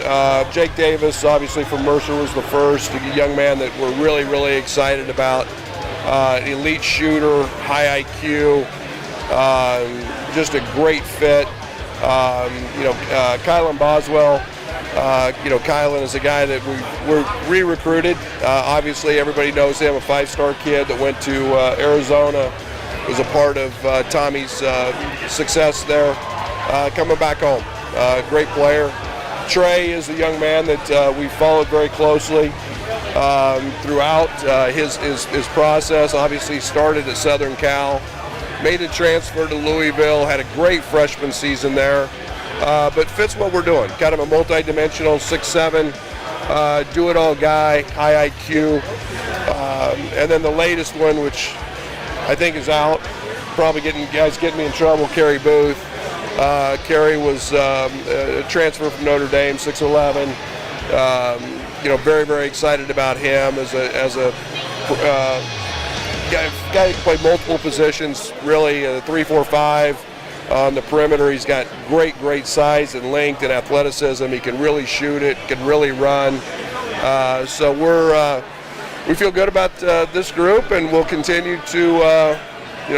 Jake Davis, obviously from Mercer, was the first, a young man that we're really, really excited about. Elite shooter, high IQ, just a great fit. Kylan Boswell. Kylan is a guy that we're re-recruited. Obviously, everybody knows him, a 5-star kid that went to Arizona, was a part of Tommy's success there. Coming back home, great player. Trey is a young man that we followed very closely throughout his process. Obviously, started at Southern Cal, made a transfer to Louisville, had a great freshman season there. But fits what we're doing. Kind of a multi-dimensional 6'7", do-it-all guy, high IQ. And then the latest one, which I think is out, probably getting me in trouble, Kerry Booth. Kerry was a transfer from Notre Dame, 6'11". Very, very excited about him as a guy who played multiple positions, really 3-4-5. On the perimeter, he's got great size and length and athleticism. He can really shoot it, can really run. So we feel good about this group, and we'll continue to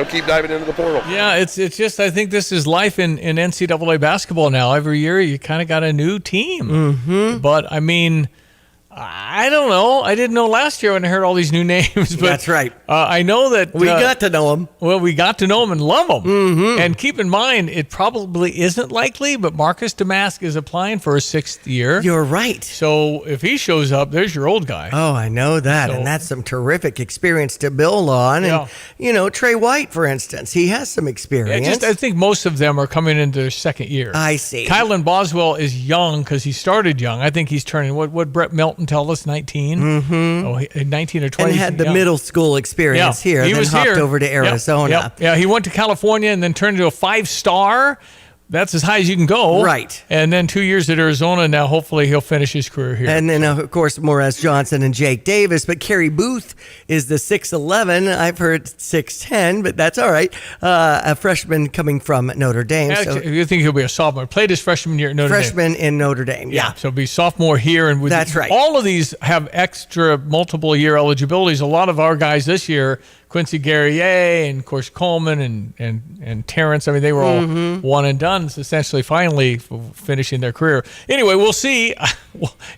keep diving into the portal. Yeah, it's just, I think this is life in NCAA basketball now. Every year you kind of got a new team. Mm-hmm. But I mean, I don't know. I didn't know last year when I heard all these new names. But that's right. I know that we got to know them. Well, we got to know them and love them. Mm-hmm. And keep in mind, it probably isn't likely, but Marcus Damask is applying for a 6th year. You're right. So if he shows up, there's your old guy. Oh, I know that. And that's some terrific experience to build on. And, Trey White, for instance, he has some experience. I think most of them are coming into their 2nd year. I see. Kylan Boswell is young because he started young. I think he's turning, what Brett Melton tell us, 19? Mm-hmm. Oh, 19 or 20. And had the middle school experience here, he then was hopped here. over to Arizona. Yeah, he went to California and then turned into a 5-star. That's as high as you can go. Right. And then 2 years at Arizona. Now, hopefully, he'll finish his career here. And then, of course, Morez Johnson and Jake Davis. But Kerry Booth is the 6'11". I've heard 6'10", but that's all right. A freshman coming from Notre Dame. Actually, you think he'll be a sophomore. Played his freshman year at Notre Dame. Freshman in Notre Dame, yeah. So he'll be sophomore here. And that's right. All of these have extra multiple year eligibilities. A lot of our guys this year, Quincy Guerrier and, of course, Coleman and Terrence, I mean, they were all one and done, essentially finally finishing their career. Anyway, we'll see.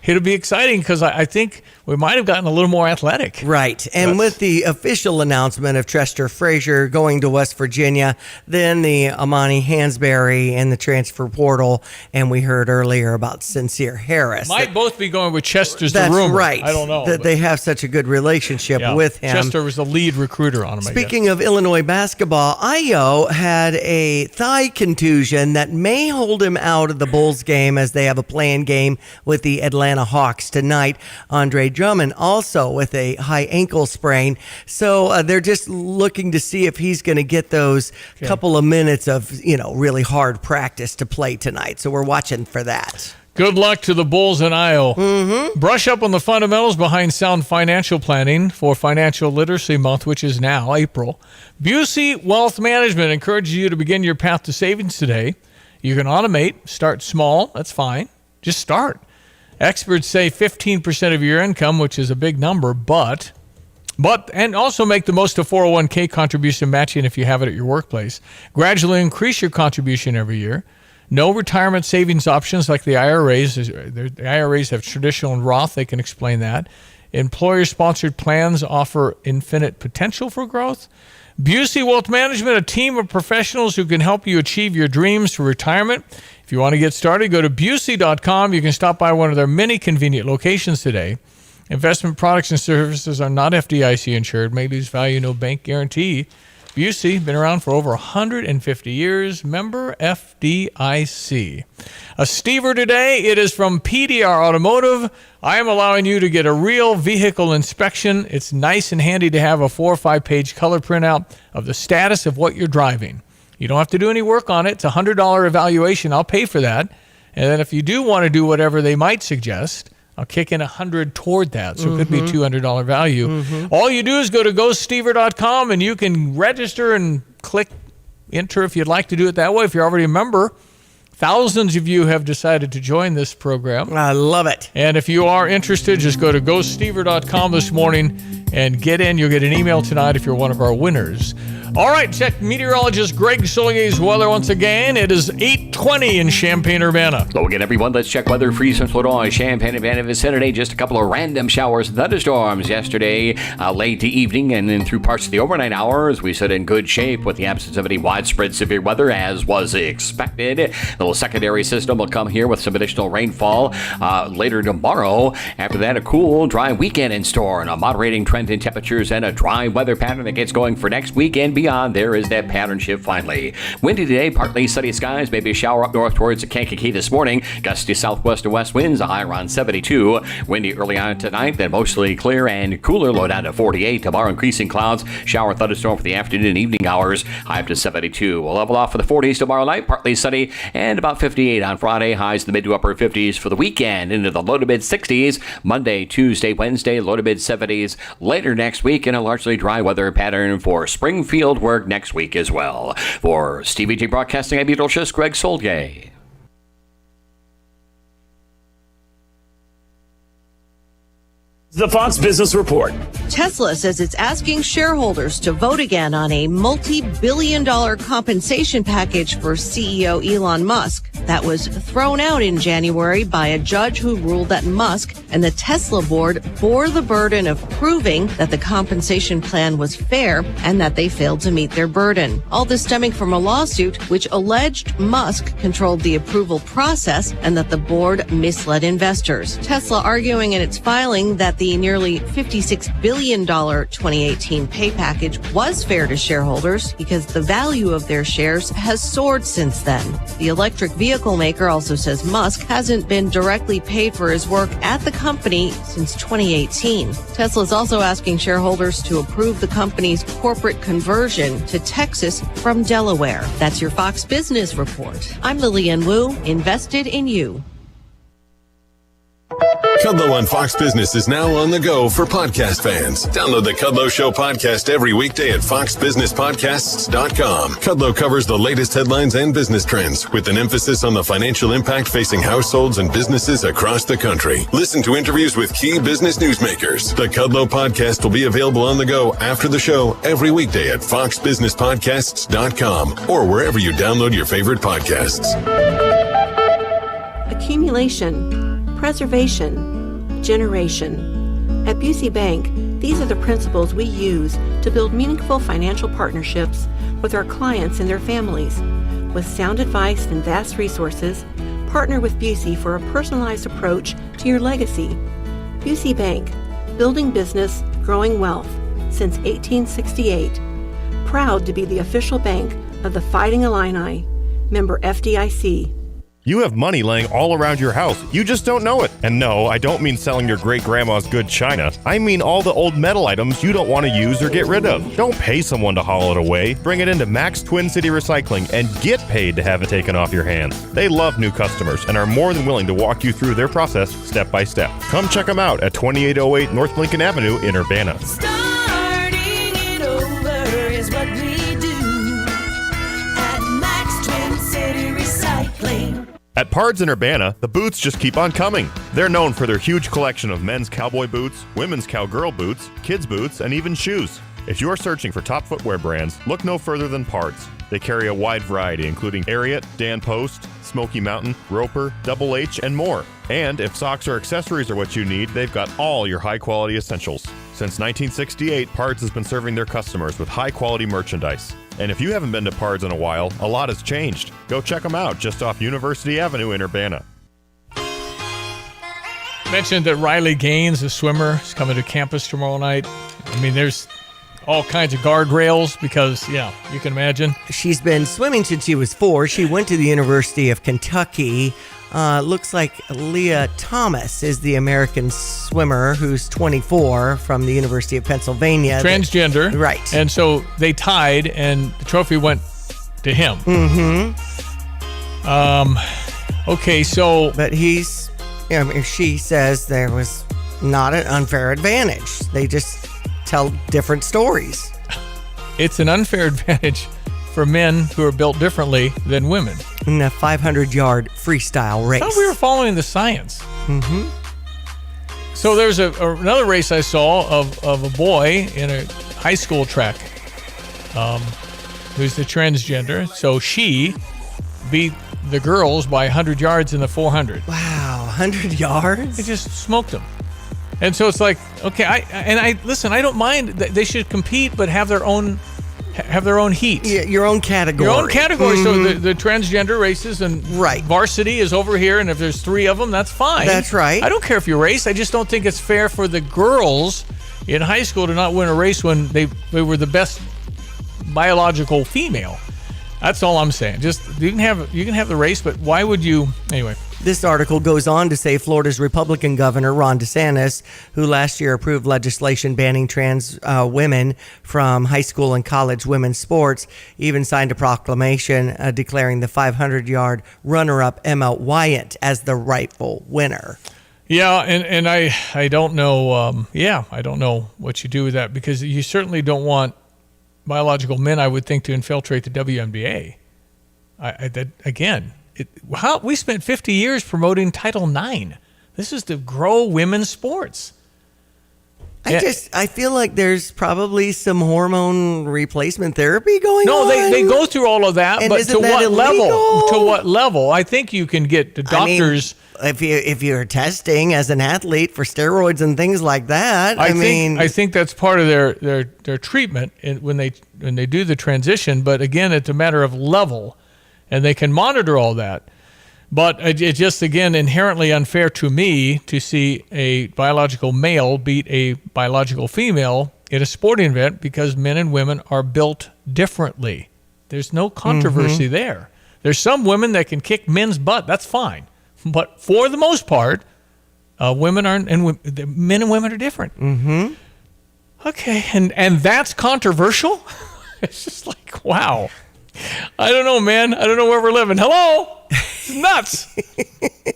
It'll be exciting because I think we might have gotten a little more athletic. Right. And with the official announcement of Chester Frazier going to West Virginia, then the Amani Hansberry in the transfer portal, and we heard earlier about Sincere Harris. Might both be going with Chester's the That's rumor. right. I don't know. That they have such a good relationship with him. Chester was the lead recruiter on him. Speaking of Illinois basketball, Ayo had a thigh contusion that may hold him out of the Bulls game as they have a play-in game with the Atlanta Hawks tonight. Andre Drummond also with a high ankle sprain. So they're just looking to see if he's going to get those couple of minutes of, really hard practice to play tonight. So we're watching for that. Good luck to the Bulls and Io. Mm-hmm. Brush up on the fundamentals behind sound financial planning for Financial Literacy Month, which is now April. Busey Wealth Management encourages you to begin your path to savings today. You can automate, start small. That's fine. Just start. Experts say 15% of your income, which is a big number, and also make the most of 401k contribution matching if you have it at your workplace. Gradually increase your contribution every year. No retirement savings options like the IRAs. The IRAs have traditional and Roth. They can explain that. Employer-sponsored plans offer infinite potential for growth. Busey Wealth Management, a team of professionals who can help you achieve your dreams for retirement. If you want to get started, go to Busey.com. You can stop by one of their many convenient locations today. Investment products and services are not FDIC insured. May lose value, no bank guarantee. Busey, been around for over 150 years. Member FDIC. A Stever today. It is from PDR Automotive. I am allowing you to get a real vehicle inspection. It's nice and handy to have a 4 or 5 page color printout of the status of what you're driving. You don't have to do any work on it. It's a $100 evaluation. I'll pay for that. And then if you do want to do whatever they might suggest, I'll kick in $100 toward that, so it could be $200 value. All you do is go to GoStever.com, and you can register and click enter if you'd like to do it that way. If you're already a member, Thousands of you have decided to join this program. I love it. And if you are interested, just go to GoStever.com this morning and get in. You'll get an email tonight if you're one of our winners. All right, check meteorologist Greg Sollier's weather once again. It is 8:20 in Champaign-Urbana. Hello again, everyone. Let's check weather for Central Illinois, Champaign-Urbana vicinity. Just a couple of random showers and thunderstorms yesterday, late to evening, and then through parts of the overnight hours. We sit in good shape with the absence of any widespread severe weather, as was expected. A little secondary system will come here with some additional rainfall later tomorrow. After that, a cool, dry weekend in store and a moderating trend in temperatures and a dry weather pattern that gets going for next weekend. Beyond, there is that pattern shift finally. Windy today, partly sunny skies, maybe a shower up north towards the Kankakee this morning. Gusty southwest to west winds, a high around 72. Windy early on tonight, then mostly clear and cooler, low down to 48. Tomorrow, increasing clouds, shower thunderstorm for the afternoon and evening hours, high up to 72. We'll level off for the 40s tomorrow night, partly sunny, and about 58 on Friday. Highs in the mid to upper 50s for the weekend, into the low to mid 60s. Monday, Tuesday, Wednesday, low to mid 70s. Later next week, in a largely dry weather pattern for Springfield work next week as well. For Stevie Jay Broadcasting, I'm meteorologist Greg Sollyer. The Fox Business Report. Tesla says it's asking shareholders to vote again on a multi-billion-dollar compensation package for CEO Elon Musk. That was thrown out in January by a judge who ruled that Musk and the Tesla board bore the burden of proving that the compensation plan was fair and that they failed to meet their burden. All this stemming from a lawsuit which alleged Musk controlled the approval process and that the board misled investors. Tesla arguing in its filing that the nearly $56 billion 2018 pay package was fair to shareholders because the value of their shares has soared since then. The electric vehicle maker also says Musk hasn't been directly paid for his work at the company since 2018. Tesla is also asking shareholders to approve the company's corporate conversion to Texas from Delaware. That's your Fox Business Report. I'm Lillian Wu, invested in you. Kudlow on Fox Business is now on the go for podcast fans. Download the Kudlow Show podcast every weekday at foxbusinesspodcasts.com. Kudlow covers the latest headlines and business trends with an emphasis on the financial impact facing households and businesses across the country. Listen to interviews with key business newsmakers. The Kudlow podcast will be available on the go after the show every weekday at foxbusinesspodcasts.com or wherever you download your favorite podcasts. Accumulation, preservation, generation. At Busey Bank, these are the principles we use to build meaningful financial partnerships with our clients and their families. With sound advice and vast resources, partner with Busey for a personalized approach to your legacy. Busey Bank, building business, growing wealth since 1868. Proud to be the official bank of the Fighting Illini, member FDIC. You have money laying all around your house. You just don't know it. And no, I don't mean selling your great-grandma's good china. I mean all the old metal items you don't want to use or get rid of. Don't pay someone to haul it away. Bring it into Max Twin City Recycling and get paid to have it taken off your hands. They love new customers and are more than willing to walk you through their process step by step. Come check them out at 2808 North Lincoln Avenue in Urbana. Starting it over is what we do at Max Twin City Recycling. At Pards in Urbana, the boots just keep on coming. They're known for their huge collection of men's cowboy boots, women's cowgirl boots, kids' boots, and even shoes. If you're searching for top footwear brands, look no further than Pards. They carry a wide variety, including Ariat, Dan Post, Smoky Mountain, Roper, Double H, and more. And if socks or accessories are what you need, they've got all your high-quality essentials. Since 1968, Pards has been serving their customers with high-quality merchandise. And if you haven't been to Pards in a while, a lot has changed. Go check them out just off University Avenue in Urbana. Mentioned that Riley Gaines, a swimmer, is coming to campus tomorrow night. I mean, there's all kinds of guardrails because, yeah, you can imagine. She's been swimming since she was 4. She went to the University of Kentucky. Looks like Leah Thomas is the American swimmer who's 24 from the University of Pennsylvania. Transgender. Right. And so they tied, and the trophy went to him. Mm-hmm. Okay, so... But he's... You know, she says there was not an unfair advantage. They just tell different stories. It's an unfair advantage for men who are built differently than women. in the 500-yard freestyle race. I thought we were following the science. Mm-hmm. So there's another race I saw of a boy in a high school track who's the transgender. So she beat the girls by 100 yards in the 400. Wow, 100 yards? They just smoked them. And so it's like, okay, I don't mind that they should compete, but have their own heat. Yeah, your own category. Your own category. Mm-hmm. So the transgender races and varsity is over here, and if there's 3 of them, that's fine. That's right. I don't care if you race. I just don't think it's fair for the girls in high school to not win a race when they were the best biological female. That's all I'm saying. Just you can have the race, but why would you anyway? This article goes on to say Florida's Republican Governor Ron DeSantis, who last year approved legislation banning trans women from high school and college women's sports, even signed a proclamation declaring the 500-yard runner-up Emma Wyatt as the rightful winner. Yeah, and I don't know. I don't know what you do with that, because you certainly don't want biological men, I would think, to infiltrate the WNBA. We spent 50 years promoting Title IX. This is to grow women's sports. I feel like there's probably some hormone replacement therapy going on. No, they go through all of that, And but isn't to that what illegal? level? To what level? I think you can get the doctors. If you're testing as an athlete for steroids and things like that, I think that's part of their treatment when they do the transition. But again, it's a matter of level, and they can monitor all that. But it's just, again, inherently unfair to me to see a biological male beat a biological female in a sporting event, because men and women are built differently. There's no controversy there. There's some women that can kick men's butt. That's fine. But for the most part, women aren't, and men and women are different. Mm-hmm. Okay, and that's controversial? It's just like, wow. I don't know, man. I don't know where we're living. Hello? It's nuts.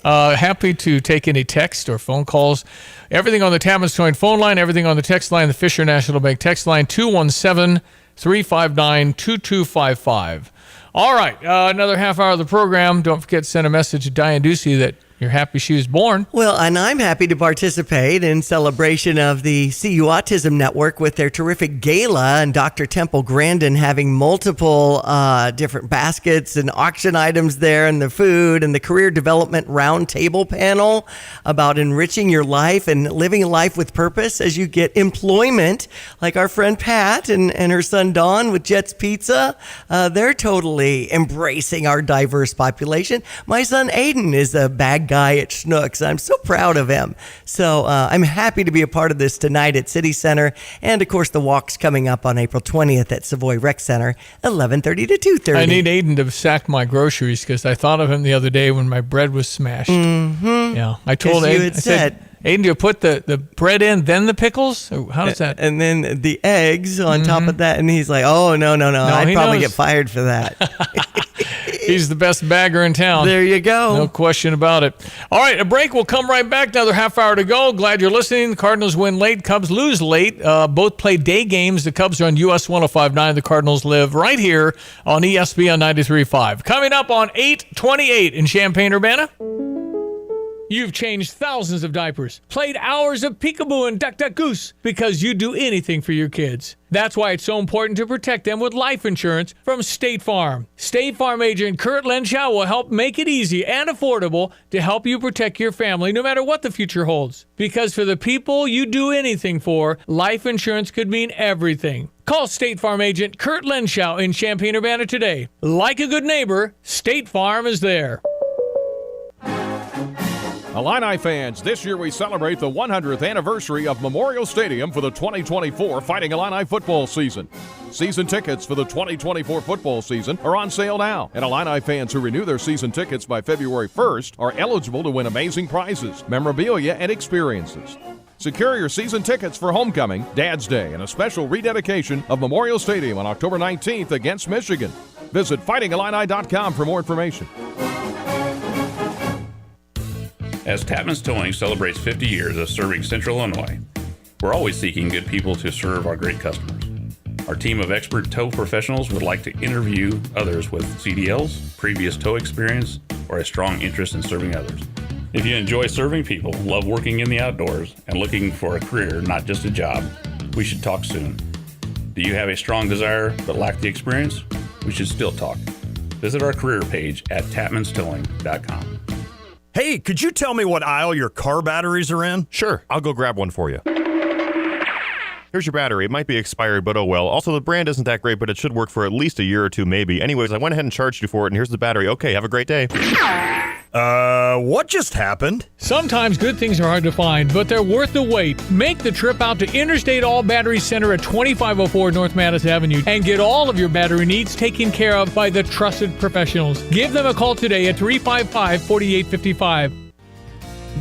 Happy to take any text or phone calls. Everything on the Tapman's Towing phone line, everything on the text line, the Fisher National Bank text line, 217-359-2255. All right, another half hour of the program. Don't forget to send a message to Diane Ducey that you're happy she was born. Well, and I'm happy to participate in celebration of the CU Autism Network with their terrific gala, and Dr. Temple Grandin having multiple different baskets and auction items there, and the food, and the career development roundtable panel about enriching your life and living a life with purpose as you get employment, like our friend Pat and her son Don with Jet's Pizza. They're totally embracing our diverse population. My son Aiden is a bag guy at Schnucks. I'm so proud of him. So I'm happy to be a part of this tonight at City Center. And of course, the walk's coming up on April 20th at Savoy Rec Center, 11:30 to 2:30. I need Aiden to sack my groceries, because I thought of him the other day when my bread was smashed. Mm-hmm. Yeah, I told Aiden, I said, Aiden, do you put the bread in, then the pickles? Or how does that? And then the eggs on top of that. And he's like, oh, no. I'd probably get fired for that. He's the best bagger in town. There you go. No question about it. All right, a break. We'll come right back. Another half hour to go. Glad you're listening. The Cardinals win late. Cubs lose late. Both play day games. The Cubs are on US 105.9. The Cardinals live right here on ESPN 93.5. Coming up on 8/28 in Champaign-Urbana. You've changed thousands of diapers, played hours of peekaboo and duck, duck, goose, because you do anything for your kids. That's why it's so important to protect them with life insurance from State Farm. State Farm agent Kurt Lenschow will help make it easy and affordable to help you protect your family no matter what the future holds. Because for the people you do anything for, life insurance could mean everything. Call State Farm agent Kurt Lenschow in Champaign-Urbana today. Like a good neighbor, State Farm is there. Illini fans, this year we celebrate the 100th anniversary of Memorial Stadium for the 2024 Fighting Illini football season. Season tickets for the 2024 football season are on sale now, and Illini fans who renew their season tickets by February 1st are eligible to win amazing prizes, memorabilia, and experiences. Secure your season tickets for homecoming, Dad's Day, and a special rededication of Memorial Stadium on October 19th against Michigan. Visit fightingillini.com for more information. As Tapman's Towing celebrates 50 years of serving Central Illinois, we're always seeking good people to serve our great customers. Our team of expert tow professionals would like to interview others with CDLs, previous tow experience, or a strong interest in serving others. If you enjoy serving people, love working in the outdoors, and looking for a career, not just a job, we should talk soon. Do you have a strong desire but lack the experience? We should still talk. Visit our career page at tapmanstowing.com. Hey, could you tell me what aisle your car batteries are in? Sure, I'll go grab one for you. Here's your battery. It might be expired, but oh well. Also, the brand isn't that great, but it should work for at least a year or two, maybe. Anyways, I went ahead and charged you for it, and here's the battery. Okay, have a great day. What just happened? Sometimes good things are hard to find, but they're worth the wait. Make the trip out to Interstate All Battery Center at 2504 North Mattis Avenue and get all of your battery needs taken care of by the trusted professionals. Give them a call today at 355-4855.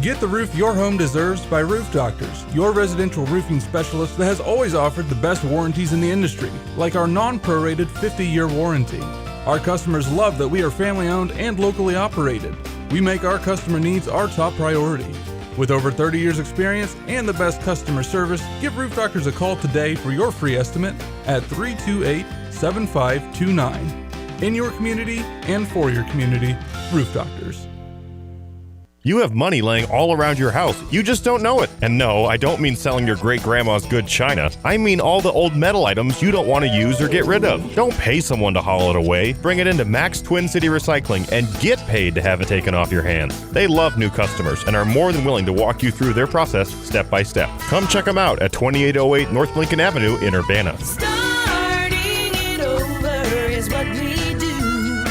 Get the roof your home deserves by Roof Doctors, your residential roofing specialist that has always offered the best warranties in the industry, like our non-prorated 50-year warranty. Our customers love that we are family-owned and locally operated. We make our customer needs our top priority. With over 30 years experience and the best customer service, give Roof Doctors a call today for your free estimate at 328-7529. In your community and for your community, Roof Doctors. You have money laying all around your house. You just don't know it. And no, I don't mean selling your great-grandma's good china. I mean all the old metal items you don't want to use or get rid of. Don't pay someone to haul it away. Bring it into Max Twin City Recycling and get paid to have it taken off your hands. They love new customers and are more than willing to walk you through their process step by step. Come check them out at 2808 North Lincoln Avenue in Urbana. Starting it over is what we do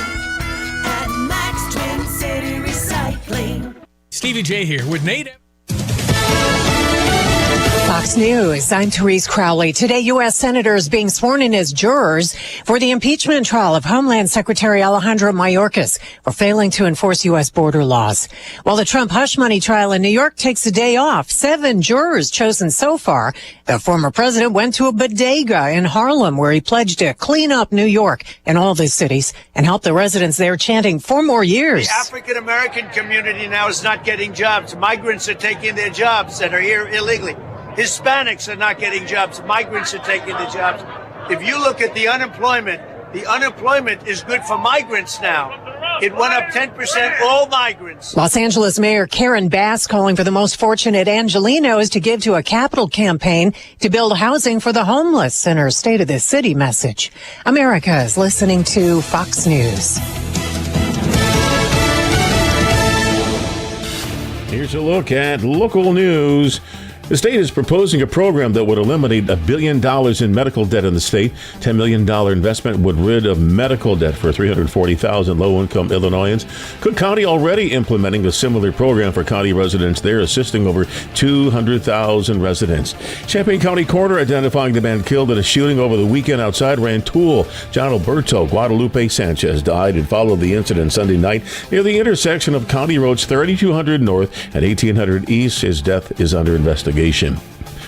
at Max Twin City Recycling. Stevie Jay here with Nate. Fox News, I'm Therese Crowley. Today, U.S. senators being sworn in as jurors for the impeachment trial of Homeland Secretary Alejandro Mayorkas for failing to enforce U.S. border laws. While the Trump hush money trial in New York takes a day off, 7 jurors chosen so far. The former president went to a bodega in Harlem where he pledged to clean up New York and all the cities and help the residents there chanting 4 more years. The African American community now is not getting jobs. Migrants are taking their jobs that are here illegally. Hispanics are not getting jobs. Migrants are taking the jobs. If you look at the unemployment is good for migrants now. It went up 10%, all migrants. Los Angeles Mayor Karen Bass calling for the most fortunate Angelenos to give to a capital campaign to build housing for the homeless in her State of the City message. America is listening to Fox News. Here's a look at local news. The state is proposing a program that would eliminate $1 billion in medical debt in the state. $10 million investment would rid of medical debt for 340,000 low-income Illinoisans. Cook County already implementing a similar program for county residents there, assisting over 200,000 residents. Champaign County Coroner identifying the man killed in a shooting over the weekend outside Rantoul. John Alberto Guadalupe Sanchez died and followed the incident Sunday night near the intersection of County Roads 3200 North and 1800 East. His death is under investigation.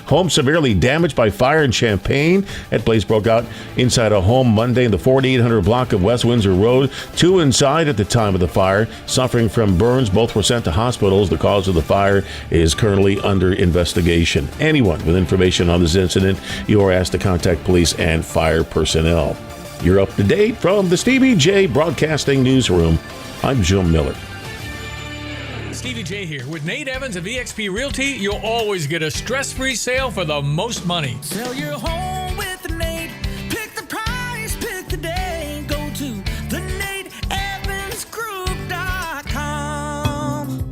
Home severely damaged by fire in Champaign. That blaze broke out inside a home Monday in the 4800 block of West Windsor Road. 2 inside at the time of the fire, suffering from burns. Both were sent to hospitals. The cause of the fire is currently under investigation. Anyone with information on this incident, you are asked to contact police and fire personnel. You're up to date from the Stevie Jay Broadcasting Newsroom. I'm Jim Miller. Stevie Jay here with Nate Evans of eXp Realty. You'll always get a stress-free sale for the most money. Sell your home with Nate. Pick the price, pick the day. Go to the NateEvansGroup.com.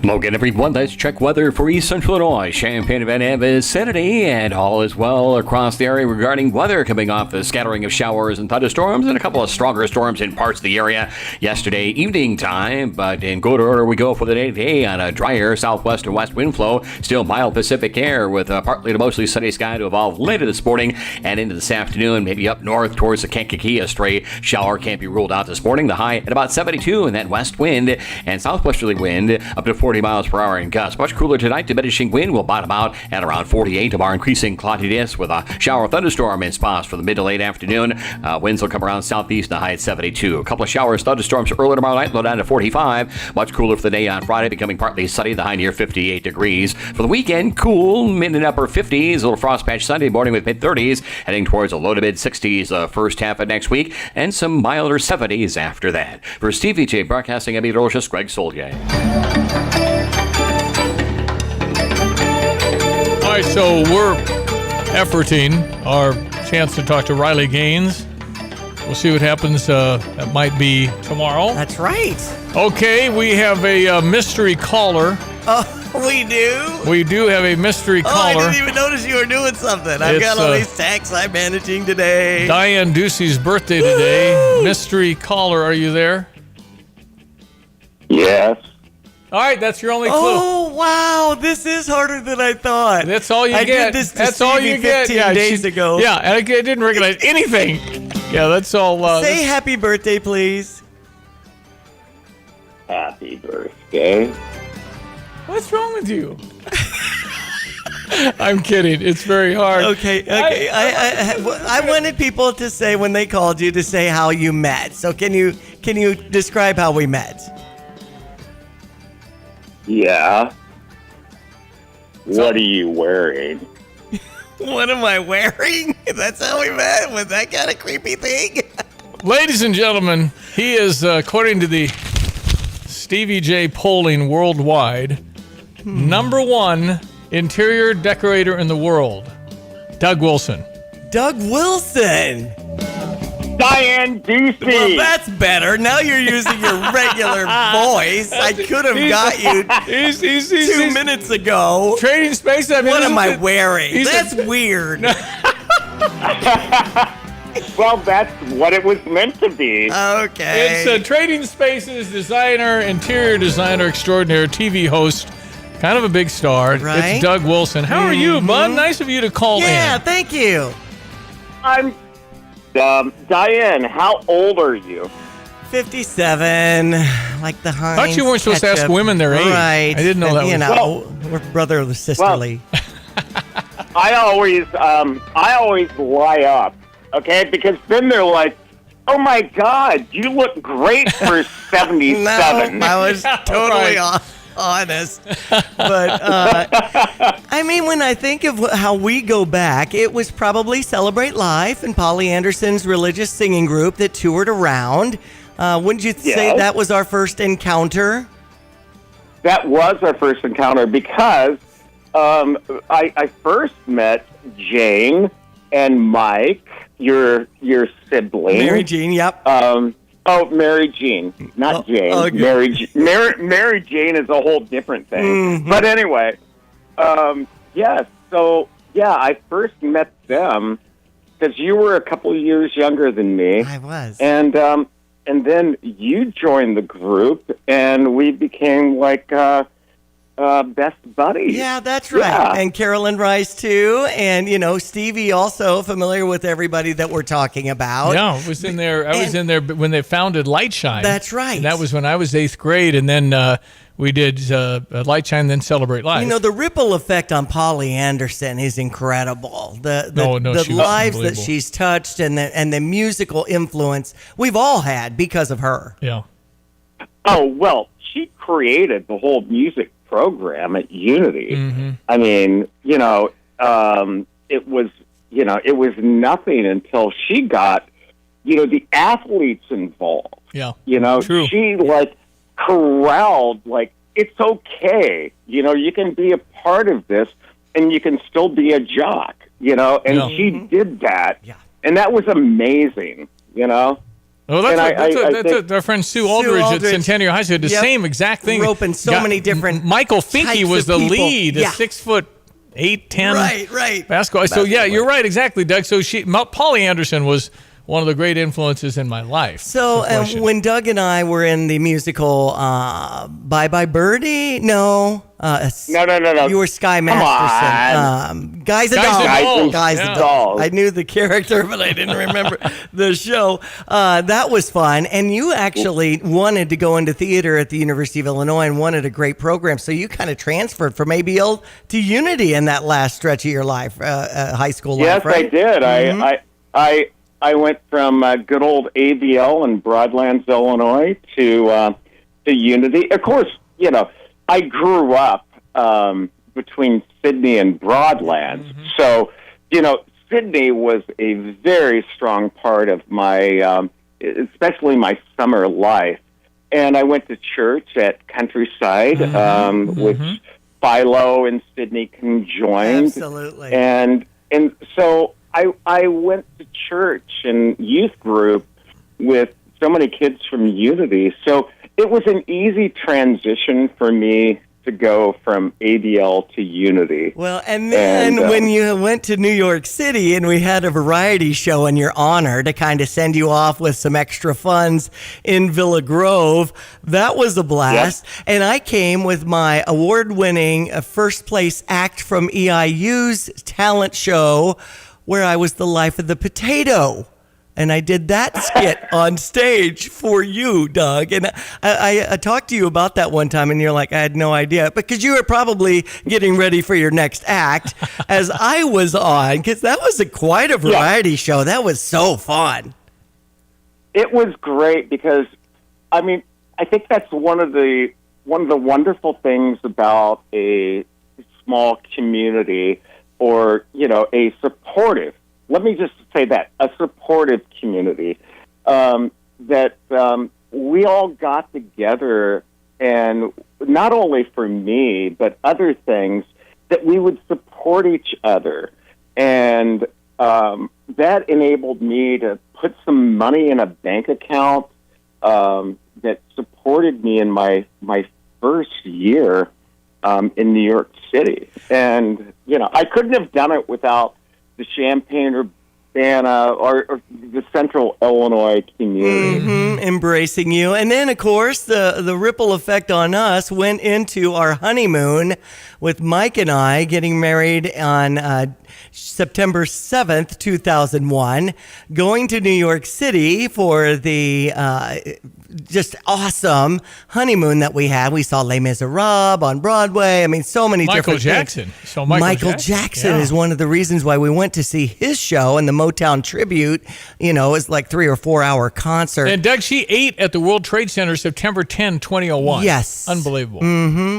Hello again, everyone. Let's check weather for East Central Illinois. Champaign and Van Ness vicinity, and all is well across the area regarding weather, coming off the scattering of showers and thunderstorms and a couple of stronger storms in parts of the area yesterday evening time. But in good order, we go for the day today on a drier southwest and west wind flow. Still mild Pacific air with a partly to mostly sunny sky to evolve later this morning and into this afternoon. Maybe up north towards the Kankakee, a stray shower can't be ruled out this morning. The high at about 72, and that west wind and southwesterly wind up to 40 40 miles per hour in gusts. Much cooler tonight. Diminishing wind will bottom out at around 48. Tomorrow, increasing cloudiness with a shower thunderstorm in spots for the mid to late afternoon. Winds will come around southeast, the high at 72. A couple of showers, thunderstorms early tomorrow night, low down to 45. Much cooler for the day on Friday, becoming partly sunny, the high near 58 degrees. For the weekend, cool, mid and upper 50s. A little frost patch Sunday morning with mid-30s, heading towards a low to mid-60s first half of next week, and some milder 70s after that. For Stevie Jay Broadcasting, I'm meteorologist Greg Soldier. All right, so we're efforting our chance to talk to Riley Gaines. We'll see what happens. That might be tomorrow. That's right. Okay, we have a mystery caller. Oh, we do? We do have a mystery caller. I didn't even notice you were doing something. I've got all these texts I'm managing today. Diane Ducey's birthday today. Woo! Mystery caller, are you there? Yes. All right, that's your only clue. Oh, wow. This is harder than I thought. That's all you get. I did this to that's all you 15 get. days ago. Yeah, and I didn't recognize anything. Yeah, that's all. Say happy birthday, please. Happy birthday. What's wrong with you? I'm kidding. It's very hard. Okay. I wanted people to say when they called you to say how you met. So can you describe how we met? Yeah. What are you wearing? What am I wearing? That's how we met? Was that kind of creepy thing? Ladies and gentlemen, he is, according to the Stevie J polling worldwide, number one interior decorator in the world. Doug Wilson. Doug Wilson. Diane Ducey. Well, that's better. Now you're using your regular voice. I could have got you 2 minutes ago. Trading space. What am I wearing? That's weird. Well, that's what it was meant to be. Okay. It's Trading Spaces designer, interior designer extraordinaire, TV host, kind of a big star. Right? It's Doug Wilson. How are you, bud? Nice of you to call in. Yeah, thank you. I'm Diane, how old are you? 57, like the Heinz. I thought you weren't supposed to ask women their age. Right. I didn't know that. We're brother or sisterly. Well, I always lie up, okay? Because then they're like, "Oh my God, you look great for 77." No, I was totally honest. But I mean, when I think of how we go back, it was probably Celebrate Life and Polly Anderson's religious singing group that toured around. Wouldn't you say that was our first encounter? That was our first encounter because I first met Jane and Mike, your sibling. Mary Jean, yep. Mary Jean, not Jane. Okay. Mary Jane is a whole different thing. Mm-hmm. But anyway, I first met them because you were a couple of years younger than me. I was. And then you joined the group, and we became like best buddies. Yeah, that's right. Yeah. And Carolyn Rice, too. And, Stevie also familiar with everybody that we're talking about. Yeah, I was in there when they founded Lightshine. That's right. And that was when I was 8th grade. And then we did Lightshine, then Celebrate Life. The ripple effect on Polly Anderson is incredible. The lives that she's touched and the musical influence we've all had because of her. Yeah. Oh, well, she created the whole music program at Unity. Mm-hmm. I mean, it was nothing until she got, the athletes involved. Yeah. True. She corralled, it's okay. You can be a part of this and you can still be a jock, and she did that. Yeah. And that was amazing, Well, that's our friend Sue Aldridge at Centennial High School. The same exact thing. Roping so many different Michael Finke was the lead, a 6'8", 10 right. basketball. So yeah, you're right, exactly, Doug. So Polly Anderson was one of the great influences in my life. So when Doug and I were in the musical Bye Bye Birdie, no. No. You were Sky Masterson. Guys and Dolls. Guys and Dolls. I knew the character, but I didn't remember the show. That was fun. And you actually wanted to go into theater at the University of Illinois and wanted a great program. So you kind of transferred from ABL to Unity in that last stretch of your life, high school life, right? Yes, I did. I went from good old ABL in Broadlands, Illinois to Unity. Of course, I grew up between Sydney and Broadlands. So, Sydney was a very strong part of my, especially my summer life. And I went to church at Countryside, which Philo and Sydney conjoined. Absolutely. And so I went to church and youth group with so many kids from Unity. So it was an easy transition for me to go from ABL to Unity. Well, and then when you went to New York City and we had a variety show in your honor to kind of send you off with some extra funds in Villa Grove, that was a blast. Yep. And I came with my award-winning first place act from EIU's talent show where I was the life of the potato. And I did that skit on stage for you, Doug. And I talked to you about that one time, and you're like, I had no idea. Because you were probably getting ready for your next act as I was on, because that was quite a variety show. That was so fun. It was great because, I think that's one of the wonderful things about a small community or, a supportive, let me just say that, a supportive community, that we all got together, and not only for me, but other things, that we would support each other. And that enabled me to put some money in a bank account that supported me in my first year in New York City. And, I couldn't have done it without the Champaign-Urbana or the Central Illinois community. Embracing you. And then, of course, the ripple effect on us went into our honeymoon with Mike and I getting married on September 7th, 2001, going to New York City for the just awesome honeymoon that we had. We saw Les Miserables on Broadway. So many different Jackson. things. So Michael Jackson is one of the reasons why we went to see his show, and the Motown tribute, is like 3 or 4 hour concert. And Doug, she ate at the World Trade Center September 10, 2001. Yes. Unbelievable.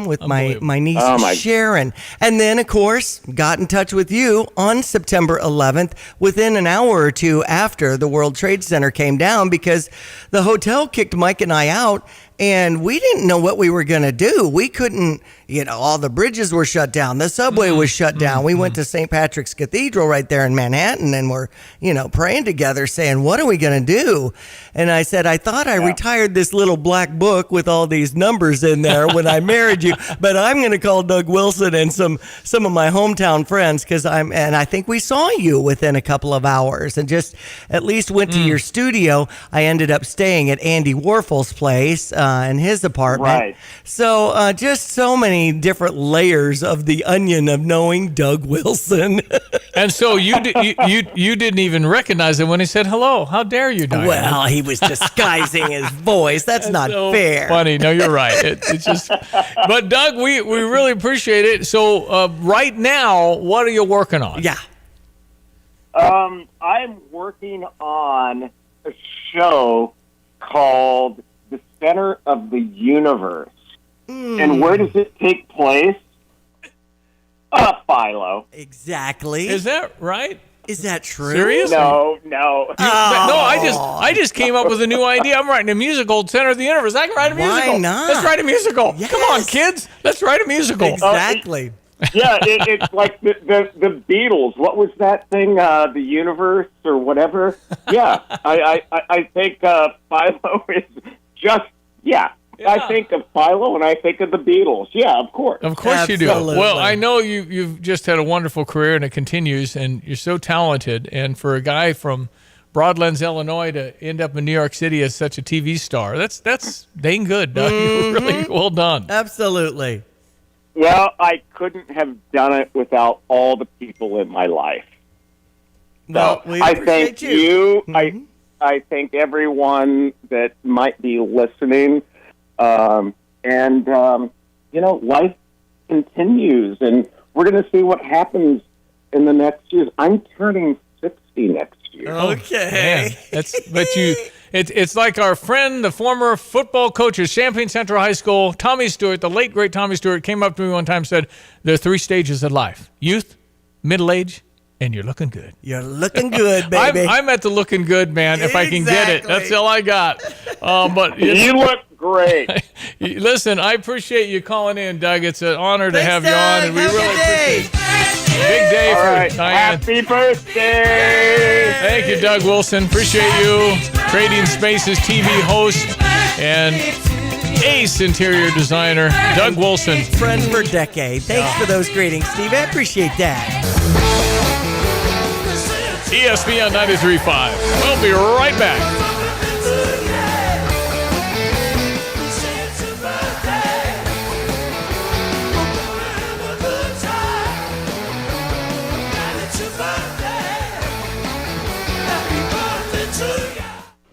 With my niece Sharon. And then, of course, got in touch with you on September 11th, within an hour or two after the World Trade Center came down, because the hotel kicked Mike and I out, and we didn't know what we were going to do. We couldn't, all the bridges were shut down. The subway was shut down. We went to St. Patrick's Cathedral right there in Manhattan, and we're, praying together saying, what are we going to do? And I said, I thought I retired this little black book with all these numbers in there when I married you, but I'm going to call Doug Wilson and some of my hometown friends, and I think we saw you within a couple of hours and just at least went to your studio. I ended up staying at Andy Warhol's place in his apartment. Right. So just so many different layers of the onion of knowing Doug Wilson. And so you didn't even recognize him when he said hello. How dare you, Diane? Well, he was disguising his voice. That's not so fair. Funny. No, you're right. It's just. But Doug, we really appreciate it. So right now, what are you working on? Yeah. I'm working on a show called The Center of the Universe. And where does it take place? Philo. Exactly. Is that right? Is that true? Seriously? No. No, I just came up with a new idea. I'm writing a musical, Center of the Universe. I can write a musical. Why not? Let's write a musical. Yes. Come on, kids. Let's write a musical. Exactly. It's like the Beatles. What was that thing? The Universe or whatever? Yeah, I think Philo is just, I think of Philo and I think of the Beatles. Yeah, of course. Of course Absolutely. you do. Well, I know you've just had a wonderful career and it continues, and you're so talented. And for a guy from Broadlands, Illinois, to end up in New York City as such a TV star, that's dang good, Doug. Really well done. Absolutely. Well, I couldn't have done it without all the people in my life. Well, So we I appreciate thank you. Mhm. I thank everyone that might be listening. Life continues, and we're going to see what happens in the next years. I'm turning 60 next year. Okay. It's like our friend, the former football coach at Champaign Central High School, Tommy Stewart, the late, great Tommy Stewart, came up to me one time and said, there are 3 stages of life: youth, middle age, and you're looking good. You're looking good, baby. I'm at the looking good, man, if I can get it. That's all I got. But you look great. Listen, I appreciate you calling in, Doug. It's an honor to have you on, and we really appreciate it. Big day All for right. Diane. Happy birthday! Thank you, Doug Wilson. Appreciate you. Trading Spaces TV host and ace interior designer, Doug Wilson. Friend for a decade. Thanks for those greetings, Steve. I appreciate that. ESPN 93.5. We'll be right back.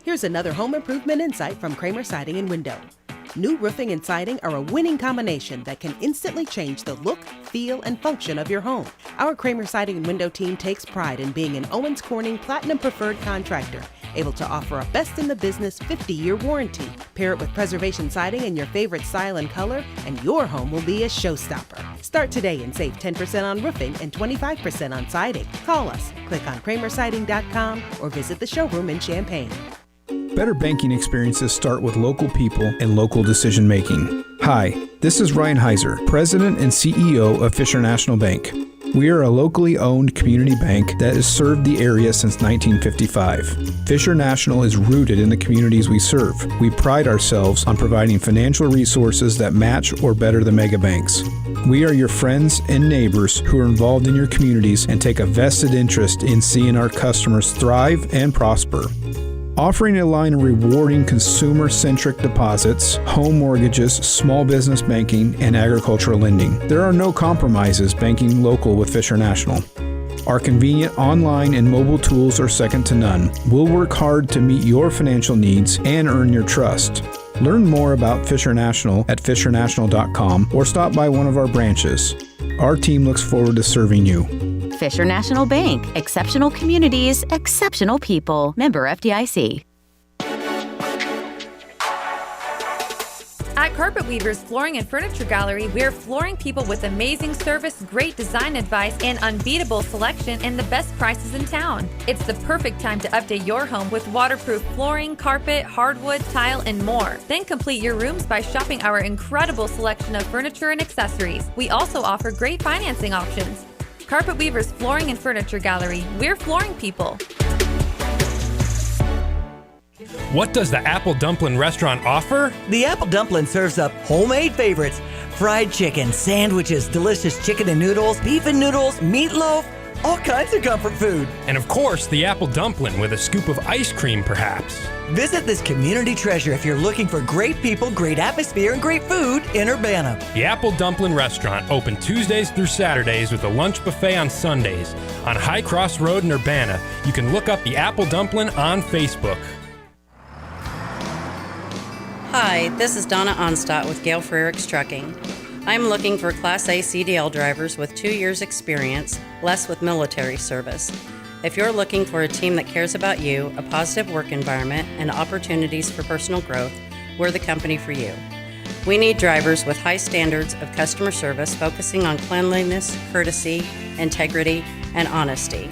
Here's another home improvement insight from Kramer Siding and Window. New roofing and siding are a winning combination that can instantly change the look, feel, and function of your home. Our Kramer Siding and Window team takes pride in being an Owens Corning Platinum Preferred contractor, able to offer a best-in-the-business 50-year warranty. Pair it with preservation siding in your favorite style and color, and your home will be a showstopper. Start today and save 10% on roofing and 25% on siding. Call us, click on kramersiding.com, or visit the showroom in Champaign. Better banking experiences start with local people and local decision making. Hi, this is Ryan Heiser, President and CEO of Fisher National Bank. We are a locally owned community bank that has served the area since 1955. Fisher National is rooted in the communities we serve. We pride ourselves on providing financial resources that match or better the mega banks. We are your friends and neighbors who are involved in your communities and take a vested interest in seeing our customers thrive and prosper. Offering a line of rewarding consumer-centric deposits, home mortgages, small business banking, and agricultural lending. There are no compromises banking local with Fisher National. Our convenient online and mobile tools are second to none. We'll work hard to meet your financial needs and earn your trust. Learn more about Fisher National at fishernational.com or stop by one of our branches. Our team looks forward to serving you. Fisher National Bank. Exceptional communities, exceptional people. Member FDIC. At Carpet Weavers Flooring and Furniture Gallery, we're flooring people with amazing service, great design advice, and unbeatable selection and the best prices in town. It's the perfect time to update your home with waterproof flooring, carpet, hardwood, tile, and more. Then complete your rooms by shopping our incredible selection of furniture and accessories. We also offer great financing options. Carpet Weavers Flooring and Furniture Gallery. We're flooring people. What does the Apple Dumpling restaurant offer? The Apple Dumpling serves up homemade favorites: fried chicken, sandwiches, delicious chicken and noodles, beef and noodles, meatloaf, all kinds of comfort food. And of course, the Apple Dumpling with a scoop of ice cream, perhaps. Visit this community treasure if you're looking for great people, great atmosphere, and great food in Urbana. The Apple Dumpling Restaurant, open Tuesdays through Saturdays with a lunch buffet on Sundays. On High Cross Road in Urbana, you can look up the Apple Dumpling on Facebook. Hi, this is Donna Onstott with Gale Frericks Trucking. I'm looking for Class A CDL drivers with 2 years experience, less with military service. If you're looking for a team that cares about you, a positive work environment, and opportunities for personal growth, we're the company for you. We need drivers with high standards of customer service focusing on cleanliness, courtesy, integrity, and honesty.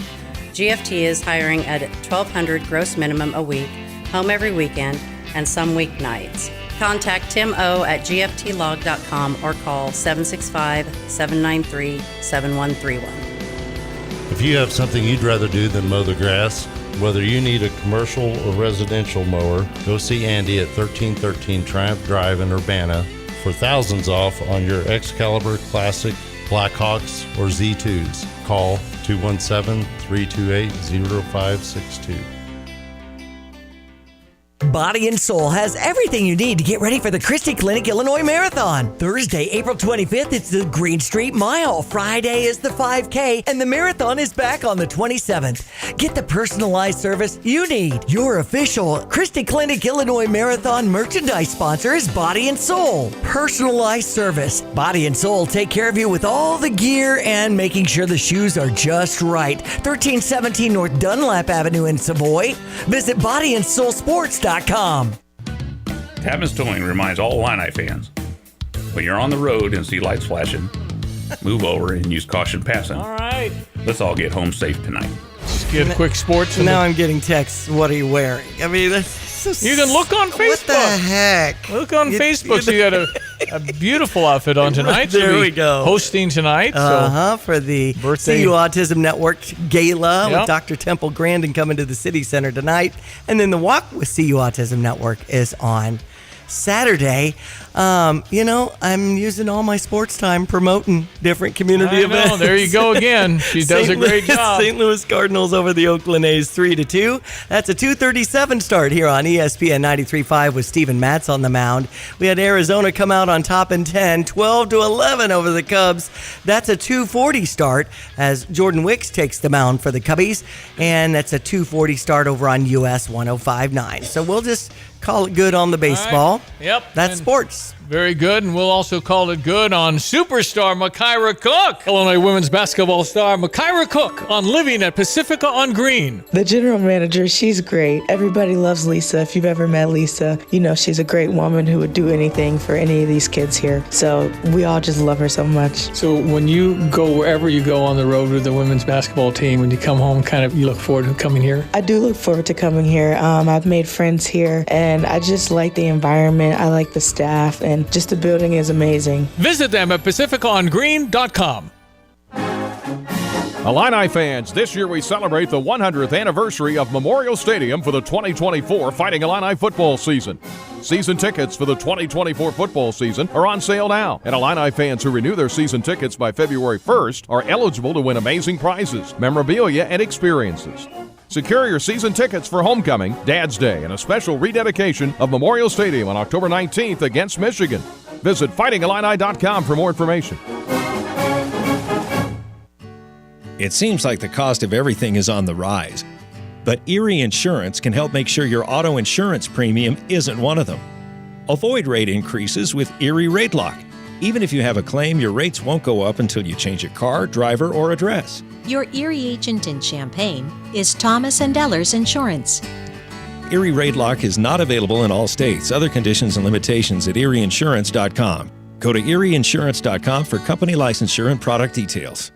GFT is hiring at $1,200 gross minimum a week, home every weekend, and some weeknights. Contact Tim O at gftlog.com or call 765-793-7131. If you have something you'd rather do than mow the grass, whether you need a commercial or residential mower, go see Andy at 1313 Triumph Drive in Urbana for thousands off on your Excalibur Classic, Blackhawks, or Z2s. Call 217-328-0562. Body and Soul has everything you need to get ready for the Christie Clinic Illinois Marathon. Thursday, April 25th, it's the Green Street Mile. Friday is the 5K, and the marathon is back on the 27th. Get the personalized service you need. Your official Christie Clinic Illinois Marathon merchandise sponsor is Body and Soul. Personalized service. Body and Soul take care of you with all the gear and making sure the shoes are just right. 1317 North Dunlap Avenue in Savoy. Visit bodyandsoulsports.com. Tapman's Towing reminds all Illini fans, when you're on the road and see lights flashing, move over and use caution passing. All right. Let's all get home safe tonight. Just get quick sports. Now I'm getting texts. What are you wearing? I mean, that's so you can look on Facebook. What the heck? Look on Facebook. So you got a beautiful outfit on tonight. There we go. Hosting tonight. For the birthday. CU Autism Network Gala Yep. with Dr. Temple Grandin coming to the City Center tonight. And then the Walk with CU Autism Network is on Saturday. I'm using all my sports time promoting different community events. There you go again. She does a great job. St. Louis Cardinals over the Oakland A's 3-2. That's a 2:37 start here on ESPN 93.5 with Steven Matz on the mound. We had Arizona come out on top in 10, 12-11 over the Cubs. That's a 2:40 start as Jordan Wicks takes the mound for the Cubbies, and that's a 2:40 start over on US 105.9. So we'll just call it good on the baseball. Right. Yep. That's sports. Very good, and we'll also call it good on superstar Makaira Cook. Illinois women's basketball star Makaira Cook on Living at Pacifica on Green. The general manager, she's great. Everybody loves Lisa. If you've ever met Lisa, you know she's a great woman who would do anything for any of these kids here. So we all just love her so much. So when you go wherever you go on the road with the women's basketball team, when you come home, you look forward to coming here? I do look forward to coming here. I've made friends here, and I just like the environment. I like the staff, and just the building is amazing. Visit them at pacificaongreen.com. Illini fans, this year we celebrate the 100th anniversary of Memorial Stadium for the 2024 Fighting Illini football season. Season tickets for the 2024 football season are on sale now, and Illini fans who renew their season tickets by February 1st are eligible to win amazing prizes, memorabilia, and experiences. Secure your season tickets for homecoming, Dad's Day, and a special rededication of Memorial Stadium on October 19th against Michigan. Visit fightingillini.com for more information. It seems like the cost of everything is on the rise, but Erie Insurance can help make sure your auto insurance premium isn't one of them. Avoid rate increases with Erie Rate Lock. Even if you have a claim, your rates won't go up until you change your car, driver, or address. Your Erie agent in Champaign is Thomas & Ellers Insurance. Erie Rate Lock is not available in all states. Other conditions and limitations at erieinsurance.com. Go to erieinsurance.com for company licensure and product details.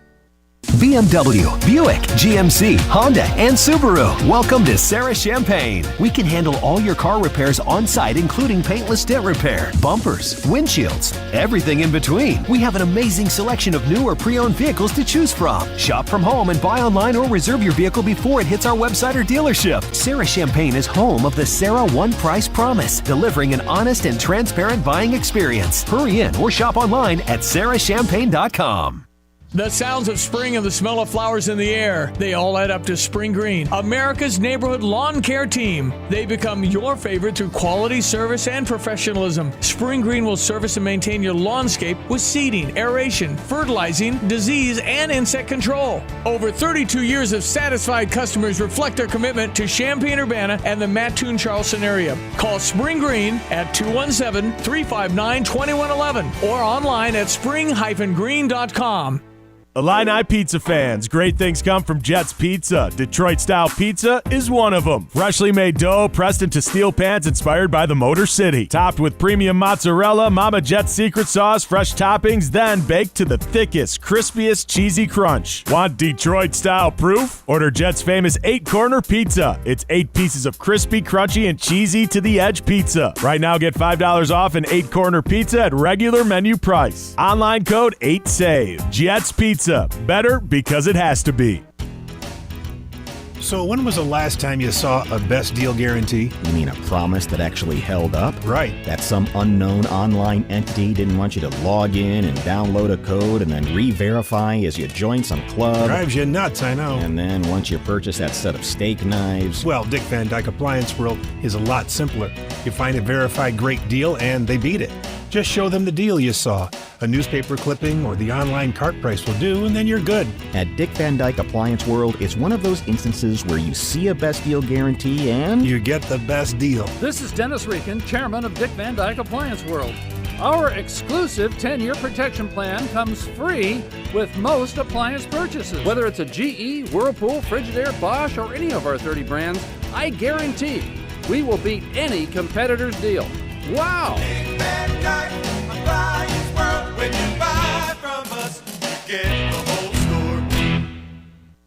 BMW, Buick, GMC, Honda, and Subaru. Welcome to Sarah Champagne. We can handle all your car repairs on site, including paintless dent repair, bumpers, windshields, everything in between. We have an amazing selection of new or pre-owned vehicles to choose from. Shop from home and buy online or reserve your vehicle before it hits our website or dealership. Sarah Champagne is home of the Sarah One Price Promise, delivering an honest and transparent buying experience. Hurry in or shop online at sarahchampagne.com. The sounds of spring and the smell of flowers in the air, they all add up to Spring Green, America's neighborhood lawn care team. They become your favorite through quality service and professionalism. Spring Green will service and maintain your lawnscape with seeding, aeration, fertilizing, disease, and insect control. Over 32 years of satisfied customers reflect their commitment to Champaign-Urbana and the Mattoon-Charleston area. Call Spring Green at 217-359-2111 or online at spring-green.com. Illini pizza fans, great things come from Jet's Pizza. Detroit-style pizza is one of them. Freshly made dough pressed into steel pans inspired by the Motor City. Topped with premium mozzarella, Mama Jet's secret sauce, fresh toppings, then baked to the thickest, crispiest, cheesy crunch. Want Detroit-style proof? Order Jet's famous 8-corner pizza. It's 8 pieces of crispy, crunchy, and cheesy to the edge pizza. Right now, get $5 off an 8-corner pizza at regular menu price. Online code 8SAVE. Jet's Pizza. Better because it has to be. So when was the last time you saw a best deal guarantee? You mean a promise that actually held up? Right. That some unknown online entity didn't want you to log in and download a code and then re-verify as you join some club? Drives you nuts, I know. And then once you purchase that set of steak knives... Well, Dick Van Dyke Appliance World is a lot simpler. You find a verified great deal and they beat it. Just show them the deal you saw. A newspaper clipping or the online cart price will do, and then you're good. At Dick Van Dyke Appliance World, it's one of those instances where you see a best deal guarantee and... you get the best deal. This is Dennis Reekin, chairman of Dick Van Dyke Appliance World. Our exclusive 10-year protection plan comes free with most appliance purchases. Whether it's a GE, Whirlpool, Frigidaire, Bosch, or any of our 30 brands, I guarantee we will beat any competitor's deal. Wow! Dick Van Dyke Appliance World. When you buy from us, you get the whole store.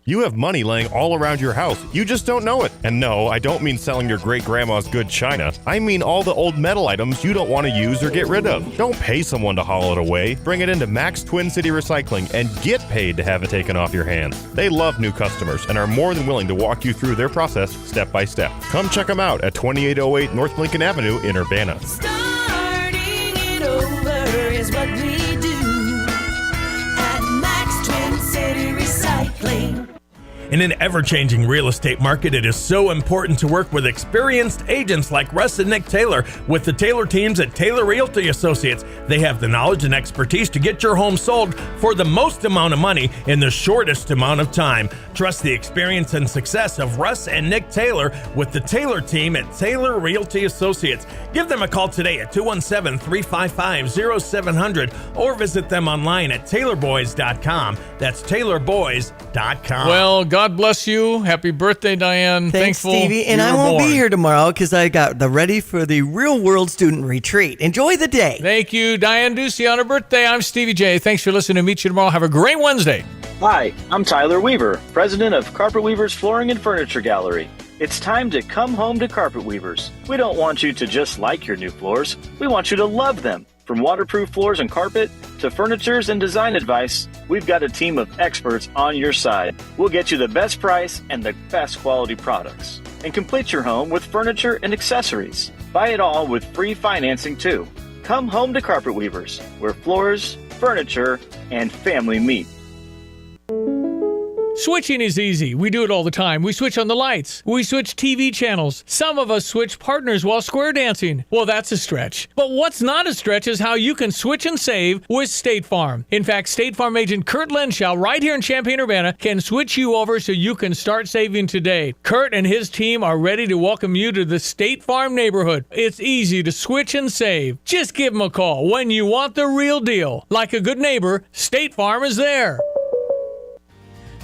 You have money laying all around your house. You just don't know it. And no, I don't mean selling your great-grandma's good china. I mean all the old metal items you don't want to use or get rid of. Don't pay someone to haul it away. Bring it into Max Twin City Recycling and get paid to have it taken off your hands. They love new customers and are more than willing to walk you through their process step by step. Come check them out at 2808 North Lincoln Avenue in Urbana. Starting it over is what we do at Max Twin City Recycling. In an ever-changing real estate market, it is so important to work with experienced agents like Russ and Nick Taylor with the Taylor teams at Taylor Realty Associates. They have the knowledge and expertise to get your home sold for the most amount of money in the shortest amount of time. Trust the experience and success of Russ and Nick Taylor with the Taylor team at Taylor Realty Associates. Give them a call today at 217-355-0700 or visit them online at taylorboys.com. That's taylorboys.com. Well, God bless you. Happy birthday, Diane. Thanks, Thankful Stevie. And I won't be here tomorrow because I got ready for the Real World Student Retreat. Enjoy the day. Thank you, Diane Ducey, on her birthday. I'm Stevie J. Thanks for listening to Meet You Tomorrow. Have a great Wednesday. Hi, I'm Tyler Weaver, president of Carpet Weavers Flooring and Furniture Gallery. It's time to come home to Carpet Weavers. We don't want you to just like your new floors. We want you to love them. From waterproof floors and carpet to furnitures and design advice, we've got a team of experts on your side. We'll get you the best price and the best quality products. And complete your home with furniture and accessories. Buy it all with free financing too. Come home to Carpet Weavers, where floors, furniture, and family meet. Switching is easy. We do it all the time. We switch on the lights. We switch TV channels. Some of us switch partners while square dancing. Well, that's a stretch. But what's not a stretch is how you can switch and save with State Farm. In fact, State Farm agent Kurt Lenschow right here in Champaign-Urbana can switch you over so you can start saving today. Kurt and his team are ready to welcome you to the State Farm neighborhood. It's easy to switch and save. Just give them a call when you want the real deal. Like a good neighbor, State Farm is there.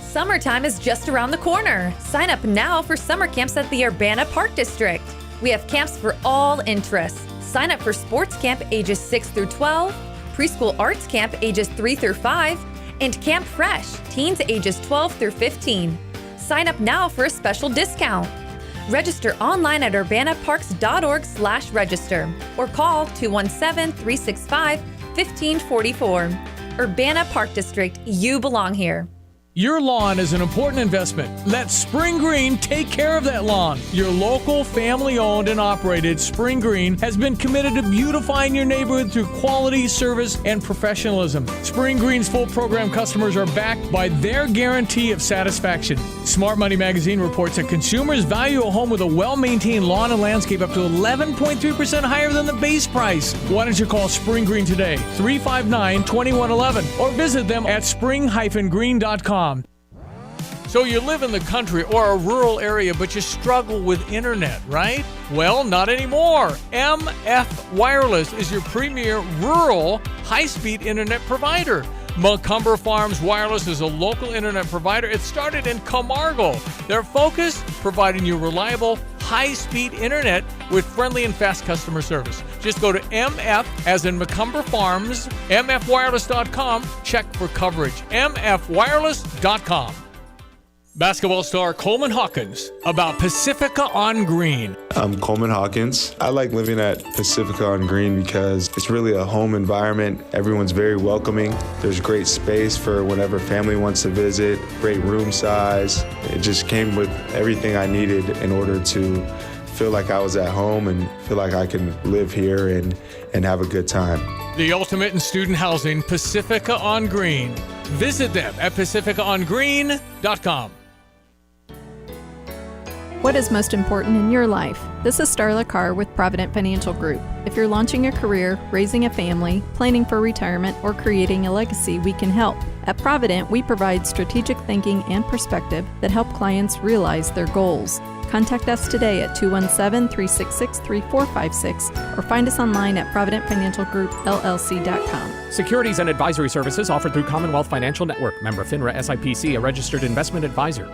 Summertime is just around the corner. Sign up now for summer camps at the Urbana Park District. We have camps for all interests. Sign up for sports camp ages 6 through 12, preschool arts camp ages 3 through 5, and Camp Fresh, teens ages 12 through 15. Sign up now for a special discount. Register online at urbanaparks.org/register or call 217-365-1544. Urbana Park District, you belong here. Your lawn is an important investment. Let Spring Green take care of that lawn. Your local, family-owned and operated Spring Green has been committed to beautifying your neighborhood through quality, service, and professionalism. Spring Green's full program customers are backed by their guarantee of satisfaction. Smart Money Magazine reports that consumers value a home with a well-maintained lawn and landscape up to 11.3% higher than the base price. Why don't you call Spring Green today, 359-2111, or visit them at spring-green.com. So you live in the country or a rural area, but you struggle with internet, right? Well, not anymore. MF Wireless is your premier rural high-speed internet provider. Macomber Farms Wireless is a local internet provider. It started in Camargo. Their focus, providing you reliable, high-speed internet with friendly and fast customer service. Just go to MF, as in Macomber Farms, mfwireless.com. Check for coverage. mfwireless.com. basketball star Coleman Hawkins about Pacifica on Green. I'm Coleman Hawkins. I like living at Pacifica on Green because it's really a home environment. Everyone's very welcoming. There's great space for whenever family wants to visit, great room size. It just came with everything I needed in order to feel like I was at home and feel like I can live here and have a good time. The ultimate in student housing, Pacifica on Green. Visit them at pacificaongreen.com. What is most important in your life? This is Starla Carr with Provident Financial Group. If you're launching a career, raising a family, planning for retirement, or creating a legacy, we can help. At Provident, we provide strategic thinking and perspective that help clients realize their goals. Contact us today at 217-366-3456 or find us online at providentfinancialgroupllc.com. Securities and advisory services offered through Commonwealth Financial Network. Member FINRA SIPC, a registered investment advisor.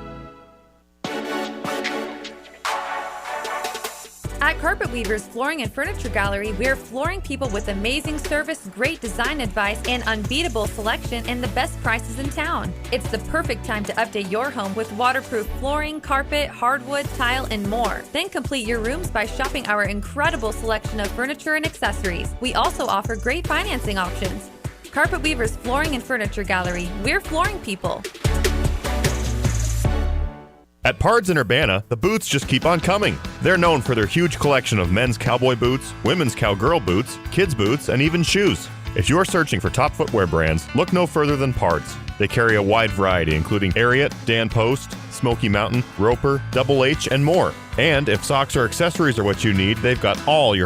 At Carpet Weavers Flooring and Furniture Gallery, we're flooring people with amazing service, great design advice, and unbeatable selection and the best prices in town. It's the perfect time to update your home with waterproof flooring, carpet, hardwood, tile, and more. Then complete your rooms by shopping our incredible selection of furniture and accessories. We also offer great financing options. Carpet Weavers Flooring and Furniture Gallery, we're flooring people. At Pards in Urbana, the boots just keep on coming. They're known for their huge collection of men's cowboy boots, women's cowgirl boots, kids' boots, and even shoes. If you're searching for top footwear brands, look no further than Pards. They carry a wide variety, including Ariat, Dan Post, Smoky Mountain, Roper, Double H, and more. And if socks or accessories are what you need, they've got all your